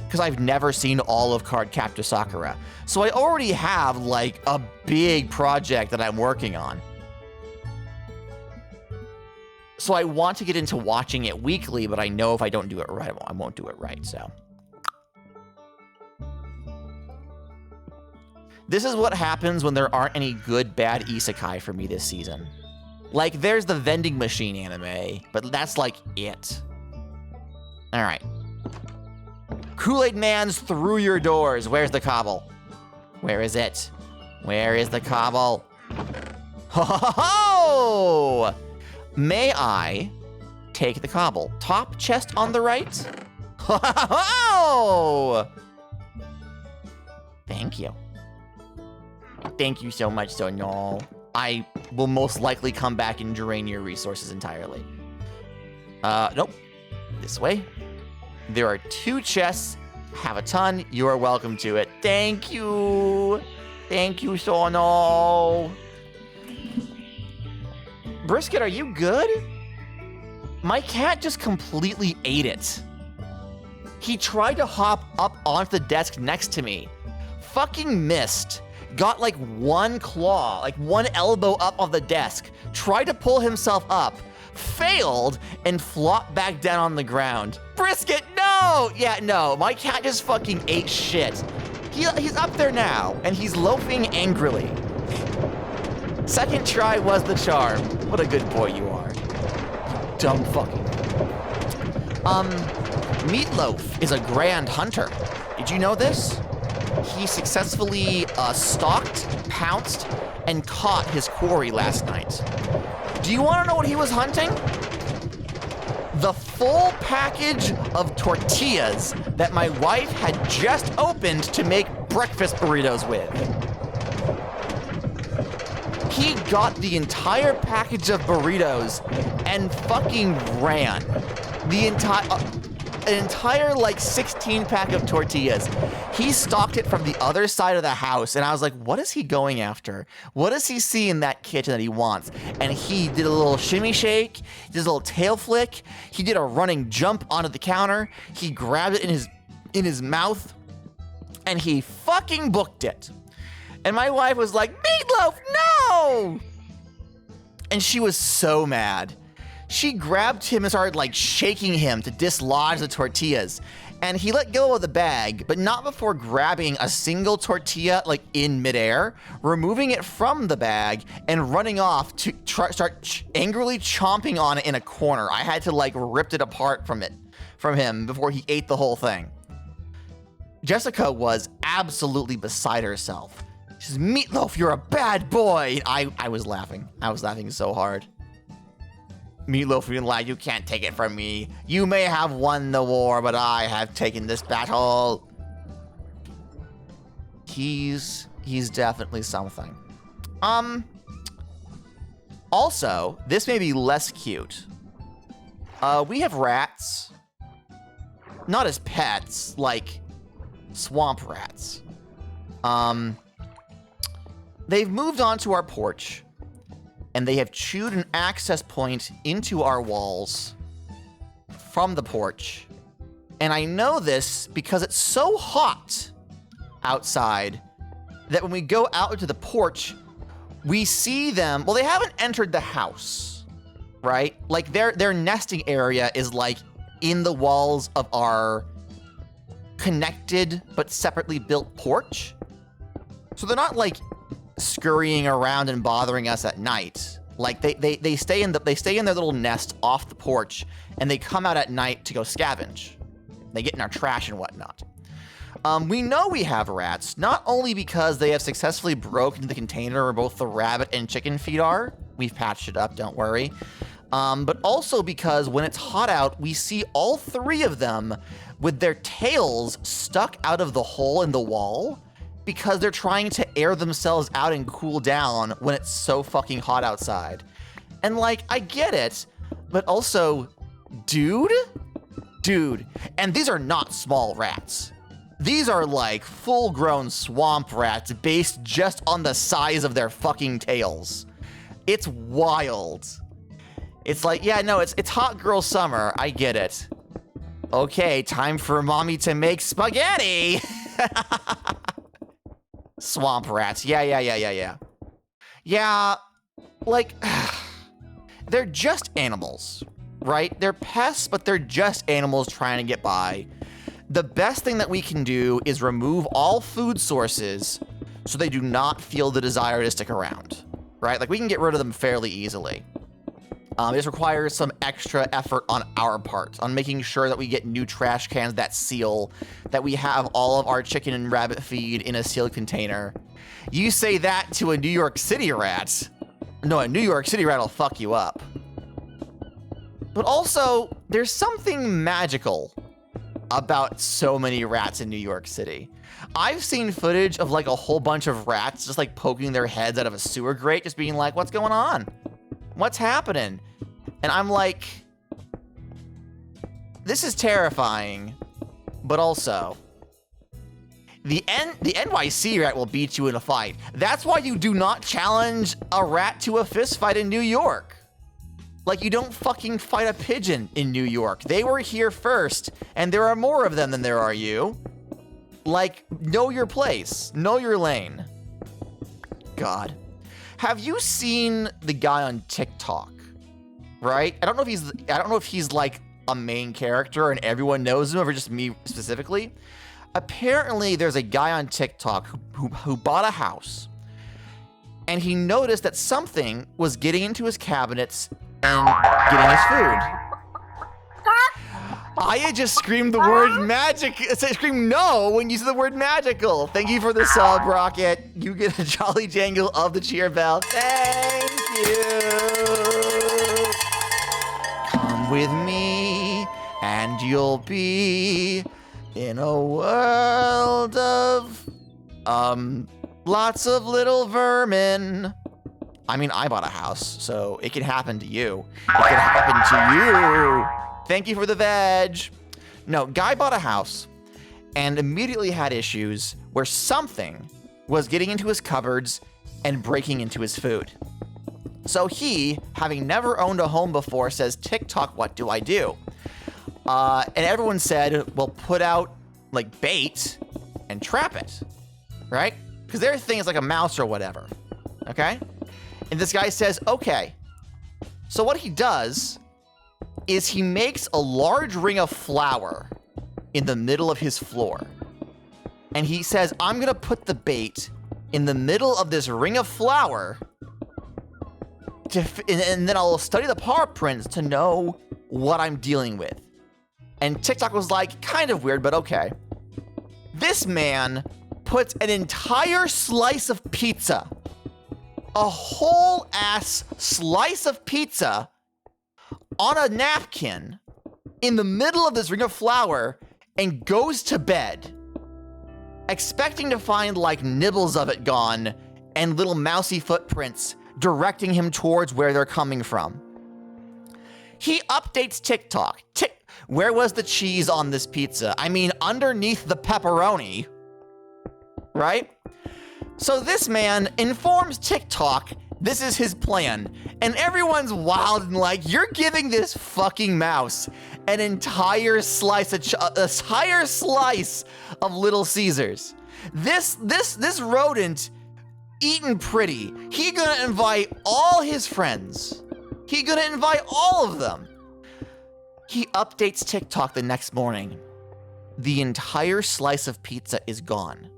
because I've never seen all of Cardcaptor Sakura. So I already have, like, a big project that I'm working on. So I want to get into watching it weekly, but I know if I don't do it right, I won't do it right, so. This is what happens when there aren't any good, bad isekai for me this season. Like, there's the vending machine anime, but that's, like, it. All right. Kool-Aid Man's through your doors. Where's the cobble? Where is it? Where is the cobble? Ho ho ho! May I take the cobble? Top chest on the right? Ho ho ho! Thank you. Thank you so much, Sonal. I will most likely come back and drain your resources entirely. Nope. This way. There are 2 chests. Have a ton. You are welcome to it. Thank you. Thank you, Sonal. Brisket, are you good? My cat just completely ate it. He tried to hop up onto the desk next to me. Fucking missed. Got like 1 claw, like 1 elbow up on the desk. Tried to pull himself up. Failed and flopped back down on the ground. Brisket, no! Yeah, no, my cat just fucking ate shit. He's up there now, and he's loafing angrily. Second try was the charm. What a good boy you are. You dumb fucking. Meatloaf is a grand hunter. Did you know this? He successfully stalked, pounced, and caught his quarry last night. Do you want to know what he was hunting? The full package of tortillas that my wife had just opened to make breakfast burritos with. He got the entire package of burritos and fucking ran. An entire like 16-pack of tortillas. He stalked it from the other side of the house, and I was like, what is he going after? What does he see in that kitchen that he wants? And he did a little shimmy shake, he did a little tail flick, he did a running jump onto the counter, he grabbed it in his mouth, and he fucking booked it. And my wife was like, Meatloaf, no! And she was so mad. She grabbed him and started like shaking him to dislodge the tortillas. And he let go of the bag, but not before grabbing a single tortilla like in midair, removing it from the bag and running off to start angrily chomping on it in a corner. I had to like rip it apart from him before he ate the whole thing. Jessica was absolutely beside herself. She says, Meatloaf, you're a bad boy. I was laughing. I was laughing so hard. Meatloaf being like, you can't take it from me. You may have won the war, but I have taken this battle. He's definitely something. Also, this may be less cute. We have rats. Not as pets, like swamp rats. They've moved onto our porch, and they have chewed an access point into our walls from the porch. And I know this because it's so hot outside that when we go out into the porch, we see them. Well, they haven't entered the house, right? Like their nesting area is like in the walls of our connected but separately built porch. So they're not like scurrying around and bothering us at night. Like they stay in their little nest off the porch, and they come out at night to go scavenge. They get in our trash and whatnot. We know we have rats, not only because they have successfully broken the container where both the rabbit and chicken feed are. We've patched it up, don't worry. But also because when it's hot out, we see all three of them with their tails stuck out of the hole in the wall because they're trying to air themselves out and cool down when it's so fucking hot outside. And like, I get it, but also, dude, and these are not small rats. These are like full-grown swamp rats based just on the size of their fucking tails. It's wild. It's like, yeah, no, it's hot girl summer. I get it. Okay, time for mommy to make spaghetti. Swamp rats. Yeah. Yeah, like, they're just animals, right? They're pests, but they're just animals trying to get by. The best thing that we can do is remove all food sources so they do not feel the desire to stick around, right? Like, we can get rid of them fairly easily. This requires some extra effort on our part, on making sure that we get new trash cans that seal, that we have all of our chicken and rabbit feed in a sealed container. You say that to a New York City rat. No, a New York City rat will fuck you up. But also, there's something magical about so many rats in New York City. I've seen footage of like a whole bunch of rats just like poking their heads out of a sewer grate, just being like, what's going on? What's happening? And I'm like, this is terrifying, but also, the NYC rat will beat you in a fight. That's why you do not challenge a rat to a fist fight in New York. Like, you don't fucking fight a pigeon in New York. They were here first, and there are more of them than there are you. Like, know your place. Know your lane. God. Have you seen the guy on TikTok? Right? I don't know if he's like a main character and everyone knows him, or just me specifically. Apparently, there's a guy on TikTok who bought a house, and he noticed that something was getting into his cabinets and getting his food. I had just screamed the word magic. I screamed no when you said the word magical. Thank you for the sub, Rocket. You get a jolly jangle of the cheer bell. Thank you. Come with me, and you'll be in a world of lots of little vermin. I mean, I bought a house, so it can happen to you. It can happen to you. Thank you for the veg. No, guy bought a house and immediately had issues where something was getting into his cupboards and breaking into his food. So he, having never owned a home before, says, TikTok, what do I do? And everyone said, well, put out like bait and trap it, right? Because their thing is like a mouse or whatever, okay? And this guy says, okay. So what he does is he makes a large ring of flour in the middle of his floor. And he says, I'm gonna put the bait in the middle of this ring of flour, and then I'll study the paw prints to know what I'm dealing with. And TikTok was like, kind of weird, but okay. This man puts an entire slice of pizza, a whole ass slice of pizza, on a napkin in the middle of this ring of flour and goes to bed, expecting to find like nibbles of it gone and little mousy footprints directing him towards where they're coming from. He updates TikTok. Where was the cheese on this pizza? I mean, underneath the pepperoni, right? So this man informs TikTok this is his plan, and everyone's wild and like, you're giving this fucking mouse an entire slice of Little Caesars. This rodent eaten pretty. He gonna invite all his friends. He gonna invite all of them. He updates TikTok the next morning. The entire slice of pizza is gone.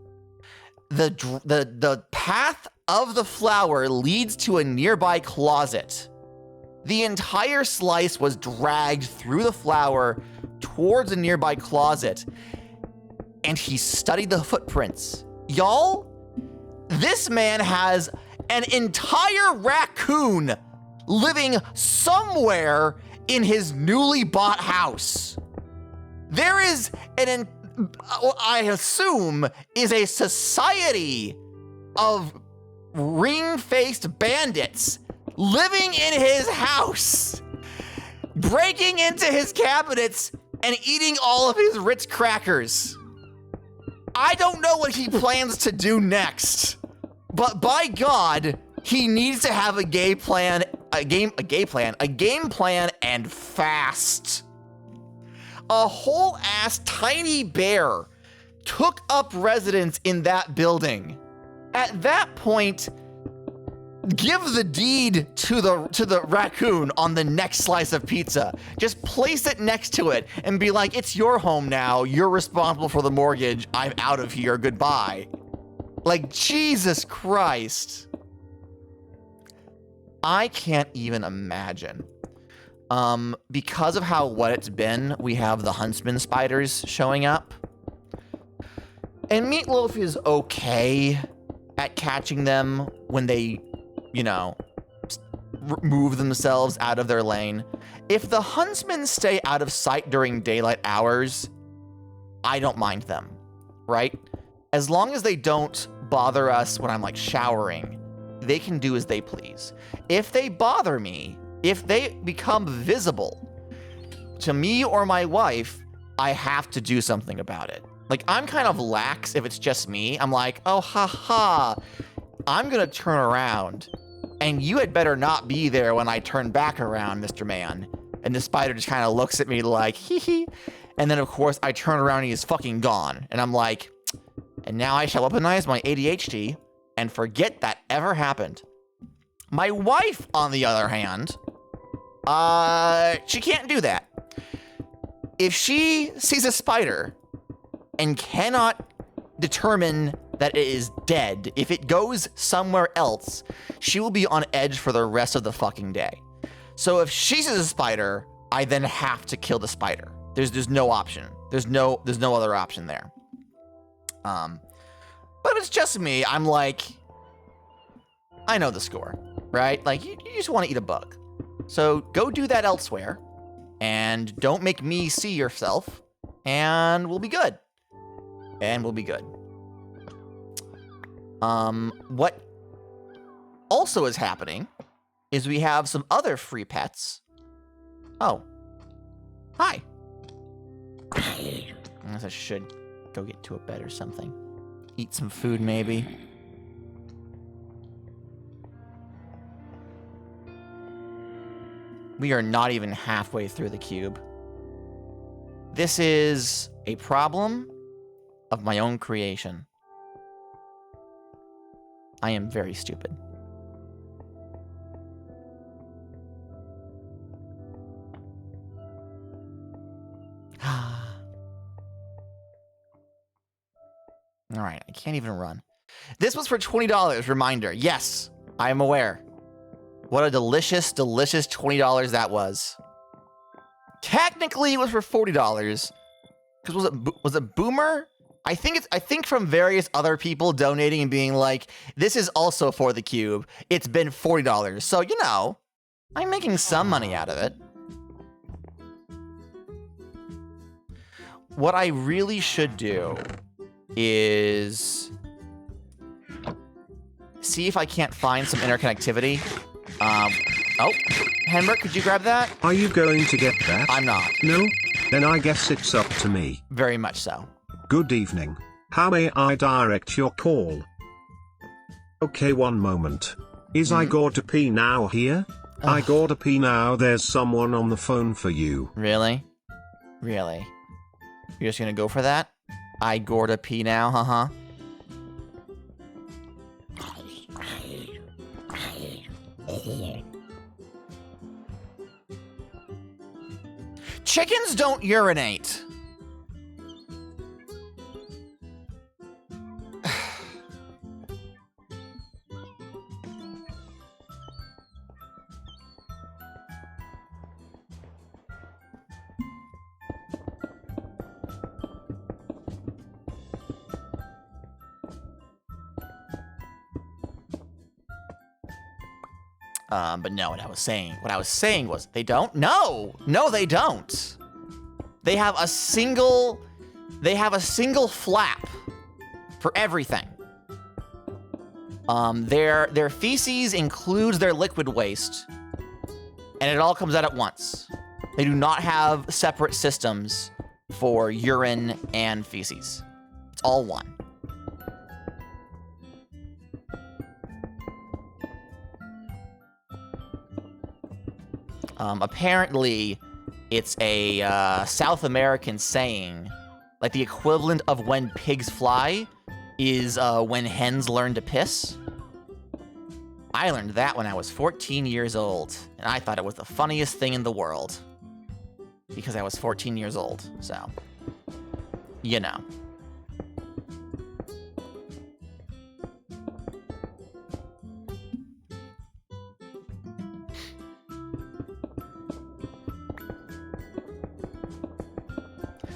The path of the flour leads to a nearby closet. The entire slice was dragged through the flour towards a nearby closet, and he studied the footprints. Y'all, this man has an entire raccoon living somewhere in his newly bought house. There is I assume, is a society of ring-faced bandits living in his house, breaking into his cabinets and eating all of his Ritz crackers. I don't know what he plans to do next, but by God, he needs to have a game plan and fast. A whole ass tiny bear took up residence in that building. At that point, give the deed to the raccoon on the next slice of pizza. Just place it next to it and be like, it's your home now. You're responsible for the mortgage. I'm out of here. Goodbye. Like, Jesus Christ. I can't even imagine. Because of what it's been, we have the huntsman spiders showing up. And Meatloaf is okay at catching them when they, move themselves out of their lane. If the huntsmen stay out of sight during daylight hours, I don't mind them, right? As long as they don't bother us when I'm like showering, they can do as they please. If they bother me, if they become visible to me or my wife, I have to do something about it. Like, I'm kind of lax if it's just me. I'm like, oh, haha, I'm gonna turn around, and you had better not be there when I turn back around, Mr. Man. And the spider just kind of looks at me like, hee hee. And then, of course, I turn around and he's fucking gone. And I'm like, and now I shall weaponize my ADHD and forget that ever happened. My wife, on the other hand, she can't do that. If she sees a spider and cannot determine that it is dead, if it goes somewhere else, she will be on edge for the rest of the fucking day. So if she sees a spider, I then have to kill the spider. There's no option. There's no other option there. But if it's just me, I'm like, I know the score, right? Like, you just want to eat a bug. So go do that elsewhere, and don't make me see yourself, and we'll be good. And we'll be good. What also is happening is we have some other free pets. Oh. Hi. I guess I should go get to a bed or something. Eat some food, maybe. We are not even halfway through the cube. This is a problem of my own creation. I am very stupid. All right, I can't even run. This was for $20, reminder. Yes, I am aware. What a delicious, delicious $20 that was. Technically, it was for $40. Because was it Boomer? I think from various other people donating and being like, this is also for the cube. It's been $40. So, I'm making some money out of it. what I really should do is see if I can't find some interconnectivity. Oh, Henrik, could you grab that? Are you going to get that? I'm not. No? Then I guess it's up to me. Very much so. Good evening. How may I direct your call? Okay, one moment. Is I gotta pee now here? I gotta pee now, there's someone on the phone for you. Really? Really? You're just gonna go for that? I gotta pee now, huh? Chickens don't urinate. But no, what I was saying was they don't? No, they don't. They have a single flap for everything. Their feces includes their liquid waste, and it all comes out at once. They do not have separate systems for urine and feces. It's all one. Apparently, it's a South American saying, like the equivalent of when pigs fly is when hens learn to piss. I learned that when I was 14 years old, and I thought it was the funniest thing in the world. Because I was 14 years old, so, you know.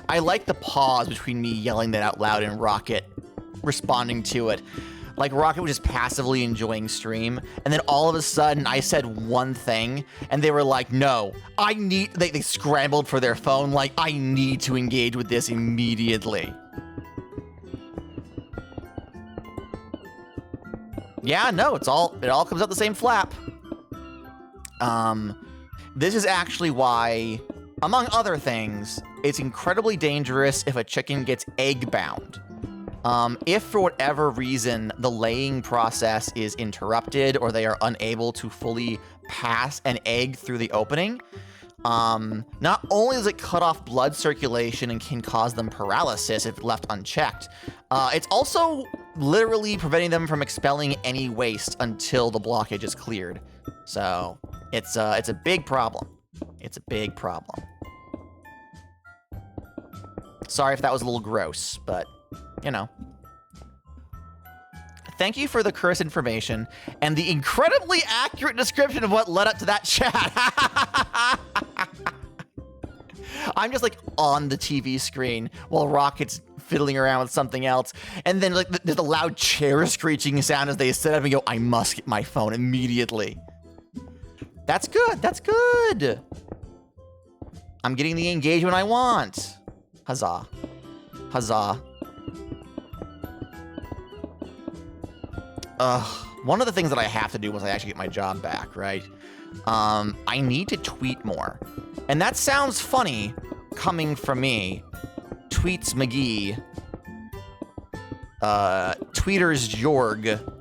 I like the pause between me yelling that out loud and Rocket responding to it. Like, Rocket was just passively enjoying stream, and then all of a sudden, I said one thing, and they were like, no, they scrambled for their phone, like, I need to engage with this immediately. Yeah, no, it all comes out the same flap. This is actually why, among other things, it's incredibly dangerous if a chicken gets egg-bound. If for whatever reason the laying process is interrupted or they are unable to fully pass an egg through the opening, not only does it cut off blood circulation and can cause them paralysis if left unchecked, it's also literally preventing them from expelling any waste until the blockage is cleared. So it's a big problem. It's a big problem. Sorry if that was a little gross, but, you know. Thank you for the curse information and the incredibly accurate description of what led up to that chat. I'm just, like, on the TV screen while Rocket's fiddling around with something else. And then, like, there's a loud chair screeching sound as they sit up and go, I must get my phone immediately. That's good. That's good. I'm getting the engagement I want. Huzzah. Huzzah. One of the things that I have to do once I actually get my job back, right? I need to tweet more. And that sounds funny coming from me. Tweets McGee. Tweeters Jorg,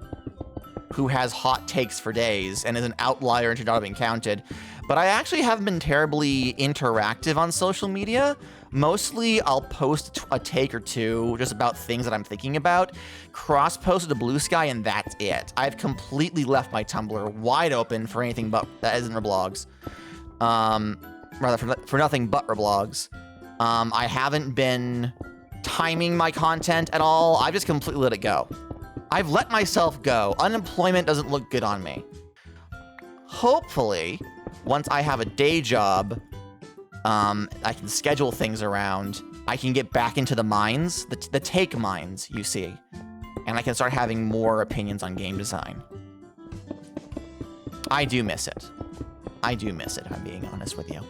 who has hot takes for days and is an outlier and should not have been counted. But I actually haven't been terribly interactive on social media. Mostly, I'll post a take or two just about things that I'm thinking about, cross-posted to Blue Sky, and that's it. I've completely left my Tumblr wide open for anything but that isn't Reblogs. Rather, for nothing but Reblogs. I haven't been timing my content at all. I've just completely let it go. I've let myself go. Unemployment doesn't look good on me. Hopefully, once I have a day job, I can schedule things around. I can get back into the mines, the take mines, you see. And I can start having more opinions on game design. I do miss it. I do miss it, if I'm being honest with you.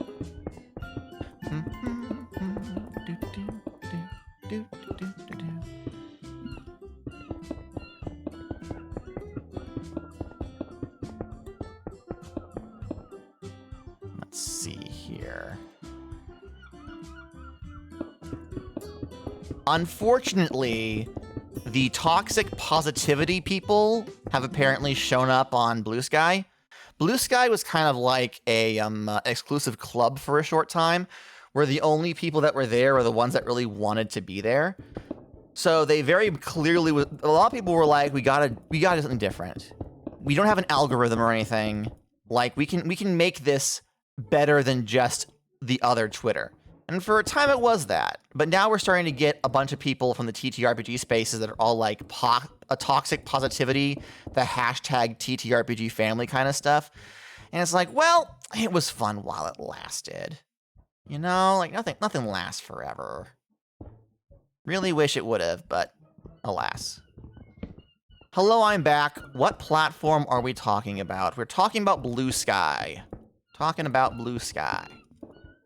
Unfortunately, the toxic positivity people have apparently shown up on Blue Sky. Blue Sky was kind of like a exclusive club for a short time, where the only people that were there were the ones that really wanted to be there. So they very clearly, a lot of people were like, we gotta do something different. We don't have an algorithm or anything. Like we can make this better than just the other Twitter. And for a time it was that. But now we're starting to get a bunch of people from the TTRPG spaces that are all like a toxic positivity, the hashtag TTRPG family kind of stuff. And it's like, well, it was fun while it lasted. You know, like nothing lasts forever. Really wish it would have, but alas. Hello, I'm back. What platform are we talking about? We're talking about Blue Sky. Talking about Blue Sky.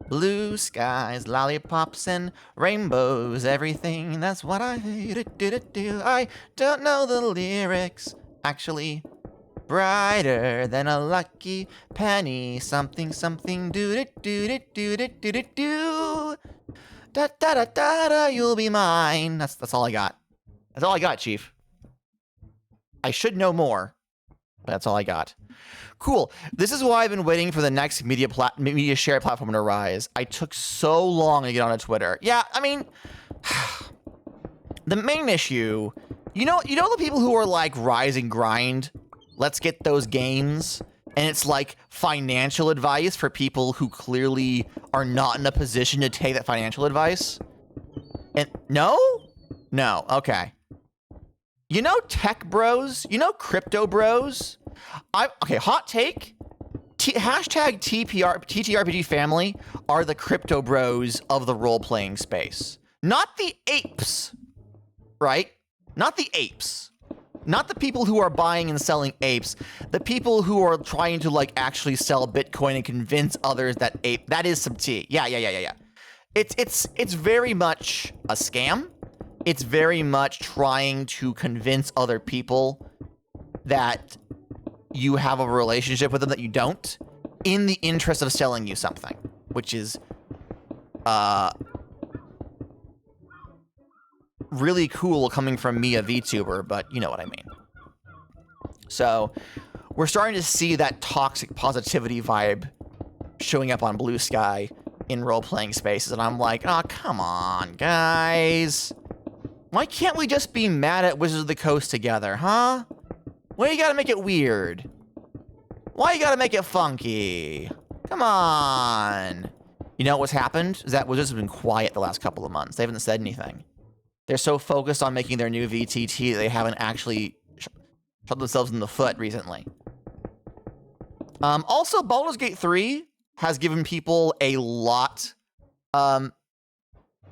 Blue skies, lollipops, and rainbows, everything. That's what I do. I don't know the lyrics. Actually, brighter than a lucky penny. Something, something, do do. Da da da da da. You'll be mine. That's all I got. That's all I got, Chief. I should know more, but that's all I got. Cool. This is why I've been waiting for the next media share platform to rise. I took so long to get onto Twitter. Yeah, I mean, the main issue, you know the people who are like rise and grind, let's get those games, and it's like financial advice for people who clearly are not in a position to take that financial advice? And no, okay. You know tech bros? You know crypto bros? Okay, hot take. Hashtag TTRPG family are the crypto bros of the role-playing space. Not the apes, right? Not the apes. Not the people who are buying and selling apes. The people who are trying to like actually sell Bitcoin and convince others that that is some tea. Yeah. It's very much a scam. It's very much trying to convince other people that you have a relationship with them that you don't, in the interest of selling you something, which is really cool coming from me, a VTuber, but you know what I mean. So we're starting to see that toxic positivity vibe showing up on Blue Sky in role-playing spaces, and I'm like, oh, come on, guys. Why can't we just be mad at Wizards of the Coast together, huh? Why you gotta make it weird? Why you gotta make it funky? Come on. You know what's happened? Is that Wizards have been quiet the last couple of months. They haven't said anything. They're so focused on making their new VTT, they haven't actually shot themselves in the foot recently. Also, Baldur's Gate 3 has given people a lot.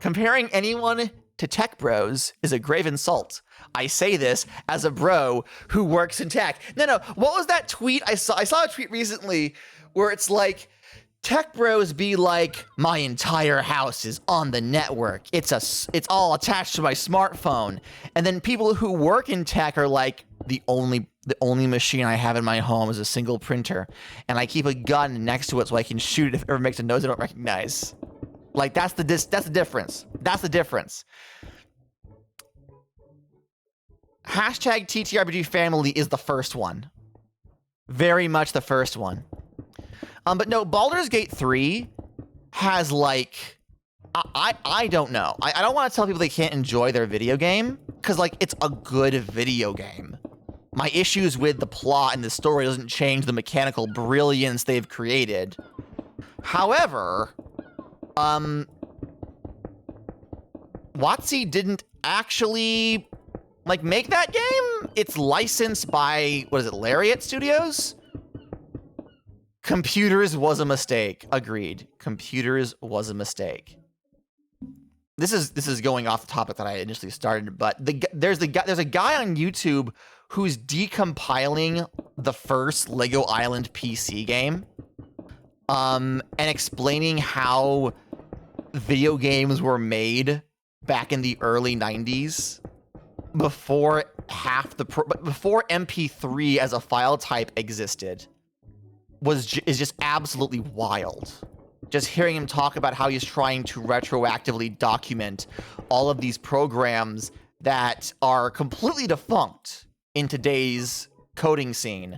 Comparing anyone to tech bros is a grave insult. I say this as a bro who works in tech. No, what was that tweet I saw? I saw a tweet recently where it's like, tech bros be like, my entire house is on the network. It's all attached to my smartphone. And then people who work in tech are like, the only machine I have in my home is a single printer, and I keep a gun next to it so I can shoot it if it ever makes a noise I don't recognize. Like that's the difference. That's the difference. Hashtag TTRPG family is the first one. Very much the first one. But no, Baldur's Gate 3 has like, I don't know. I don't want to tell people they can't enjoy their video game, because like it's a good video game. My issues with the plot and the story doesn't change the mechanical brilliance they've created. However, WotC didn't actually like make that game. It's licensed by, what is it, Lariat Studios? Computers was a mistake. Agreed. Computers was a mistake. This is going off the topic that I initially started, but there's a guy on YouTube who's decompiling the first Lego Island PC game, and explaining how video games were made back in the early 90s before before MP3 as a file type existed is just absolutely wild. just hearing him talk about how he's trying to retroactively document all of these programs that are completely defunct in today's coding scene,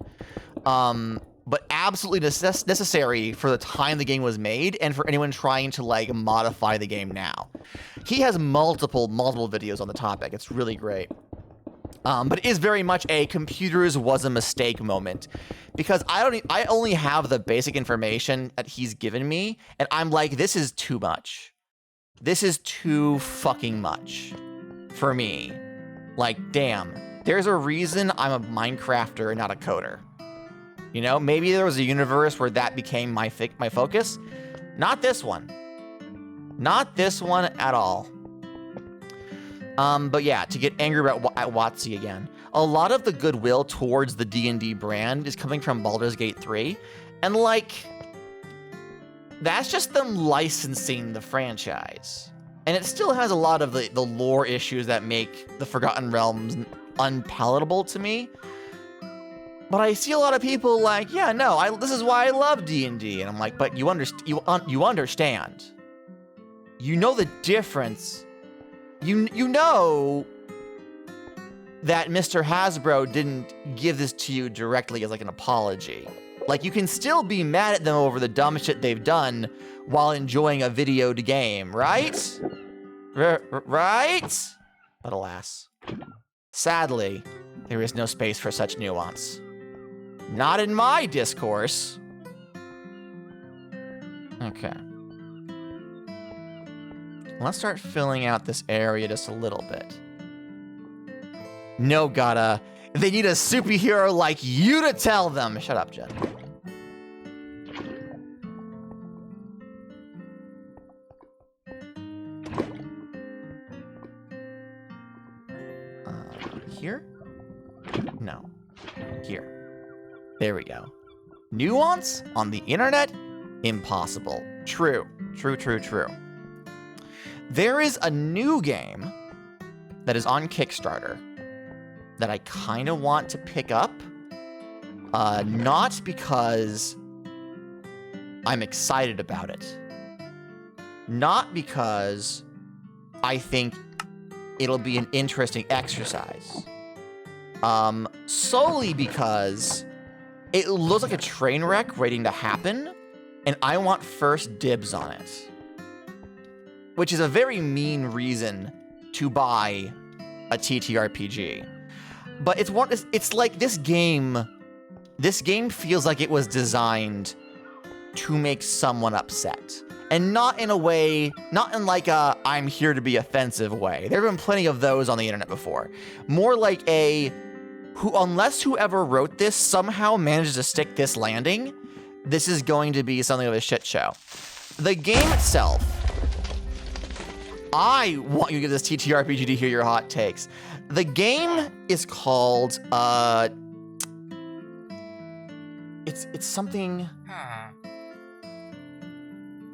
but absolutely necessary for the time the game was made and for anyone trying to like modify the game now. He has multiple videos on the topic. It's really great. But it is very much a computers was a mistake moment, because I only have the basic information that he's given me, and I'm like, this is too much. This is too fucking much for me. Like, damn, there's a reason I'm a Minecrafter and not a coder. You know, maybe there was a universe where that became my focus. Not this one. Not this one at all. But yeah, to get angry at WotC again. A lot of the goodwill towards the D&D brand is coming from Baldur's Gate 3. And like, that's just them licensing the franchise. And it still has a lot of the lore issues that make the Forgotten Realms unpalatable to me. But I see a lot of people like, yeah, no, this is why I love D&D. And I'm like, but you understand. You know the difference. You know that Mr. Hasbro didn't give this to you directly as like an apology. Like, you can still be mad at them over the dumb shit they've done while enjoying a video game, right? Right? But alas, sadly, there is no space for such nuance. Not in my discourse. Okay. Let's start filling out this area just a little bit. No, gotta. They need a superhero like you to tell them. Shut up, Jen. Here? No. Here. There we go. Nuance on the internet? Impossible. True. True, true, true. There is a new game that is on Kickstarter that I kind of want to pick up. Not because I'm excited about it. Not because I think it'll be an interesting exercise. Solely because it looks like a train wreck waiting to happen, and I want first dibs on it. Which is a very mean reason to buy a TTRPG. But it's like this game feels like it was designed to make someone upset. And not in a way, not in like a I'm here to be offensive way. There have been plenty of those on the internet before. More like unless whoever wrote this somehow manages to stick this landing, this is going to be something of a shit show. The game itself, I want you to give this TTRPG to hear your hot takes. The game is called, it's something,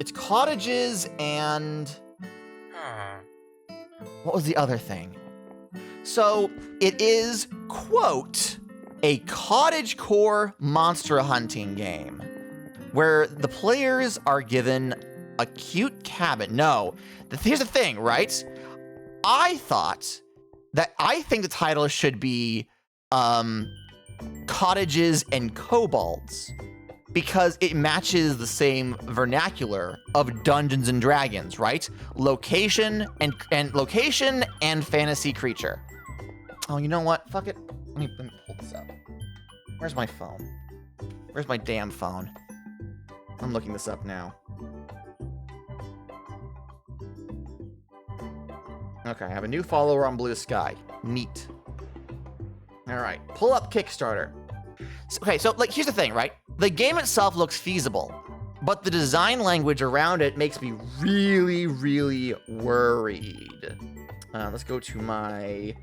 it's cottages and, what was the other thing? So it is, quote, a cottagecore monster hunting game where the players are given a cute cabin. No, here's the thing, right? I think the title should be Cottages and Kobolds, because it matches the same vernacular of Dungeons and Dragons, right? Location and fantasy creature. Oh, you know what? Fuck it. Let me pull this up. Where's my phone? Where's my damn phone? I'm looking this up now. Okay, I have a new follower on Blue Sky. Neat. All right, pull up Kickstarter. So like, here's the thing, right? The game itself looks feasible, but the design language around it makes me really, really worried. Let's go to my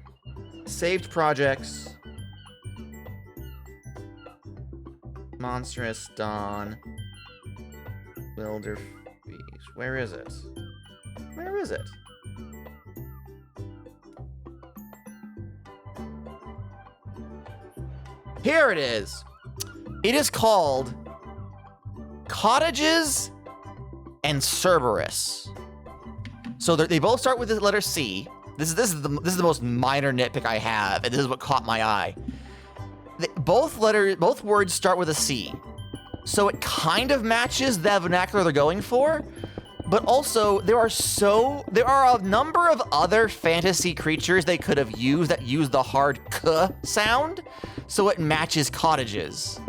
saved projects. Monstrous Dawn. Wilder Feast. Where is it? Where is it? Here it is. It is called Cottages and Cerberus. So they both start with the letter C. This is the most minor nitpick I have, and this is what caught my eye. Both words start with a C. So it kind of matches the vernacular they're going for, but also there are a number of other fantasy creatures they could have used that use the hard K sound, so it matches cottages.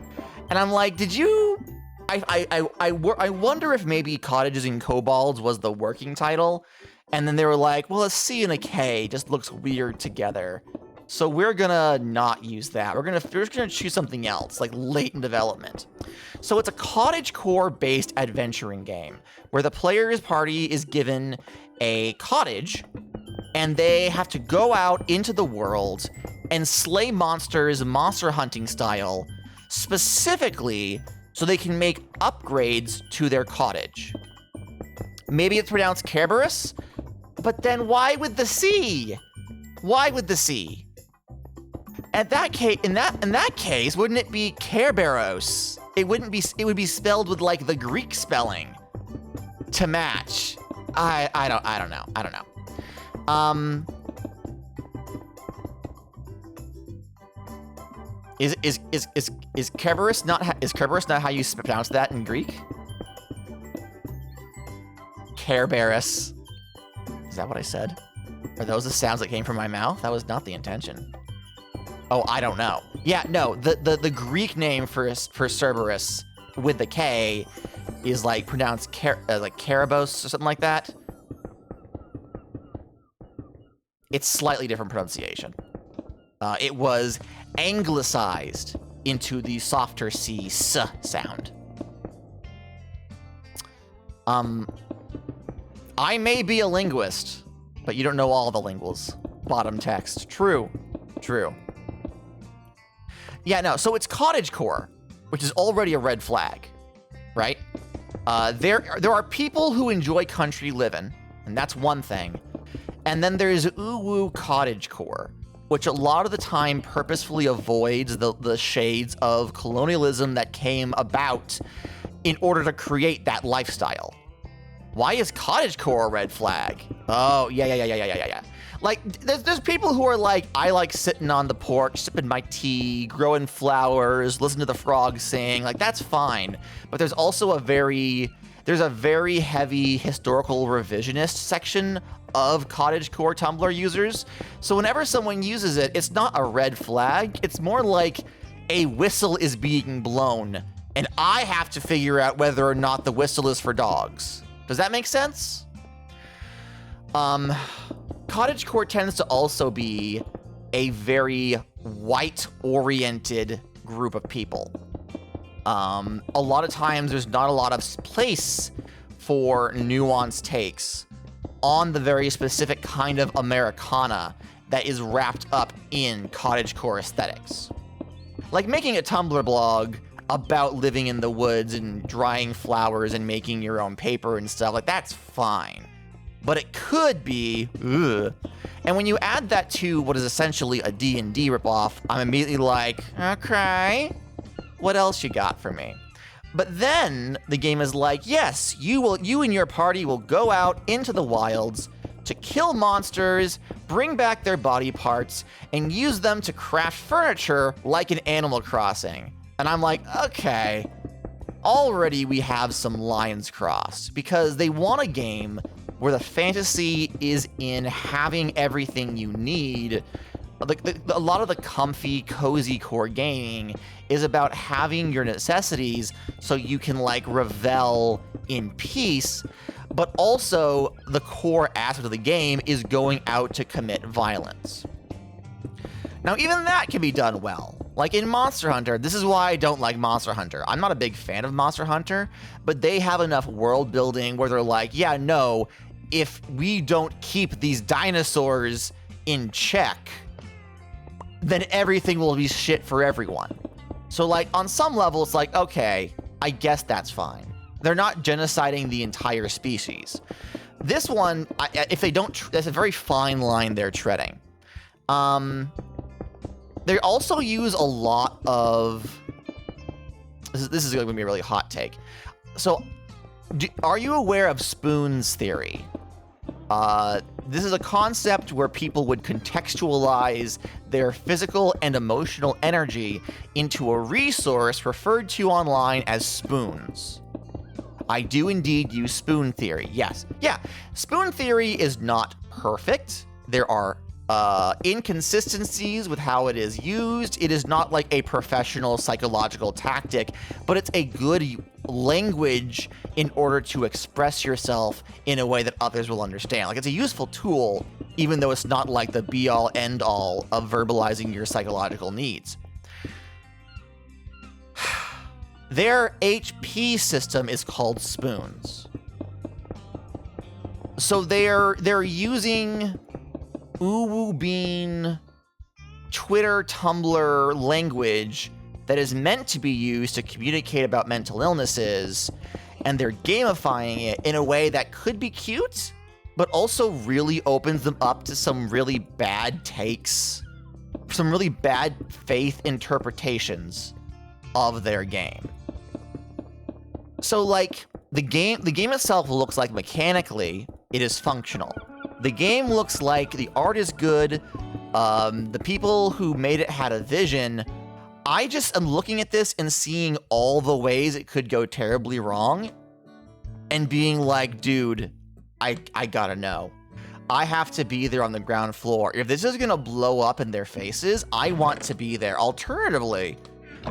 And I'm like, did you? I wonder if maybe cottages and kobolds was the working title, and then they were like, well, a C and a K just looks weird together. So we're gonna not use that. We're just gonna choose something else, like late in development. So it's a cottagecore based adventuring game where the player's party is given a cottage and they have to go out into the world and slay monsters monster hunting style, specifically so they can make upgrades to their cottage. Maybe it's pronounced Kerberos, but then why with the C? Why with the C? In that case, wouldn't it be Kerberos? It would be spelled with like the Greek spelling to match. I don't know. Is Kerberos not how you pronounce that in Greek? Kerberos. Is that what I said? Are those the sounds that came from my mouth? That was not the intention. Oh, I don't know. Yeah, no, the Greek name for Cerberus with the K is like pronounced like Karabos or something like that. It's slightly different pronunciation. It was anglicized into the softer C S sound. I may be a linguist, but you don't know all the linguals. Bottom text. True. Yeah, no, so it's cottagecore, which is already a red flag, right? There are people who enjoy country living, and that's one thing. And then there's ooh-woo cottagecore, which a lot of the time purposefully avoids the shades of colonialism that came about in order to create that lifestyle. Why is cottagecore a red flag? Oh, yeah. Like, there's people who are like, I like sitting on the porch, sipping my tea, growing flowers, listening to the frogs sing. Like, that's fine. But there's also a very heavy historical revisionist section of cottagecore Tumblr users. So whenever someone uses it, it's not a red flag. It's more like a whistle is being blown, and I have to figure out whether or not the whistle is for dogs. Does that make sense? Cottagecore tends to also be a very white-oriented group of people. A lot of times there's not a lot of place for nuanced takes on the very specific kind of Americana that is wrapped up in cottagecore aesthetics. Like making a Tumblr blog about living in the woods and drying flowers and making your own paper and stuff, like that's fine. But it could be, ugh. And when you add that to what is essentially a D&D ripoff, I'm immediately like, okay, what else you got for me? But then the game is like, yes, you and your party will go out into the wilds to kill monsters, bring back their body parts, and use them to craft furniture like in Animal Crossing. And I'm like, okay, already we have some lines crossed, because they want a game where the fantasy is in having everything you need. A lot of the comfy, cozy core gaming is about having your necessities so you can like revel in peace, but also the core aspect of the game is going out to commit violence. Now, even that can be done well. Like in Monster Hunter, this is why I don't like Monster Hunter. I'm not a big fan of Monster Hunter, but they have enough world building where they're like, yeah, no, if we don't keep these dinosaurs in check, then everything will be shit for everyone. So like on some level, it's like, okay, I guess that's fine. They're not genociding the entire species. This one, if they don't, that's a very fine line they're treading. They also use a lot of, this is going to be a really hot take. So Are you aware of spoons theory? This is a concept where people would contextualize their physical and emotional energy into a resource referred to online as spoons. I do indeed use spoon theory, yes. Yeah, spoon theory is not perfect. There are inconsistencies with how it is used. It is not like a professional psychological tactic, but it's a good language in order to express yourself in a way that others will understand. Like, it's a useful tool, even though it's not like the be-all, end-all of verbalizing your psychological needs. Their HP system is called spoons. So they're using Uwu Bean, Twitter, Tumblr language that is meant to be used to communicate about mental illnesses, and they're gamifying it in a way that could be cute, but also really opens them up to some really bad takes, some really bad faith interpretations of their game. So, like, the game itself looks like mechanically it is functional. The game looks like the art is good. The people who made it had a vision. I just am looking at this and seeing all the ways it could go terribly wrong and being like, dude, I gotta know. I have to be there on the ground floor. If this is gonna blow up in their faces, I want to be there. Alternatively,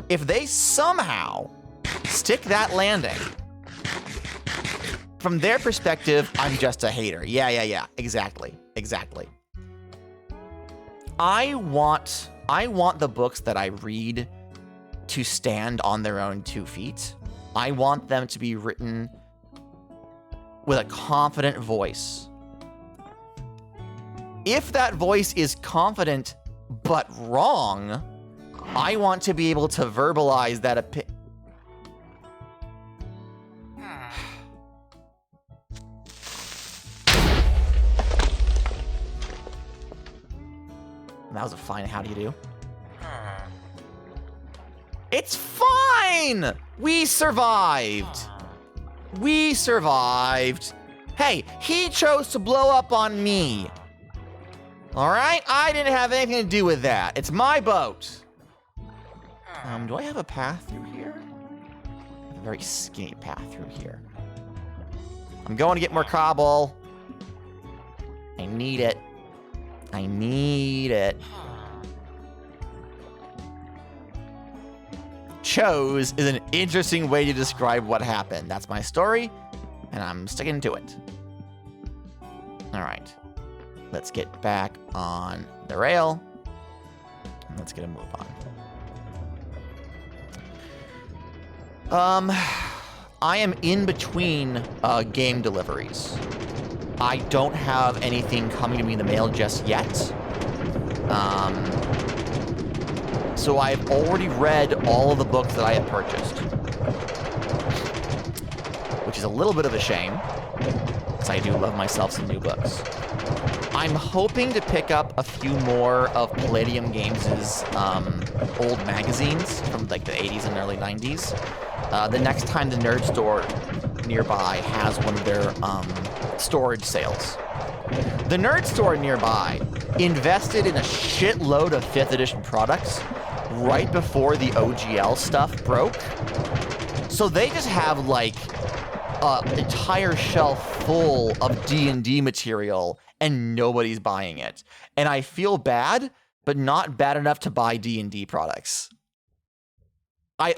if they somehow stick that landing, from their perspective, I'm just a hater. Yeah, exactly. I want the books that I read to stand on their own 2 feet. I want them to be written with a confident voice. If that voice is confident but wrong, I want to be able to verbalize that opinion. That was a fine how do you do. It's fine! We survived. Hey, he chose to blow up on me. All right? I didn't have anything to do with that. It's my boat. Do I have a path through here? I have a very skinny path through here. I'm going to get more cobble. I need it. Chose is an interesting way to describe what happened. That's my story, and I'm sticking to it. All right. Let's get back on the rail. And let's get a move on. I am in between game deliveries. I don't have anything coming to me in the mail just yet. So I've already read all of the books that I have purchased, which is a little bit of a shame, because I do love myself some new books. I'm hoping to pick up a few more of Palladium Games' old magazines from like the 80s and early 90s. The next time the Nerd Store nearby has one of their storage sales. The Nerd Store nearby invested in a shitload of 5th edition products right before the OGL stuff broke. So they just have like an entire shelf full of D&D material and nobody's buying it. And I feel bad, but not bad enough to buy D&D products. I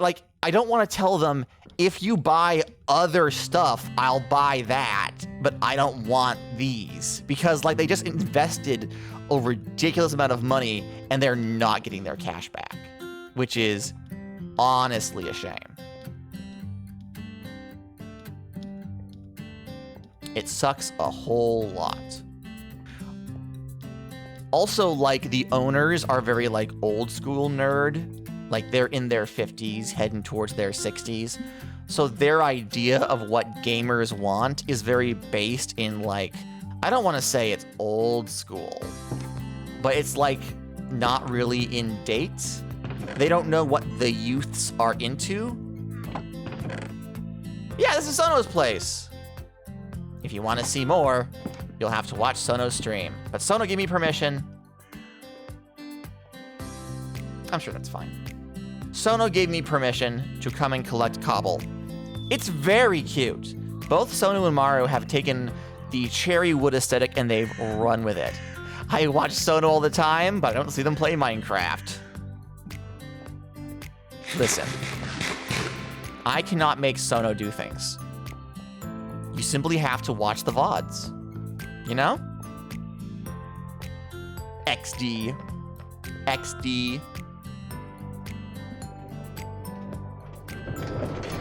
don't want to tell them, if you buy other stuff, I'll buy that, but I don't want these. Because like they just invested a ridiculous amount of money and they're not getting their cash back, which is honestly a shame. It sucks a whole lot. Also, like, the owners are very like old school nerd. Like, they're in their 50s, heading towards their 60s. So their idea of what gamers want is very based in, like, I don't want to say it's old school, but it's, like, not really in date. They don't know what the youths are into. Yeah, this is Sono's place. If you want to see more, you'll have to watch Sono's stream. But Sono gave me permission. I'm sure that's fine. Sono gave me permission to come and collect Cobble. It's very cute. Both Sono and Maru have taken the cherry wood aesthetic and they've run with it. I watch Sono all the time, but I don't see them play Minecraft. Listen, I cannot make Sono do things. You simply have to watch the VODs. You know? XD. XD.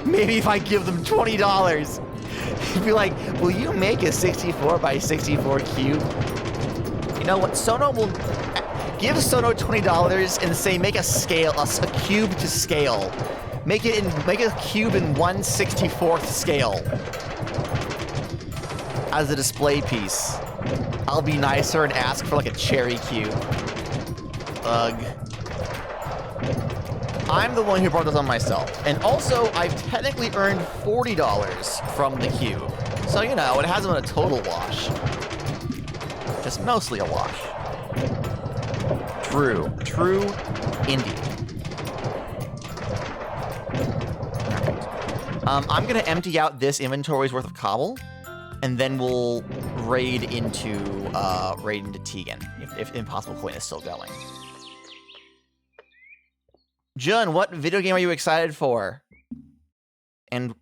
Maybe if I give them $20, it'd be like, will you make a 64 by 64 cube? You know what? Sono will give Sono $20 and say, make a scale, a cube to scale. Make a cube in 1/64th scale as a display piece. I'll be nicer and ask for like a cherry cube. Ugh. I'm the one who brought this on myself. And also, I've technically earned $40 from the cube. So, you know, it hasn't been a total wash. Just mostly a wash. True. True indeed. Alright. I'm gonna empty out this inventory's worth of cobble, and then we'll raid into Tegan, if Impossible Coin is still going. Jun, what video game are you excited for? And...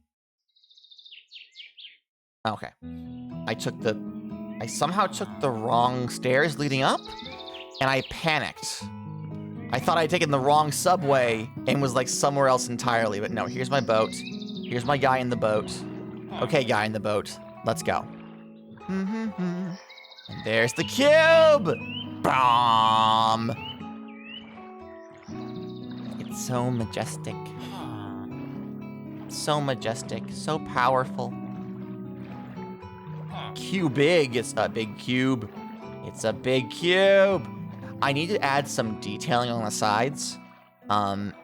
okay. I somehow took the wrong stairs leading up, and I panicked. I thought I'd taken the wrong subway and was like somewhere else entirely, but no, here's my boat. Here's my guy in the boat. Okay, guy in the boat. Let's go. And there's the cube! Bomb! It's so majestic. So majestic. So powerful. Big. It's a big cube. It's a big cube. I need to add some detailing on the sides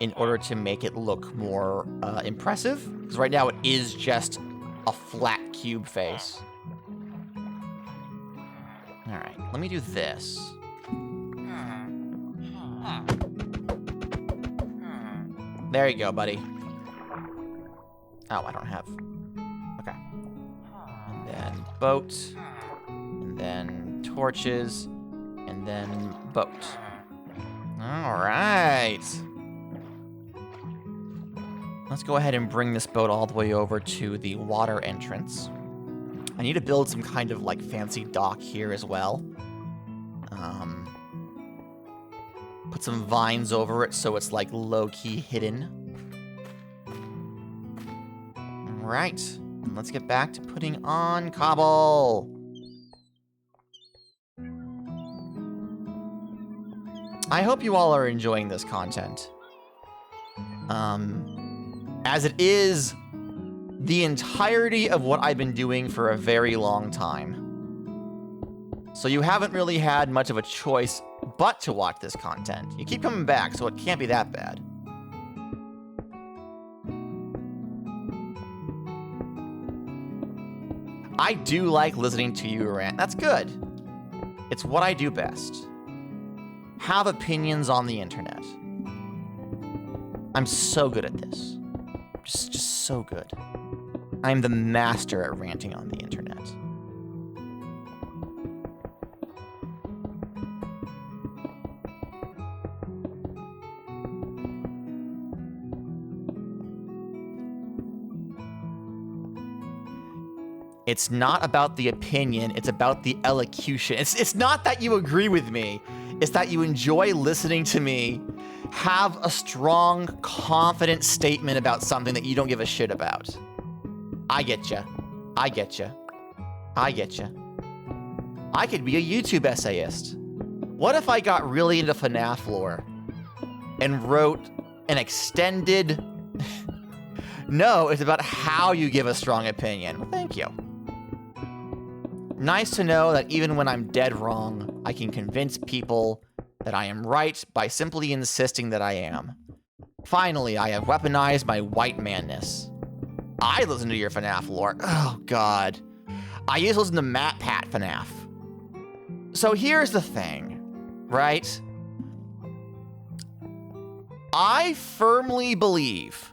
in order to make it look more impressive. Because right now it is just a flat cube face. All right, let me do this. There you go, buddy. Oh, I don't have... okay. And then boat. And then torches. And then boat. All right. Let's go ahead and bring this boat all the way over to the water entrance. I need to build some kind of like fancy dock here as well. Put some vines over it so it's like low-key hidden. All right, let's get back to putting on cobble. I hope you all are enjoying this content. As it is the entirety of what I've been doing for a very long time. So you haven't really had much of a choice but to watch this content. You keep coming back, so it can't be that bad. I do like listening to you rant. That's good. It's what I do best. Have opinions on the internet. I'm so good at this. Just so good. I'm the master at ranting on the internet. It's not about the opinion, it's about the elocution. It's not that you agree with me, it's that you enjoy listening to me have a strong, confident statement about something that you don't give a shit about. I get ya. I get ya. I get ya. I could be a YouTube essayist. What if I got really into FNAF lore and wrote an extended... No, it's about how you give a strong opinion. Well, thank you. Nice to know that even when I'm dead wrong, I can convince people that I am right by simply insisting that I am. Finally, I have weaponized my white manness. I listen to your FNAF lore. Oh, God. I used to listen to Matt Pat FNAF. So here's the thing, right? I firmly believe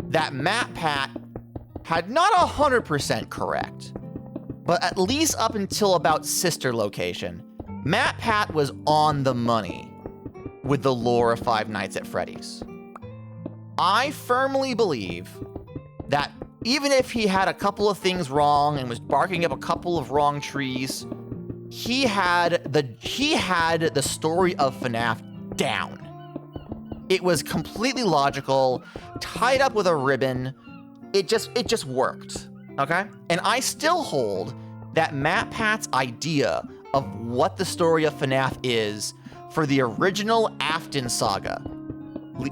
that Matt Pat had not 100% correct, but at least up until about Sister Location, Matt Pat was on the money with the lore of Five Nights at Freddy's. I firmly believe that even if he had a couple of things wrong and was barking up a couple of wrong trees, he had the story of FNAF down. It was completely logical, tied up with a ribbon. It just worked, okay? And I still hold that Matt Pat's idea of what the story of FNAF is for the original Afton saga,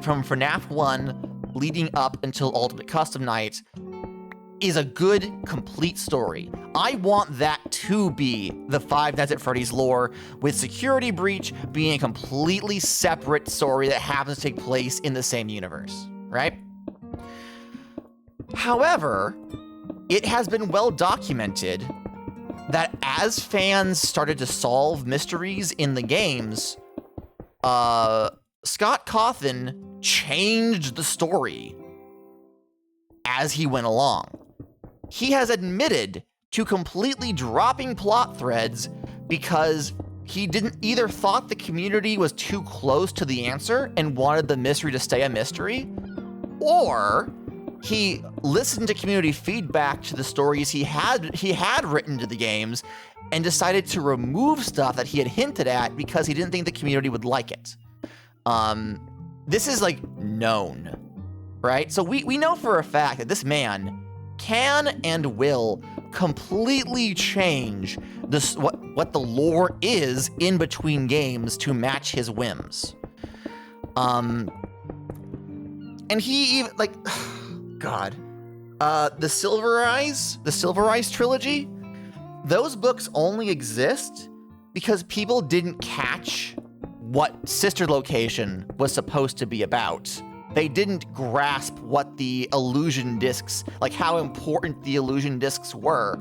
from FNAF 1 leading up until Ultimate Custom Night, is a good, complete story. I want that to be the Five Nights at Freddy's lore, with Security Breach being a completely separate story that happens to take place in the same universe, right? However, it has been well documented that as fans started to solve mysteries in the games, Scott Cawthon changed the story as he went along. He has admitted to completely dropping plot threads because he didn't either thought the community was too close to the answer and wanted the mystery to stay a mystery, or he listened to community feedback to the stories he had written to the games and decided to remove stuff that he had hinted at because he didn't think the community would like it. This is like known, right? So we know for a fact that this man can and will completely change this what the lore is in between games to match his whims. And he even like God. The Silver Eyes trilogy, those books only exist because people didn't catch what Sister Location was supposed to be about. They didn't grasp what the illusion discs, like how important the illusion discs were.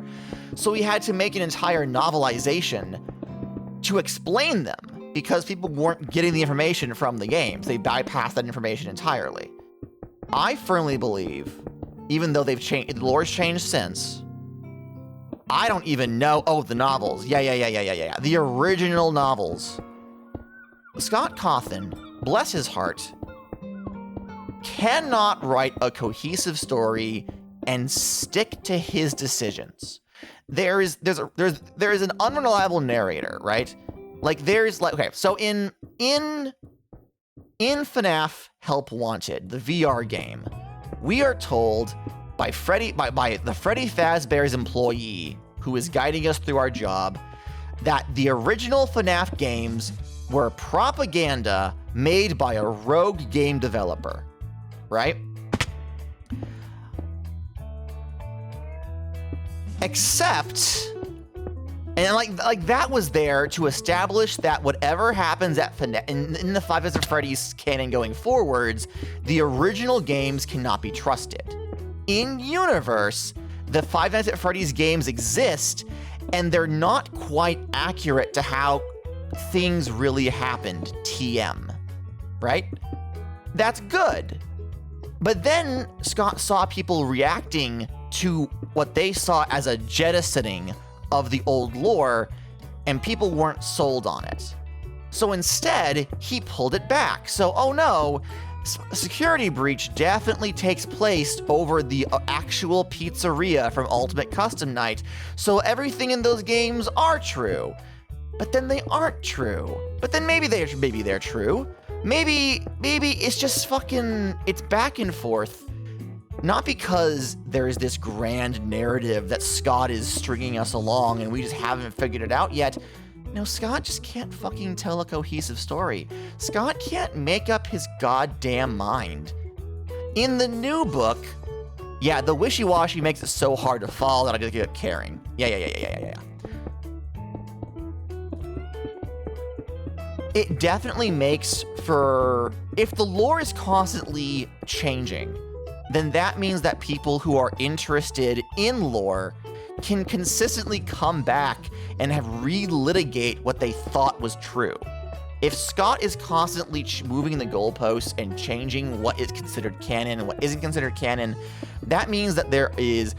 So we had to make an entire novelization to explain them because people weren't getting the information from the games. They bypassed that information entirely. I firmly believe, even though they've changed, the lore's changed since, I don't even know. Oh, the novels. Yeah. The original novels. Scott Cawthon, bless his heart, cannot write a cohesive story and stick to his decisions. There is an unreliable narrator, right? Like okay, so in FNAF Help Wanted, the VR game, we are told by the Freddy Fazbear's employee who is guiding us through our job that the original FNAF games were propaganda made by a rogue game developer, right? Except, and like that was there to establish that whatever happens at in the Five Nights at Freddy's canon going forwards, the original games cannot be trusted. In universe, the Five Nights at Freddy's games exist, and they're not quite accurate to how things really happened, TM, right? That's good. But then Scott saw people reacting to what they saw as a jettisoning of the old lore, and people weren't sold on it. So instead, he pulled it back. So, oh no, Security Breach definitely takes place over the actual pizzeria from Ultimate Custom Night, so everything in those games are true. But then they aren't true. But then maybe they're true. Maybe it's just it's back and forth. Not because there's this grand narrative that Scott is stringing us along and we just haven't figured it out yet. No, Scott just can't fucking tell a cohesive story. Scott can't make up his goddamn mind. In the new book, yeah, the wishy-washy makes it so hard to follow that I just get caring. Yeah. it definitely makes for, if the lore is constantly changing, then that means that people who are interested in lore can consistently come back and have relitigate what they thought was true. If Scott is constantly moving the goalposts and changing what is considered canon and what isn't considered canon, that means that there is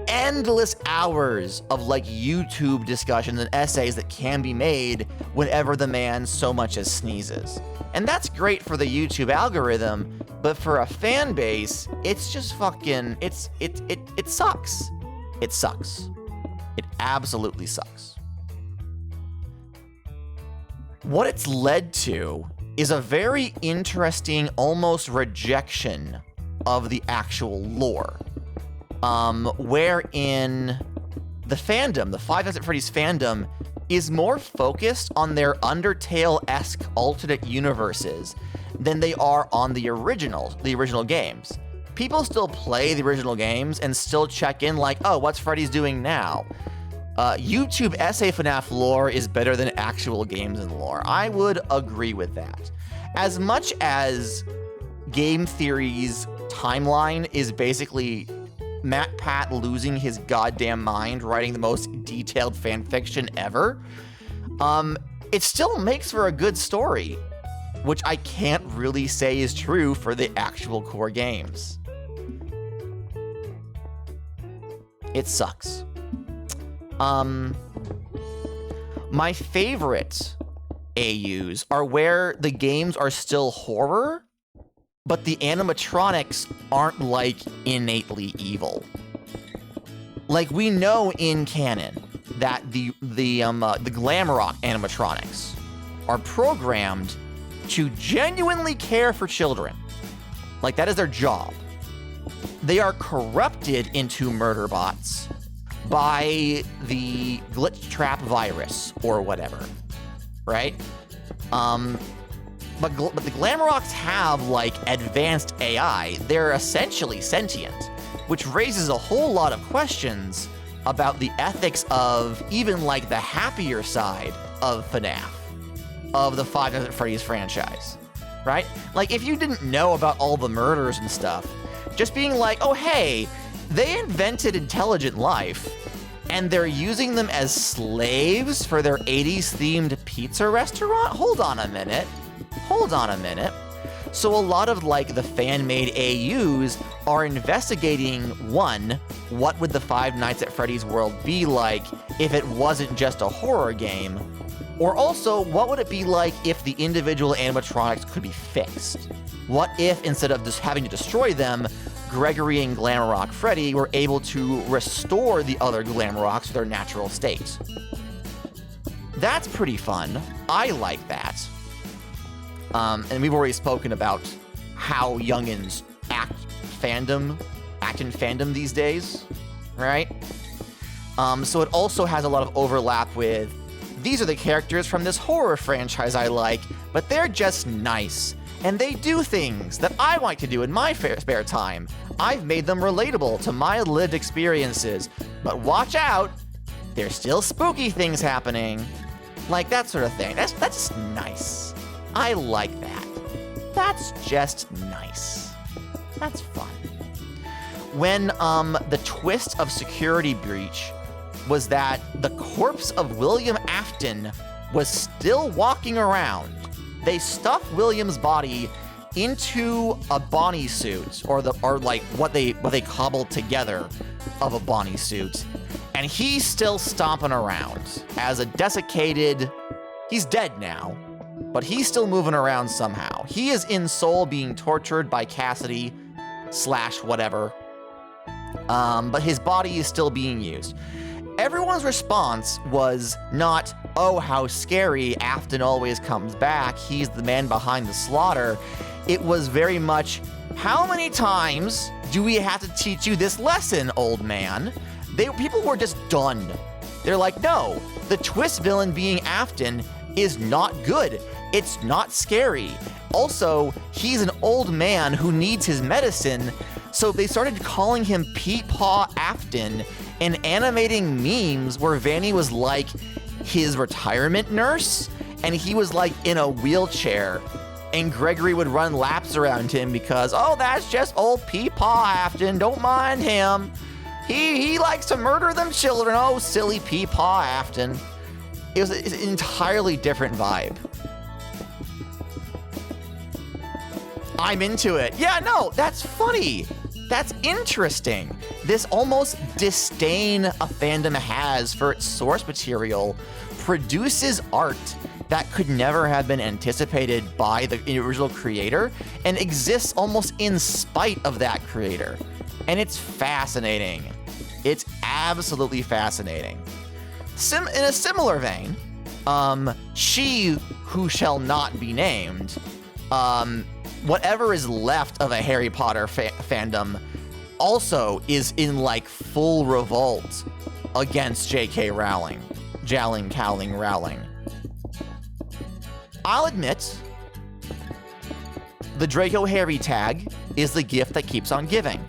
endless hours of like YouTube discussions and essays that can be made whenever the man so much as sneezes. And that's great for the YouTube algorithm, but for a fan base, it's just fucking, it sucks. It sucks. It absolutely sucks. What it's led to is a very interesting, almost rejection of the actual lore. Wherein the fandom, the Five Nights at Freddy's fandom, is more focused on their Undertale-esque alternate universes than they are on the original games. People still play the original games and still check in like, oh, what's Freddy's doing now? YouTube essay FNAF lore is better than actual games and lore. I would agree with that. As much as Game Theory's timeline is basically Matt Pat losing his goddamn mind writing the most detailed fan fiction ever, it still makes for a good story, which I can't really say is true for the actual core games. It sucks. My favorite AUs are where the games are still horror, but the animatronics aren't like innately evil. Like we know in canon that the Glamrock animatronics are programmed to genuinely care for children. Like that is their job. They are corrupted into murder bots by the glitch trap virus or whatever, right? But the Glamrocks have like advanced AI. They're essentially sentient, which raises a whole lot of questions about the ethics of even like the happier side of FNAF, of the Five Nights at Freddy's franchise, right? Like if you didn't know about all the murders and stuff, just being like, oh hey, they invented intelligent life, and they're using them as slaves for their 80s themed pizza restaurant? Hold on a minute. So a lot of like the fan-made AUs are investigating, one, what would the Five Nights at Freddy's world be like if it wasn't just a horror game? Or also, what would it be like if the individual animatronics could be fixed? What if, instead of just having to destroy them, Gregory and Glamrock Freddy were able to restore the other Glamrocks to their natural state? That's pretty fun. I like that. And we've already spoken about how youngins act in fandom these days, right? So it also has a lot of overlap with, these are the characters from this horror franchise I like, but they're just nice. And they do things that I like to do in my spare time. I've made them relatable to my lived experiences. But watch out, there's still spooky things happening. Like that sort of thing. That's just nice. I like that. That's just nice. That's fun. When the twist of Security Breach was that the corpse of William Afton was still walking around, they stuffed William's body into a Bonnie suit, or like what they cobbled together of a Bonnie suit, and he's still stomping around as a desiccated. He's dead now, but he's still moving around somehow. He is in soul being tortured by Cassidy / whatever, but his body is still being used. Everyone's response was not, oh, how scary, Afton always comes back, he's the man behind the slaughter. It was very much, how many times do we have to teach you this lesson, old man? People were just done. They're like, no, the twist villain being Afton is not good. It's not scary. Also, he's an old man who needs his medicine, so they started calling him Peepaw Afton and animating memes where Vanny was like his retirement nurse, and he was like in a wheelchair, and Gregory would run laps around him because, oh, that's just old Peepaw Afton, don't mind him. He likes to murder them children, oh, silly Peepaw Afton. It was an entirely different vibe. I'm into it. Yeah, no, that's funny. That's interesting. This almost disdain a fandom has for its source material produces art that could never have been anticipated by the original creator and exists almost in spite of that creator. And it's fascinating. It's absolutely fascinating. In a similar vein, She Who Shall Not Be Named, whatever is left of a Harry Potter fandom also is in like full revolt against J.K. Rowling. Rowling. I'll admit, the Draco Harry tag is the gift that keeps on giving.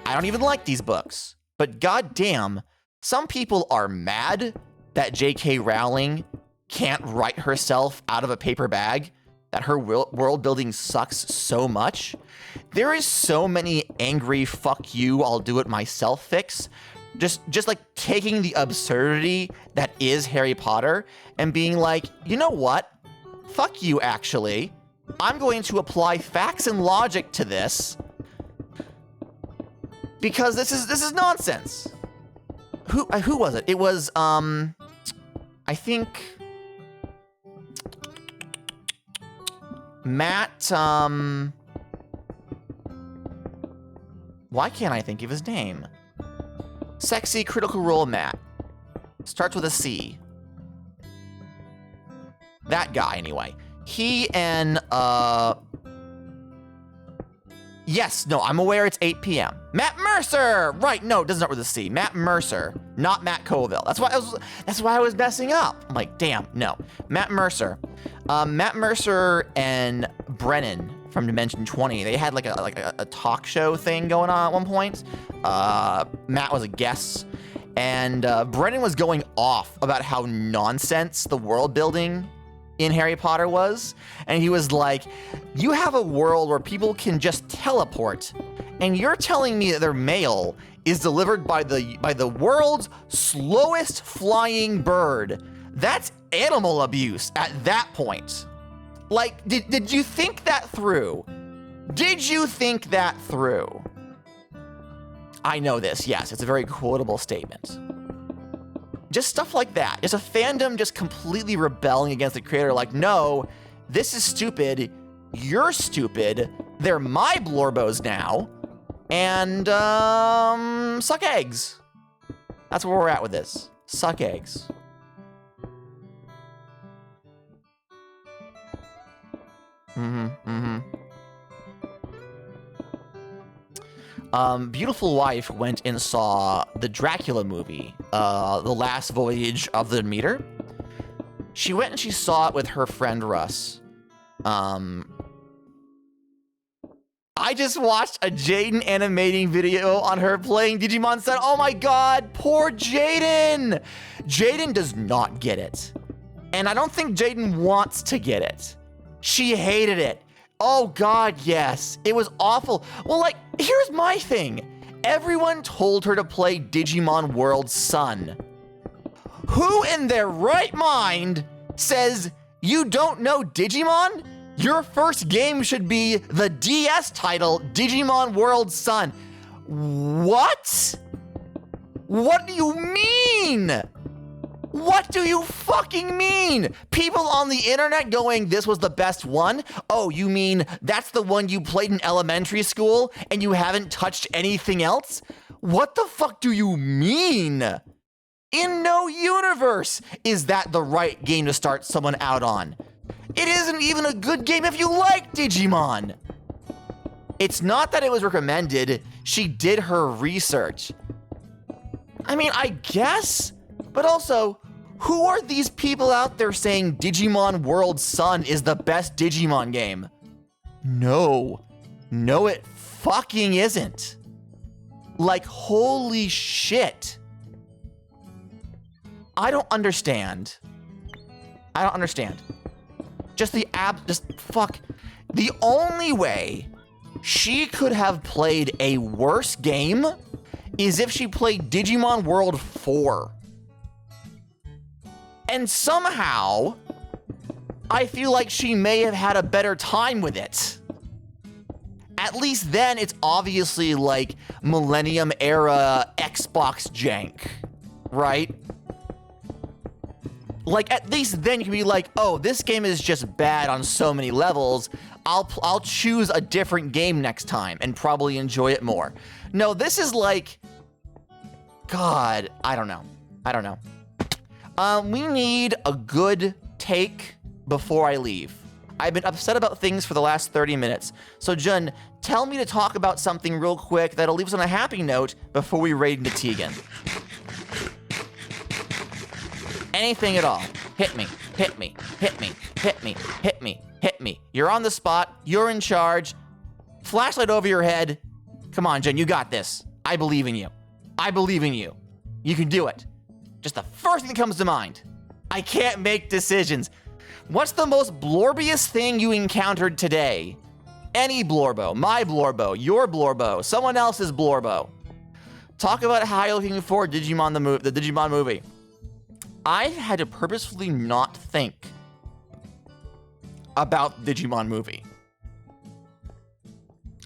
I don't even like these books, but goddamn, some people are mad that J.K. Rowling can't write herself out of a paper bag, that her world building sucks so much. There is so many angry fuck you, I'll do it myself fics. Just like taking the absurdity that is Harry Potter and being like, you know what? Fuck you, actually. I'm going to apply facts and logic to this because this is nonsense. Who was it? It was I think Matt, why can't I think of his name? Sexy Critical Role Matt. Starts with a C. That guy, anyway. He and, yes, no, I'm aware it's 8 p.m. Matt Mercer! Right, no, it doesn't start with a C. Matt Mercer, not Matt Colville. That's why I was messing up. I'm like, damn, no. Matt Mercer. Matt Mercer and Brennan from Dimension 20, they had like a talk show thing going on at one point. Matt was a guest, and Brennan was going off about how nonsense the world building in Harry Potter was, and he was like, you have a world where people can just teleport, and you're telling me that their mail is delivered by the world's slowest flying bird. That's animal abuse at that point. Like, did you think that through? Did you think that through? I know this, yes, it's a very quotable statement. Just stuff like that. Just a fandom just completely rebelling against the creator, like, no, this is stupid, you're stupid, they're my Blorbos now, and, suck eggs. That's where we're at with this. Suck eggs. Beautiful Wife went and saw the Dracula movie, The Last Voyage of the Demeter. She went and she saw it with her friend Russ. I just watched a Jaden animating video on her playing Digimon Sun. Oh my god, poor Jaden! Jaden does not get it. And I don't think Jaden wants to get it. She hated it. Oh god, yes. It was awful. Well, like, here's my thing. Everyone told her to play Digimon World Sun. Who in their right mind says, you don't know Digimon? Your first game should be the DS title, Digimon World Sun. What? What do you mean? What do you fucking mean? People on the internet going, this was the best one? Oh, you mean that's the one you played in elementary school and you haven't touched anything else? What the fuck do you mean? In no universe is that the right game to start someone out on. It isn't even a good game if you like Digimon. It's not that it was recommended, she did her research. I mean, I guess, but also, who are these people out there saying Digimon World Sun is the best Digimon game? No, it fucking isn't. Like, holy shit. I don't understand. I don't understand. Just fuck. The only way she could have played a worse game is if she played Digimon World 4. And somehow, I feel like she may have had a better time with it. At least then, it's obviously like Millennium era Xbox jank, right? Like, at least then you can be like, oh, this game is just bad on so many levels. I'll choose a different game next time and probably enjoy it more. No, this is like, God, I don't know. We need a good take before I leave. I've been upset about things for the last 30 minutes. So, Jun, tell me to talk about something real quick that'll leave us on a happy note before we raid into Tegan. Anything at all. Hit me. You're on the spot. You're in charge. Flashlight over your head. Come on, Jun, you got this. I believe in you. You can do it. Just the first thing that comes to mind. I can't make decisions. What's the most blorbiest thing you encountered today? Any blorbo, my blorbo, your blorbo, someone else's blorbo. Talk about how you're looking forward to the Digimon movie. I had to purposefully not think about the Digimon movie.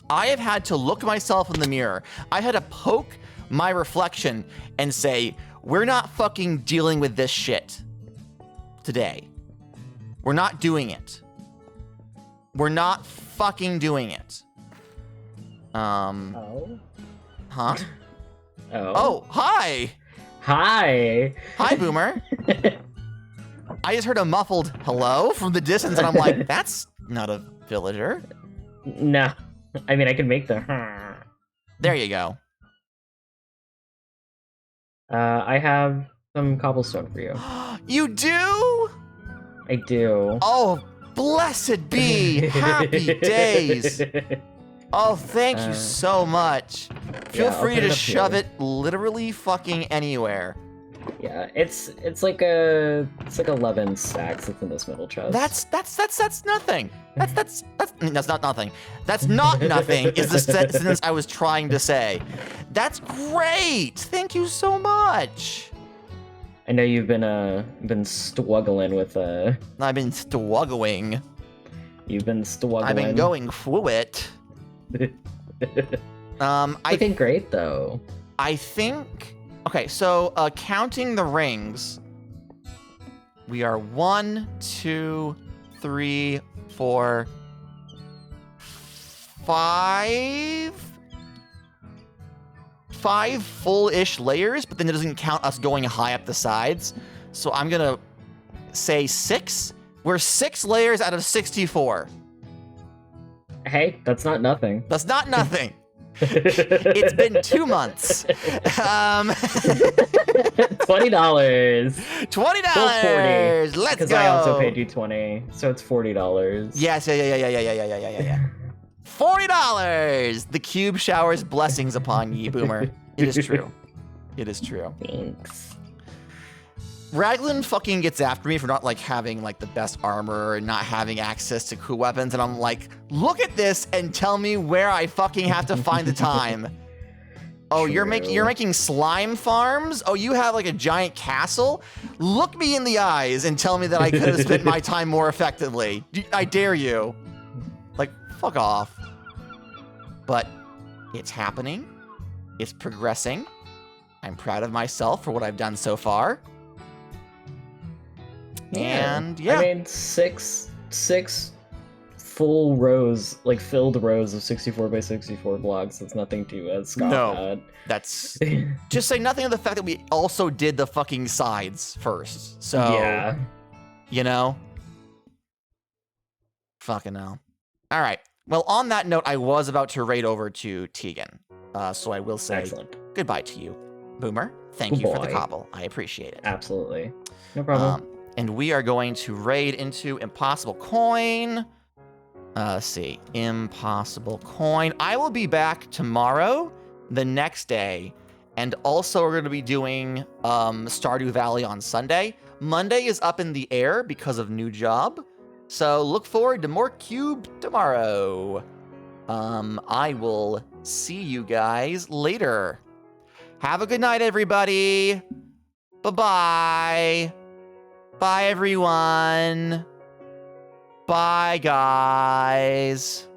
I have had to look myself in the mirror. I had to poke my reflection and say, we're not fucking dealing with this shit today. We're not doing it. We're not fucking doing it. Oh? Huh? Oh. Oh, hi! Hi! Hi, Boomer. I just heard a muffled hello from the distance, and I'm like, that's not a villager. No. I mean, I can make the... There you go. I have some cobblestone for you. You do? I do. Oh, blessed be. Happy days. Oh, thank you so much. Feel free to shove it literally fucking anywhere. Yeah, it's like 11 stacks that's in this middle chest. That's nothing. That's not nothing. That's not nothing is the sentence I was trying to say. That's great. Thank you so much. I know you've been struggling with I've been struggling. You've been struggling. I've been going through it. I think great though. I think. Okay, so counting the rings, we are 1, 2, 3, 4, 5 full-ish layers, but then it doesn't count us going high up the sides. So I'm gonna say 6. We're 6 layers out of 64. Hey, that's not nothing. That's not nothing. It's been 2 months. $20. $20. Let's go. Because I also paid you 20, so it's $40. Yes, yeah. $40. The cube showers blessings upon ye, Boomer. It is true. It is true. Thanks. Raglan fucking gets after me for not like having like the best armor and not having access to cool weapons, and I'm like, look at this and tell me where I fucking have to find the time. Oh, you're making slime farms? Oh, you have like a giant castle? Look me in the eyes and tell me that I could have spent my time more effectively. I dare you. Like, fuck off. But it's happening. It's progressing. I'm proud of myself for what I've done so far. Yeah. And yeah. I mean, six full rows, like filled rows of 64 by 64 blocks. That's nothing to scoff at. That's just say nothing of the fact that we also did the fucking sides first. So yeah, you know, fucking hell. All right. Well, on that note, I was about to raid over to Tegan, so I will say goodbye to you, Boomer. Thank you for the cobble. I appreciate it. Absolutely, no problem. And we are going to raid into Impossible Coin. Let's see. Impossible Coin. I will be back tomorrow, the next day, And also we're going to be doing Stardew Valley on Sunday. Monday is up in the air because of new job. So look forward to more Cube tomorrow. I will see you guys later. Have a good night, everybody. Bye-bye. Bye, everyone. Bye, guys.